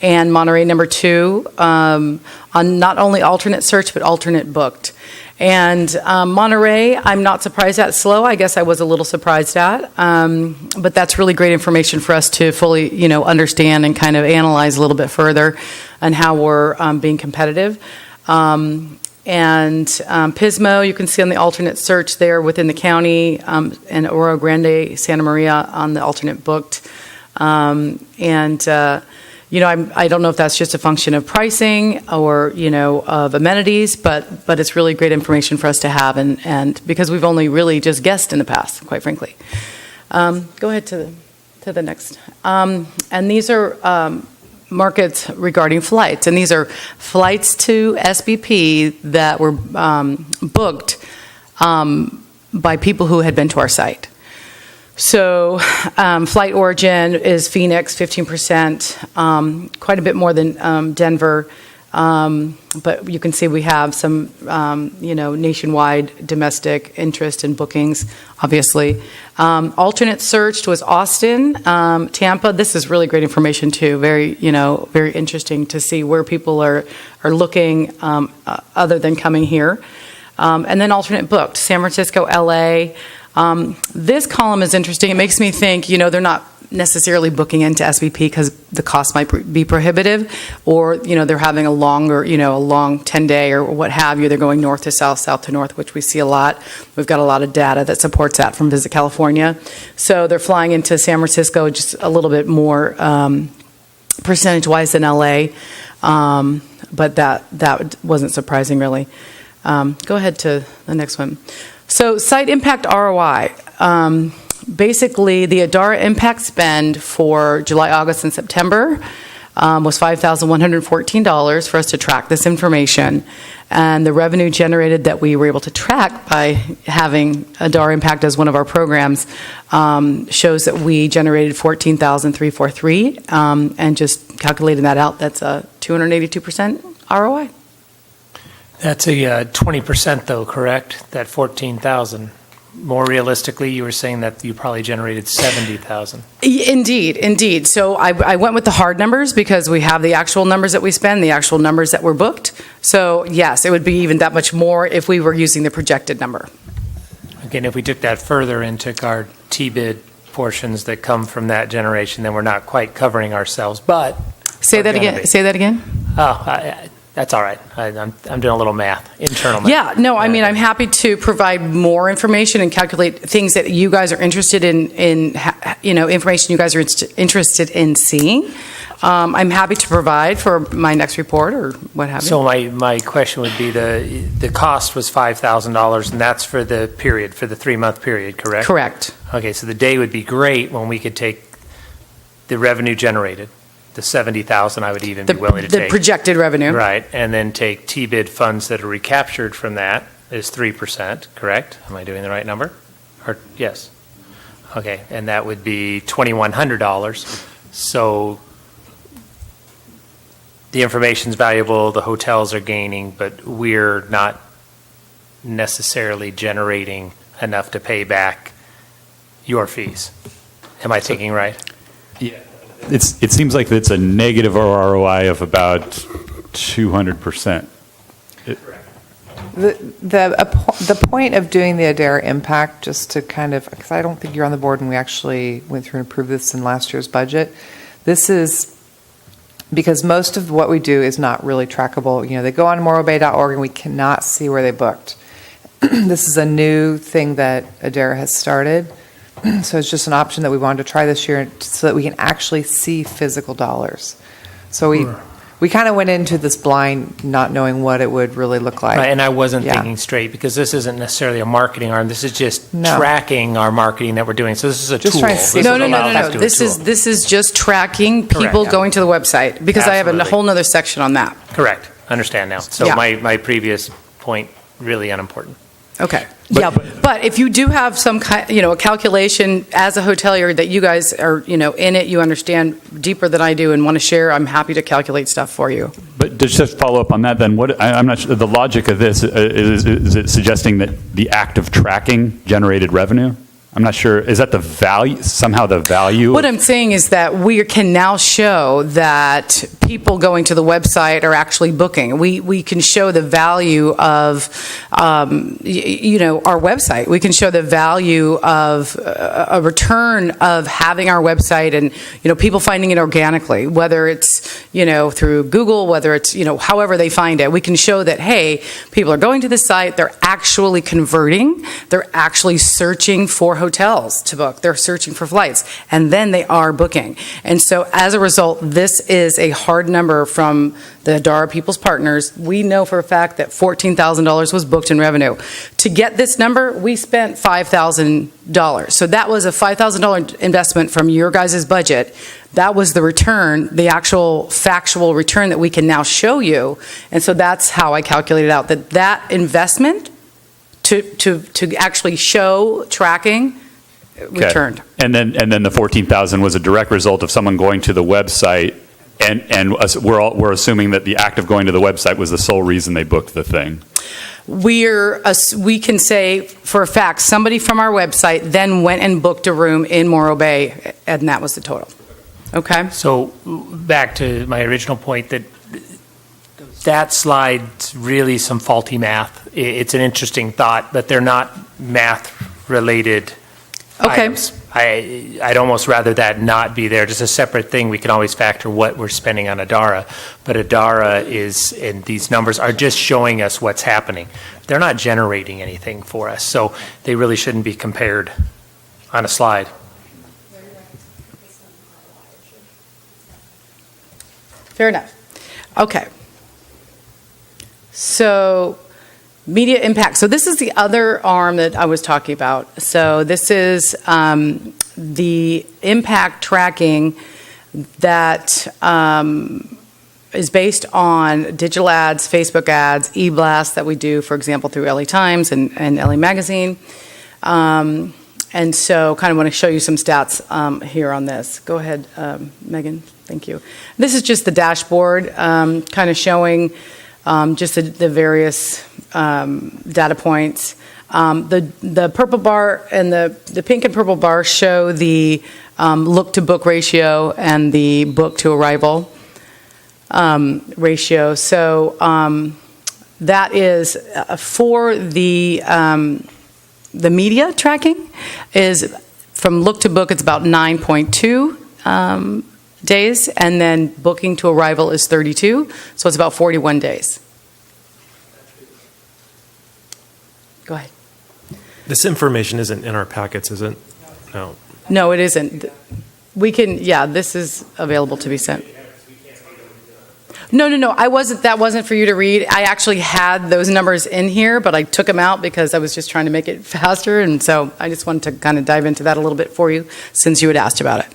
and Monterey, number 2, on not only alternate search, but alternate booked. And Monterey, I'm not surprised at. Slow, I guess I was a little surprised at. But that's really great information for us to fully, understand and kind of analyze a little bit further on how we're being competitive. And Pismo, you can see on the alternate search there within the county, and Oro Grande, Santa Maria on the alternate booked. I don't know if that's just a function of pricing or, of amenities, but it's really great information for us to have, and because we've only really just guessed in the past, quite frankly. Go ahead to the next. And these are markets regarding flights, and these are flights to SBP that were booked by people who had been to our site. So flight origin is Phoenix, 15%, quite a bit more than Denver. But you can see we have some, nationwide domestic interest in bookings, obviously. Alternate searched was Austin, Tampa. This is really great information too. Very, very interesting to see where people are looking other than coming here. And then alternate booked, San Francisco, LA. This column is interesting. It makes me think, they're not necessarily booking into SBP because the cost might be prohibitive, or, they're having a longer, a long 10-day or what have you. They're going north to south, south to north, which we see a lot. We've got a lot of data that supports that from Visit California. So they're flying into San Francisco just a little bit more percentage-wise than LA, but that wasn't surprising, really. Go ahead to the next one. So site impact ROI. Basically, the Adara impact spend for July, August, and September was $5,114 for us to track this information. And the revenue generated that we were able to track by having Adara impact as one of our programs shows that we generated $14,343. And just calculating that out, that's a 282% ROI. That's a 20% though, correct? That 14,000. More realistically, you were saying that you probably generated 70,000. Indeed. So I went with the hard numbers because we have the actual numbers that we spend, the actual numbers that were booked. So yes, it would be even that much more if we were using the projected number. Again, if we took that further and took our T-bid portions that come from that generation, then we're not quite covering ourselves, but... Say that again? Oh, that's all right. I'm doing a little math, internal math. Yeah, no, I mean, I'm happy to provide more information and calculate things that you guys are interested in information you guys are interested in seeing. I'm happy to provide for my next report or what have you. So my question would be the cost was $5,000, and that's for the period, for the 3-month period, correct? Correct. Okay, so the day would be great when we could take the revenue generated. The 70,000 I would even be willing to take. The projected revenue. Right, and then take T-bid funds that are recaptured from that is 3%, correct? Am I doing the right number? Or yes. Okay, and that would be $2,100. So the information's valuable, the hotels are gaining, but we're not necessarily generating enough to pay back your fees. Am I thinking right? Yeah. It seems like it's a negative ROI of about 200%. The point of doing the Adair impact, just to kind of, because I don't think you're on the board and we actually went through and approved this in last year's budget. This is because most of what we do is not really trackable. You know, they go on morrowbay.org and we cannot see where they booked. This is a new thing that Adair has started. So it's just an option that we wanted to try this year so that we can actually see physical dollars. So we kind of went into this blind, not knowing what it would really look like. Right, and I wasn't Yeah. thinking straight because this isn't necessarily a marketing arm. This is just No. tracking our marketing that we're doing. So this is a Just tool. trying to see- This No, is no, no, allows no, us no. to do a This is, tool. this is just tracking people Correct. going to the website, because I have a Absolutely. whole nother section on that. Correct. Understand now. So Yeah. my previous point, really unimportant. Okay. Yeah, but if you do have some kind, a calculation as a hotelier that you guys are, in it, you understand deeper than I do and want to share, I'm happy to calculate stuff for you. But just to follow up on that, then, I'm not sure, the logic of this, is it suggesting that the act of tracking generated revenue? I'm not sure, is that the value, somehow the value? What I'm saying is that we can now show that people going to the website are actually booking. We can show the value of, our website. We can show the value of a return of having our website and, people finding it organically, whether it's, through Google, whether it's, however they find it. We can show that, hey, people are going to the site, they're actually converting, they're actually searching for hotels to book, they're searching for flights, and then they are booking. And so as a result, this is a hard number from the Adara People's Partners. We know for a fact that $14,000 was booked in revenue. To get this number, we spent $5,000. So that was a $5,000 investment from your guys' budget. That was the return, the actual factual return that we can now show you. And so that's how I calculated out that investment to actually show tracking returned. And then the 14,000 was a direct result of someone going to the website, and we're assuming that the act of going to the website was the sole reason they booked the thing. We can say for a fact somebody from our website then went and booked a room in Morro Bay, and that was the total. Okay? So back to my original point that slide's really some faulty math. It's an interesting thought, but they're not math-related items. I'd almost rather that not be there. Just a separate thing. We can always factor what we're spending on Adara, but Adara and these numbers are just showing us what's happening. They're not generating anything for us, so they really shouldn't be compared on a slide. Fair enough. Okay. So, media impact. So this is the other arm that I was talking about. So this is the impact tracking that is based on digital ads, Facebook ads, e-blasts that we do, for example, through LA Times and LA Magazine. And so kind of want to show you some stats here on this. Go ahead, Megan. Thank you. This is just the dashboard, kind of showing just the various data points. The purple bar and the pink and purple bar show the look to book ratio and the book to arrival ratio. So that is for the media tracking is from look to book, it's about 9.2 days, and then booking to arrival is 32, so it's about 41 days. Go ahead. This information isn't in our packets, is it? No. No, it isn't. We can, this is available to be sent. No, that wasn't for you to read. I actually had those numbers in here, but I took them out because I was just trying to make it faster, and so I just wanted to kind of dive into that a little bit for you since you had asked about it.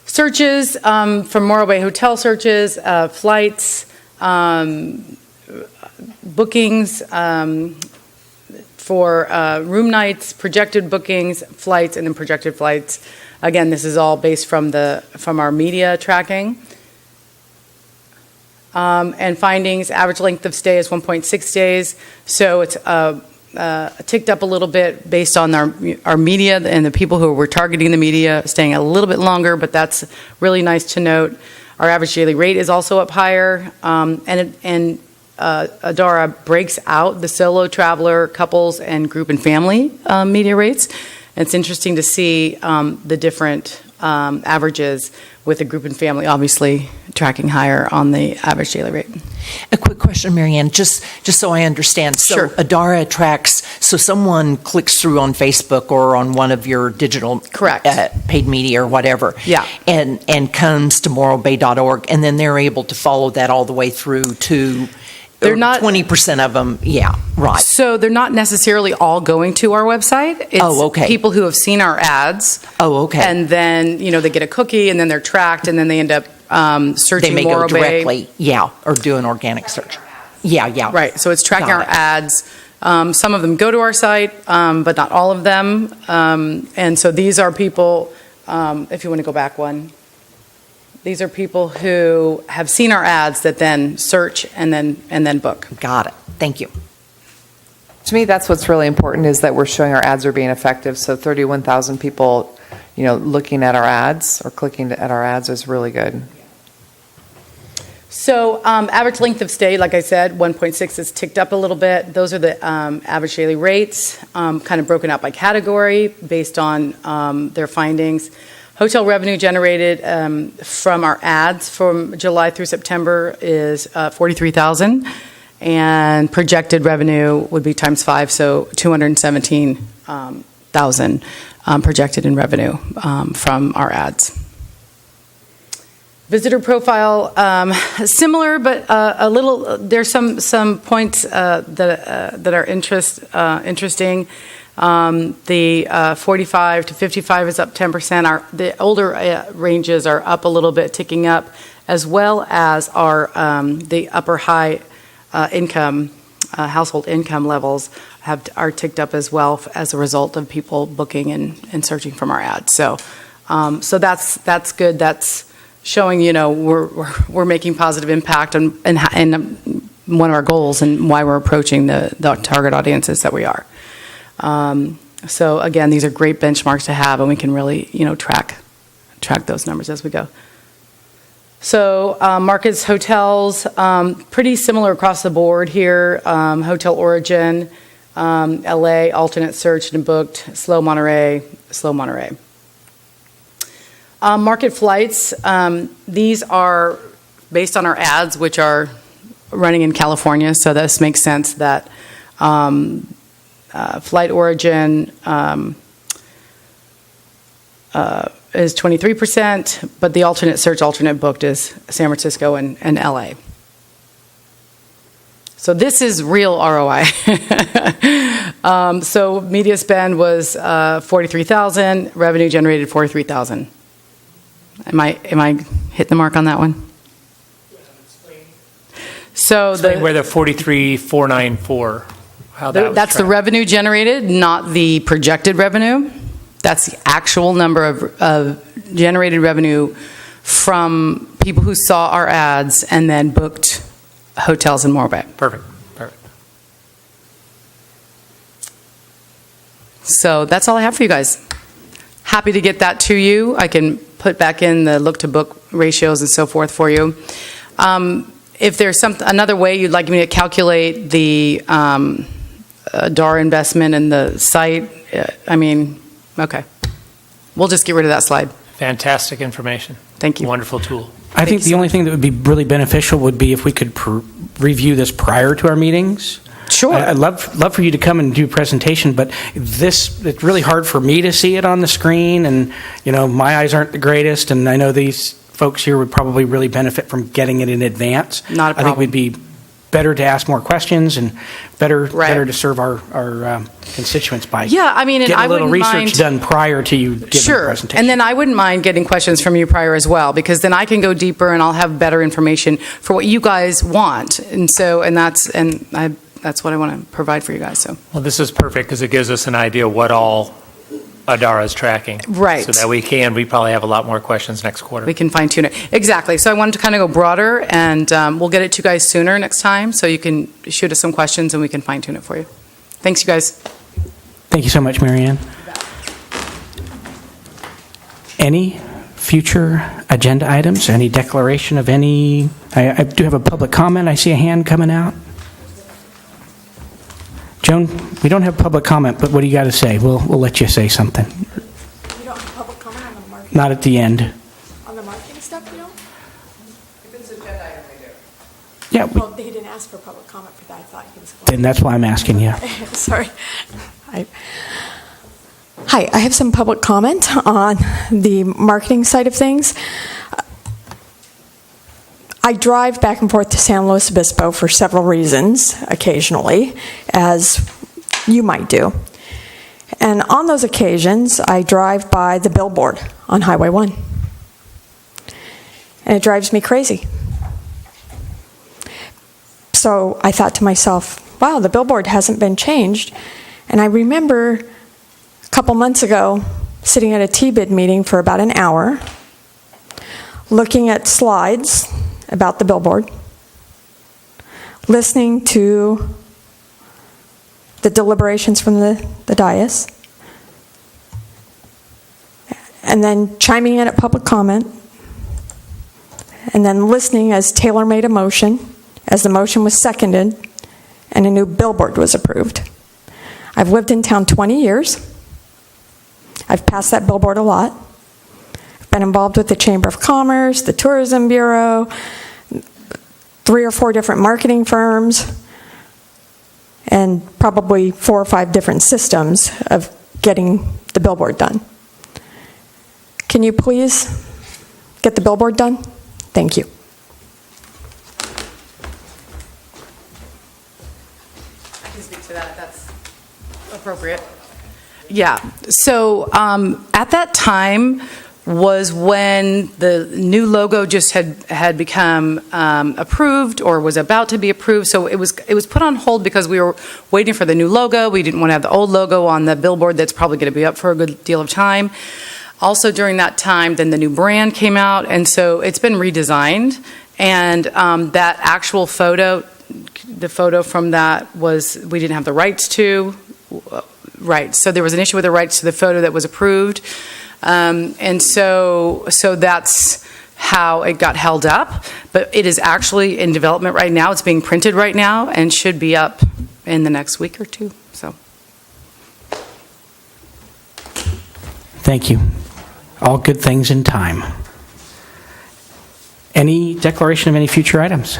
Searches from Morro Bay Hotel searches, flights, bookings for room nights, projected bookings, flights, and then projected flights. Again, this is all based from our media tracking. And findings, average length of stay is 1.6 days. So it's ticked up a little bit based on our media and the people who were targeting the media, staying a little bit longer, but that's really nice to note. Our average daily rate is also up higher. And Adara breaks out the solo traveler, couples, and group and family media rates. And it's interesting to see the different averages with the group and family obviously tracking higher on the average daily rate. A quick question, Marianne, just so I understand. So Sure. Adara tracks, so someone clicks through on Facebook or on one of your digital Correct. Paid media or whatever, Yeah. and comes to morrowbay.org, and then they're able to follow that all the way through to They're not- 20% of them, yeah, right. So they're not necessarily all going to our website. It's Oh, okay. people who have seen our ads. Oh, okay. And then, they get a cookie, and then they're tracked, and then they end up They searching may go Morro Bay. directly, yeah, or do an organic search. Yeah. Right, so it's tracking Got our it. ads. Some of them go to our site, but not all of them. And so these are people, if you want to go back one, these are people who have seen our ads that then search and then book. Got it. Thank you. To me, that's what's really important, is that we're showing our ads are being effective. So 31,000 people, looking at our ads or clicking at our ads is really good. So average length of stay, like I said, 1.6 is ticked up a little bit. Those are the average daily rates, kind of broken out by category based on their findings. Hotel revenue generated from our ads from July through September is 43,000, and projected revenue would be times 5, so 217,000 projected in revenue from our ads. Visitor profile, similar, but a little. There's some points that are interesting. The 45 to 55 is up 10%. The older ranges are up a little bit, ticking up, as well as our the upper high income household income levels are ticked up as well as a result of people booking and searching from our ads. So that's good. That's showing we're making positive impact and one of our goals and why we're approaching the target audiences that we are. So again, these are great benchmarks to have, and we can really track those numbers as we go. So markets, hotels, pretty similar across the board here. Hotel Origin, LA, alternate searched and booked, slow Monterey. Market flights, these are based on our ads, which are running in California, so this makes sense that Flight Origin is 23%, but the alternate search, alternate booked is San Francisco and LA. So this is real ROI. So media spend was 43,000, revenue generated 43,000. Am I hitting the mark on that one? So Explain where the 43,494, how that was that's the tracked. revenue generated, not the projected revenue. That's the actual number of generated revenue from people who saw our ads and then booked hotels in Morro Bay. Perfect. So that's all I have for you guys. Happy to get that to you. I can put back in the look to book ratios and so forth for you. If there's another way you'd like me to calculate the DAR investment in the site, okay. We'll just get rid of that slide. Fantastic information. Thank you. Wonderful tool. I think the only thing that would be really beneficial would be if we could review this prior to our meetings. Sure. I'd love for you to come and do a presentation, but it's really hard for me to see it on the screen, and my eyes aren't the greatest, and I know these folks here would probably really benefit from getting it in advance. Not a problem. I think we'd be better to ask more questions and better to serve our constituents by Yeah, and getting I a little wouldn't research mind. done prior to you giving the Sure, presentation. and then I wouldn't mind getting questions from you prior as well, because then I can go deeper and I'll have better information for what you guys want, that's what I want to provide for you guys. So Well, this is perfect because it gives us an idea what all Adara's tracking. Right. So that we probably have a lot more questions next quarter. We can fine tune it. Exactly. So I wanted to kind of go broader, and we'll get it to you guys sooner next time, so you can shoot us some questions and we can fine tune it for you. Thanks, you guys. Thank you so much, Marianne. Any future agenda items? Any declaration of any? I do have a public comment. I see a hand coming out. Joan, we don't have public comment, but what do you got to say? We'll let you say something. You don't have public comment on the marketing? Not at the end. On the marketing stuff, you don't? If it's an agenda item, we do. Yeah, Well, he didn't ask for public comment for that. I thought he was going then that's why I'm asking you. Sorry. Hi, I have some public comment on the marketing side of things. I drive back and forth to San Luis Obispo for several reasons, occasionally, as you might do. And on those occasions, I drive by the billboard on Highway 1. And it drives me crazy. So I thought to myself, wow, the billboard hasn't been changed. And I remember a couple months ago sitting at a T-bid meeting for about an hour, looking at slides about the billboard, listening to the deliberations from the dais, and then chiming in at public comment, and then listening as Taylor made a motion, as the motion was seconded, and a new billboard was approved. I've lived in town 20 years. I've passed that billboard a lot. I've been involved with the Chamber of Commerce, the Tourism Bureau, 3 or 4 different marketing firms, and probably 4 or 5 different systems of getting the billboard done. Can you please get the billboard done? Thank you. I can speak to that if that's appropriate. Yeah. So at that time was when the new logo just had become approved or was about to be approved. So it was put on hold because we were waiting for the new logo. We didn't want to have the old logo on the billboard that's probably going to be up for a good deal of time. Also during that time, then the new brand came out, and so it's been redesigned. And that actual photo, the photo from that was, we didn't have the rights to. Right, so there was an issue with the rights to the photo that was approved. And so that's how it got held up. But it is actually in development right now. It's being printed right now and should be up in the next week or 2. So, Thank you. All good things in time. Any declaration of any future items?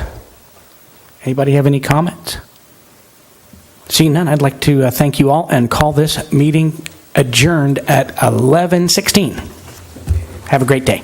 Anybody have any comments? Seeing none, I'd like to thank you all and call this meeting adjourned at 11:16. Have a great day.